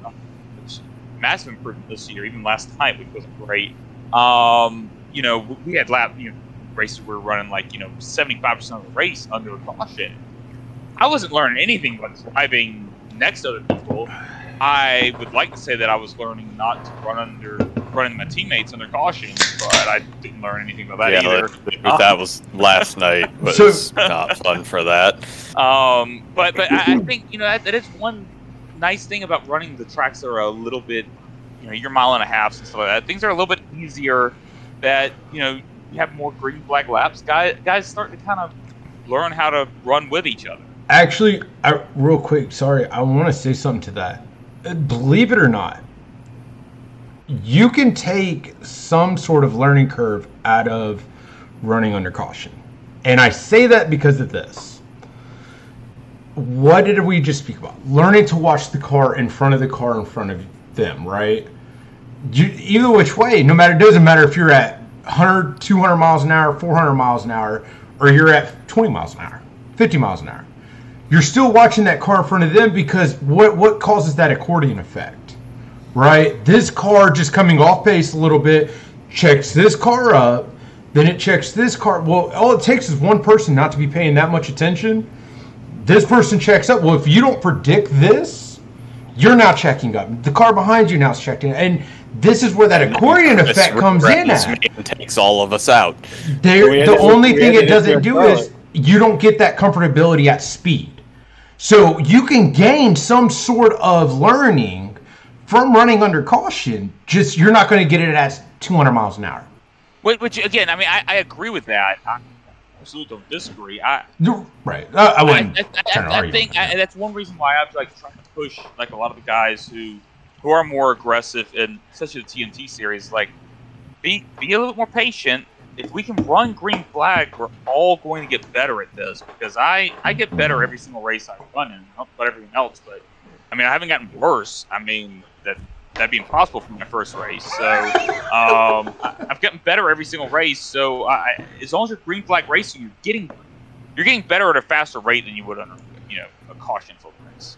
massive improvement this year, even last night, which wasn't great. You know, we had races we were running, like, you know, 75% of the race under caution. I wasn't learning anything about driving next to other people. I would like to say that I was learning not to running my teammates under caution, but I didn't learn anything about that either. That was last night, but it's not fun for that. But I think, you know, that is one nice thing about running the tracks that are a little bit, you know, your mile and a half and stuff like that. Things are a little bit easier. That, you know, you have more green flag laps. Guys start to kind of learn how to run with each other. Actually, real quick, sorry, I want to say something to that. Believe it or not, you can take some sort of learning curve out of running under caution. And I say that because of this. What did we just speak about? Learning to watch the car in front of them, right? Either which way, it doesn't matter if you're at 100, 200 miles an hour, 400 miles an hour, or you're at 20 miles an hour, 50 miles an hour. You're still watching that car in front of them, because what causes that accordion effect, right? This car just coming off pace a little bit, checks this car up, then it checks this car. Well, all it takes is one person not to be paying that much attention. This person checks up. Well, if you don't predict this, you're now checking up. The car behind you now is checking. And this is where that accordion effect comes in at. It takes all of us out. The only thing it doesn't do is you don't get that comfortability at speed. So you can gain some sort of learning from running under caution, just you're not going to get it at 200 miles an hour. Which again, I mean, I agree with that. I absolutely don't disagree. Right. I wouldn't. I think that's one reason why I'm like trying to push like a lot of the guys who are more aggressive, and especially the TNT series, like be a little bit more patient. If we can run green flag, we're all going to get better at this, because I get better every single race I run in, not about everything else, but I mean, I haven't gotten worse. I mean, that'd be impossible for my first race. So I've gotten better every single race. So as long as you're green flag racing, you're getting better at a faster rate than you would under, you know, a caution-filled race.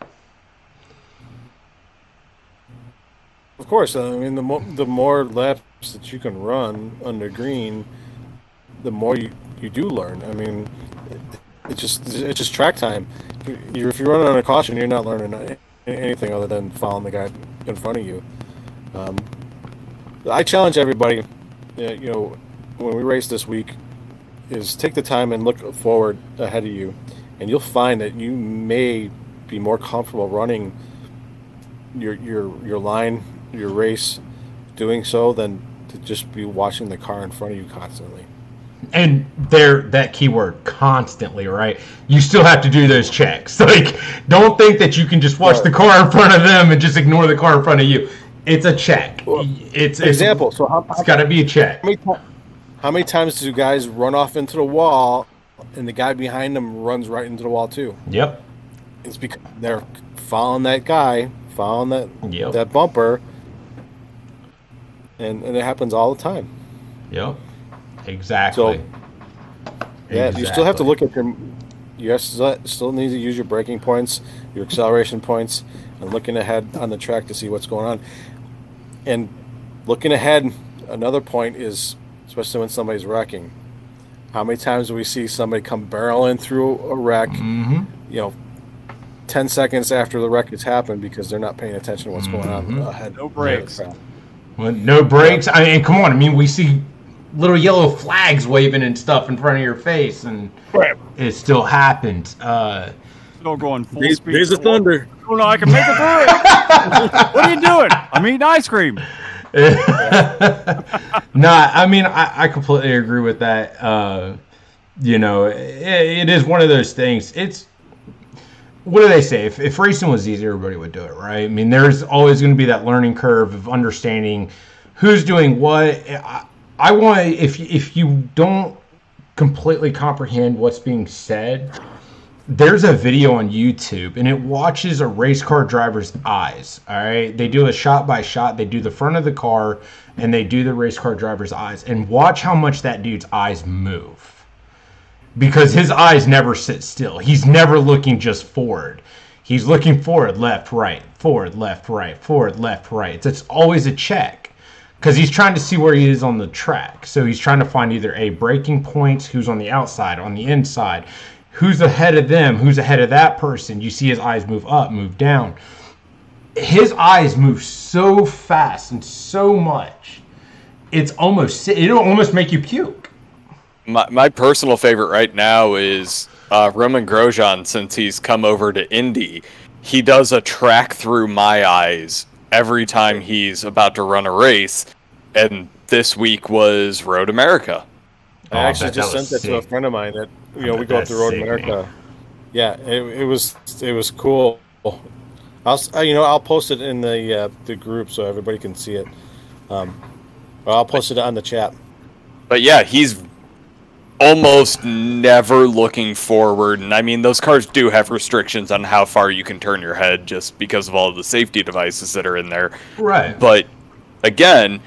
Of course, I mean, the more laps that you can run under green, the more you do learn. I mean, it's just track time. If you're running under caution, you're not learning anything other than following the guy in front of you. I challenge everybody when we race this week, is take the time and look forward ahead of you, and you'll find that you may be more comfortable running your line, your race, doing so than to just be watching the car in front of you constantly. And that keyword constantly, right? You still have to do those checks. Like, don't think that you can just watch the car in front of them and just ignore the car in front of you. It's a check. It's example. So it's got to be a check. How many times do guys run off into the wall, and the guy behind them runs right into the wall too? Yep. It's because they're following that guy, following that bumper, and it happens all the time. Yep. Exactly. So, you still have to look at you still need to use your braking points, your acceleration points, and looking ahead on the track to see what's going on. And looking ahead, another point is, especially when somebody's wrecking, how many times do we see somebody come barreling through a wreck, 10 seconds after the wreck has happened because they're not paying attention to what's going on ahead. No brakes. Well, no brakes. I mean, come on. I mean, we see little yellow flags waving and stuff in front of your face, and it still happened. Still going full speed. Days of Thunder. Oh, no, I can make it through. What are you doing? I'm eating ice cream. Nah, I mean, I completely agree with that. It is one of those things. It's, what do they say? If racing was easy, everybody would do it, right? I mean, there's always going to be that learning curve of understanding who's doing what. I want to, if you don't completely comprehend what's being said, there's a video on YouTube, and it watches a race car driver's eyes. All right, they do a shot by shot. They do the front of the car, and they do the race car driver's eyes, and watch how much that dude's eyes move, because his eyes never sit still. He's never looking just forward. He's looking forward, left, right, forward, left, right, forward, left, right. It's always a check. Because he's trying to see where he is on the track. So he's trying to find either A, braking points, who's on the outside, on the inside, who's ahead of them, who's ahead of that person. You see his eyes move up, move down. His eyes move so fast and so much, it'll almost make you puke. My personal favorite right now is Roman Grosjean, since he's come over to Indy. He does a track through my eyes every time he's about to run a race, and this week was Road America. I actually just sent that to a friend of mine that we go up to Road America. Man. Yeah, it was cool. I'll post it in the group so everybody can see it. I'll post it on the chat. But yeah, he's almost never looking forward, and I mean, those cars do have restrictions on how far you can turn your head just because of all of the safety devices that are in there. Right. But again,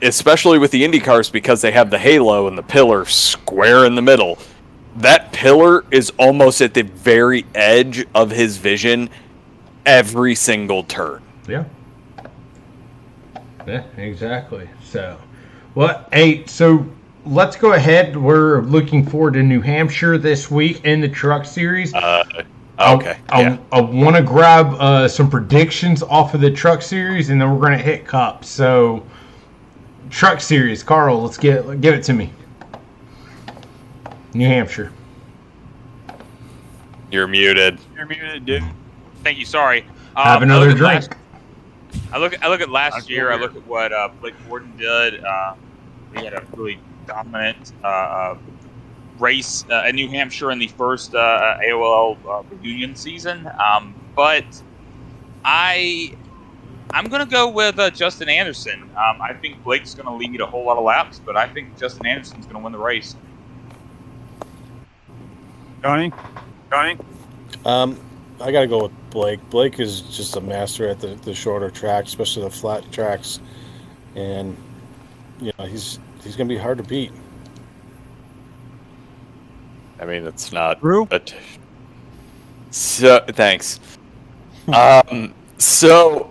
especially with the Indy cars, because they have the halo and the pillar square in the middle, that pillar is almost at the very edge of his vision every single turn. Yeah, exactly. So let's go ahead. We're looking forward to New Hampshire this week in the truck series. Okay. I want to grab some predictions off of the truck series, and then we're going to hit Cup. So, truck series, Carl, give it to me. New Hampshire. You're muted. You're muted, dude. Thank you. Sorry. Have another drink. I look at last year. I look at what Blake Gordon did. He had a really dominant race in New Hampshire in the first AOLL reunion season. But I'm going to go with Justin Anderson. I think Blake's going to lead a whole lot of laps, but I think Justin Anderson's going to win the race. Johnny? I got to go with Blake. Blake is just a master at the shorter tracks, especially the flat tracks. And, he's going to be hard to beat. I mean, it's not... True? So, thanks. So,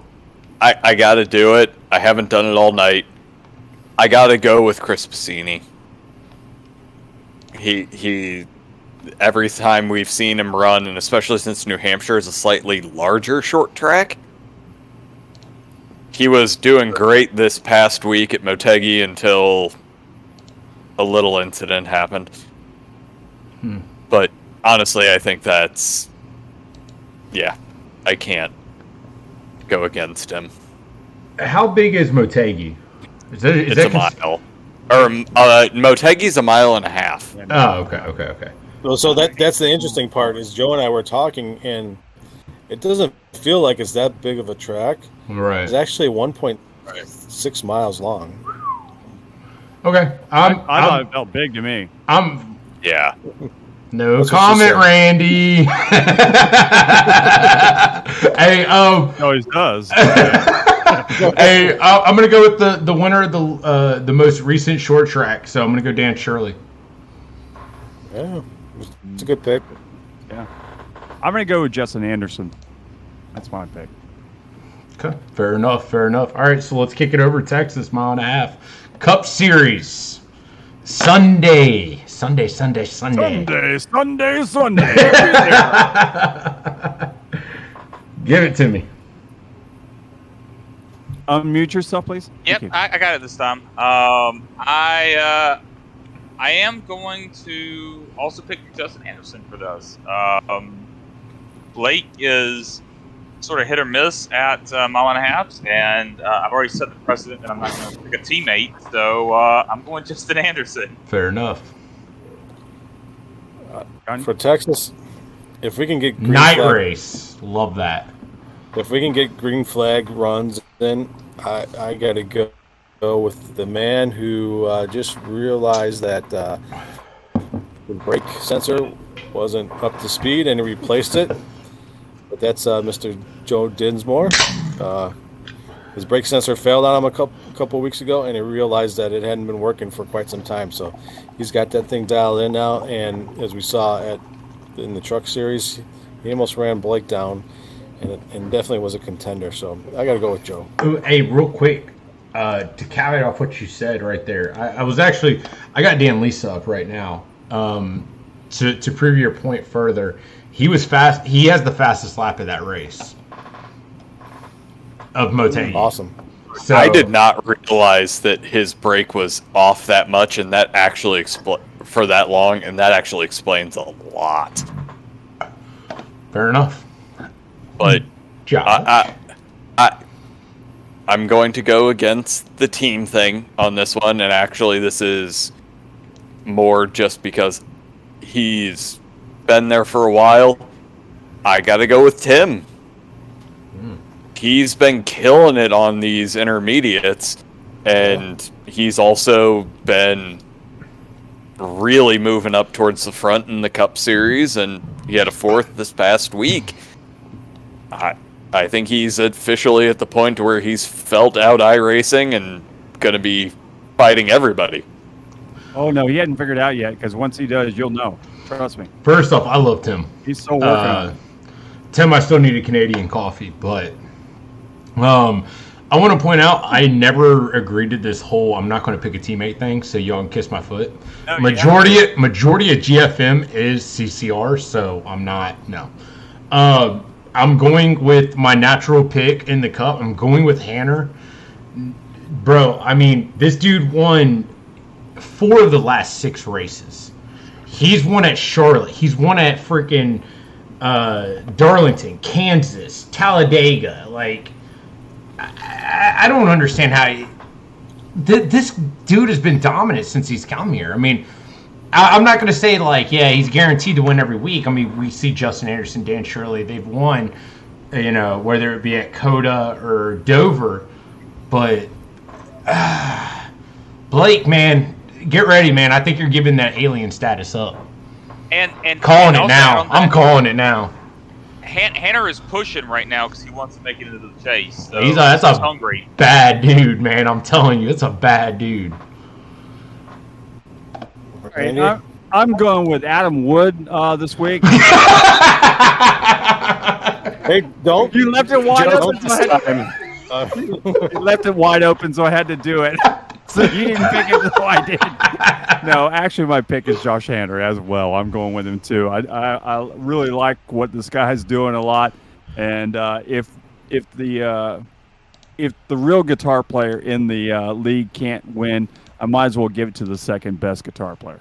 I got to do it. I haven't done it all night. I got to go with Chris Passini. He every time we've seen him run, and especially since New Hampshire is a slightly larger short track, he was doing great this past week at Motegi until a little incident happened. But honestly, I think that's... Yeah, I can't go against him. How big is Motegi? It's a mile. Or Motegi's a mile and a half. Oh, okay. Well, so that's the interesting part is Joe and I were talking, and it doesn't feel like it's that big of a track. Right. It's actually 1.6 miles long. Okay. I thought it felt big to me. Yeah. No That's comment, Randy. Hey, always does. Hey, I'm gonna go with the winner of the most recent short track. So I'm gonna go Dan Shirley. Yeah, it's a good pick. Yeah, I'm gonna go with Justin Anderson. That's my pick. Okay, fair enough. All right, so let's kick it over to Texas, mile and a half. Cup Series, Sunday. Give it to me. Unmute yourself, please. Yep, I got it this time. I am going to also pick Justin Anderson for this. Blake is sort of hit or miss at mile and a half, and I've already set the precedent that I'm not going to pick a teammate, so I'm going Justin Anderson. Fair enough. For Texas, if we can get night race, love that. If we can get green flag runs, then I got to go with the man who just realized that the brake sensor wasn't up to speed and he replaced it. But that's Mr. Joe Dinsmore. His brake sensor failed on him a couple weeks ago, and he realized that it hadn't been working for quite some time. So he's got that thing dialed in now, and as we saw in the truck series, he almost ran Blake down, and definitely was a contender. So I got to go with Joe. Hey, real quick, to caveat off what you said right there, I got Dan Lisa up right now. To prove your point further, he was fast. He has the fastest lap of that race of Motegi. Awesome. So, I did not realize that his brake was off that much, and that actually for that long, and that actually explains a lot. Fair enough. But I'm going to go against the team thing on this one, and actually this is more just because he's been there for a while. I got to go with Tim. He's been killing it on these intermediates, and he's also been really moving up towards the front in the Cup Series, and he had a fourth this past week. I think he's officially at the point where he's felt out iRacing and going to be fighting everybody. Oh, no, he hadn't figured it out yet, because once he does, you'll know. Trust me. First off, I love Tim. He's so working on it. Tim, I still need a Canadian coffee, but I want to point out I never agreed to this whole I'm not going to pick a teammate thing, so y'all can kiss my foot. No, majority of GFM is CCR, so I'm not. No. I'm going with my natural pick in the Cup. I'm going with Hanner. Bro, I mean, this dude won 4 of the last 6 races. He's won at Charlotte. He's won at freaking Darlington, Kansas, Talladega. Like, I don't understand how this dude has been dominant since he's come here. I mean, I'm not going to say, like, yeah, he's guaranteed to win every week. I mean, we see Justin Anderson, Dan Shirley, they've won, you know, whether it be at COTA or Dover. But, Blake, man, get ready, man. I think you're giving that alien status up. And calling it now. I'm calling it now. Hanner is pushing right now because he wants to make it into the chase. So that's a hungry. Bad dude, man. I'm telling you, it's a bad dude. All right, I'm going with Adam Wood this week. Hey, don't. You left it wide open. You left it wide open, so I had to do it. So you didn't pick it, so I did. No, actually, my pick is Josh Hanner as well. I'm going with him too. I really like what this guy's doing a lot, and if the if the real guitar player in the league can't win, I might as well give it to the second best guitar player.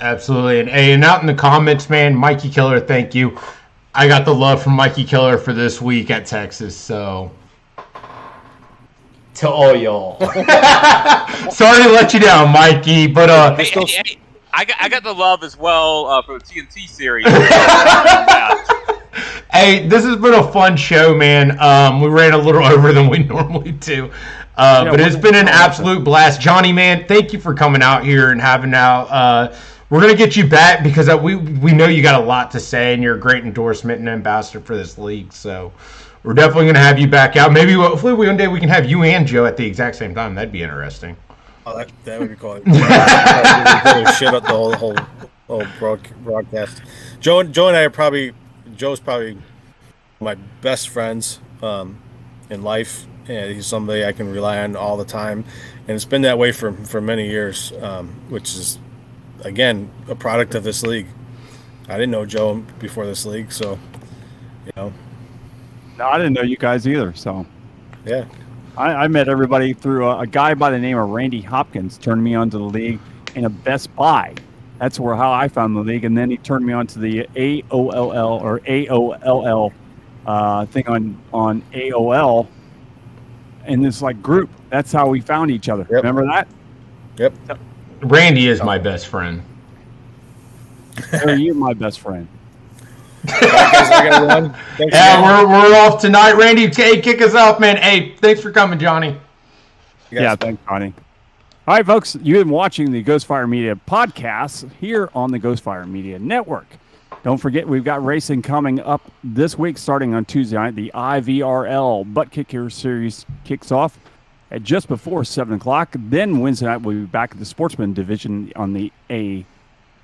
Absolutely. And out in the comments, man, Mikey Killer, thank you. I got the love from Mikey Killer for this week at Texas, so to all y'all. Sorry to let you down, Mikey, but Hey, I got the love as well for the TNT series. Hey, this has been a fun show, man. We ran a little over than we normally do. But it's been an absolute blast. Johnny, man, thank you for coming out here and having out. We're going to get you back because we know you got a lot to say and you're a great endorsement and ambassador for this league. So we're definitely going to have you back out. Maybe hopefully one day we can have you and Joe at the exact same time. That'd be interesting. Oh, that would be cool. Really shit up the whole broadcast. Joe and I are Joe's probably my best friends in life, and he's somebody I can rely on all the time, and it's been that way for many years, which is again a product of this league. I didn't know Joe before this league, so No, I didn't know you guys either. So yeah, I met everybody through a guy by the name of Randy Hopkins turned me onto the league in a Best Buy. That's how I found the league, and then he turned me on to the AOLL or AOLL thing on AOL, and this group. That's how we found each other. Yep. Remember that? Yep. Randy is my best friend. You're my best friend. Yeah, we're off tonight. Randy, hey, kick us off, man. Hey, thanks for coming, Johnny. Yeah, thanks, Johnny. All right, folks, you've been watching the Ghostfire Media podcast here on the Ghostfire Media Network. Don't forget, we've got racing coming up this week, starting on Tuesday night. The IVRL Butt Kicker Series kicks off at just before 7 o'clock. Then Wednesday night, we'll be back at the Sportsman Division on the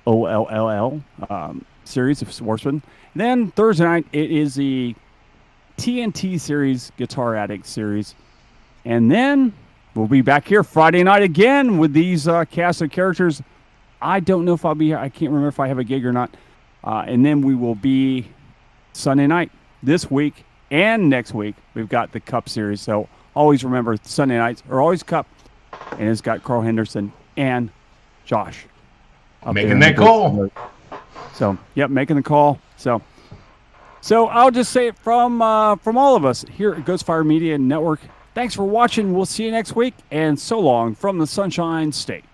AOLL series of Sportsman. Then Thursday night, it is the TNT Series, Guitar Addict Series. And then we'll be back here Friday night again with these cast of characters. I don't know if I'll be here. I can't remember if I have a gig or not. And then we will be Sunday night this week and next week. We've got the Cup Series. So always remember, Sunday nights are always Cup. And it's got Carl Henderson and Josh. Making that call. So, yep, making the call. So I'll just say it from all of us here at Ghostfire Media Network. Thanks for watching. We'll see you next week. And so long from the Sunshine State.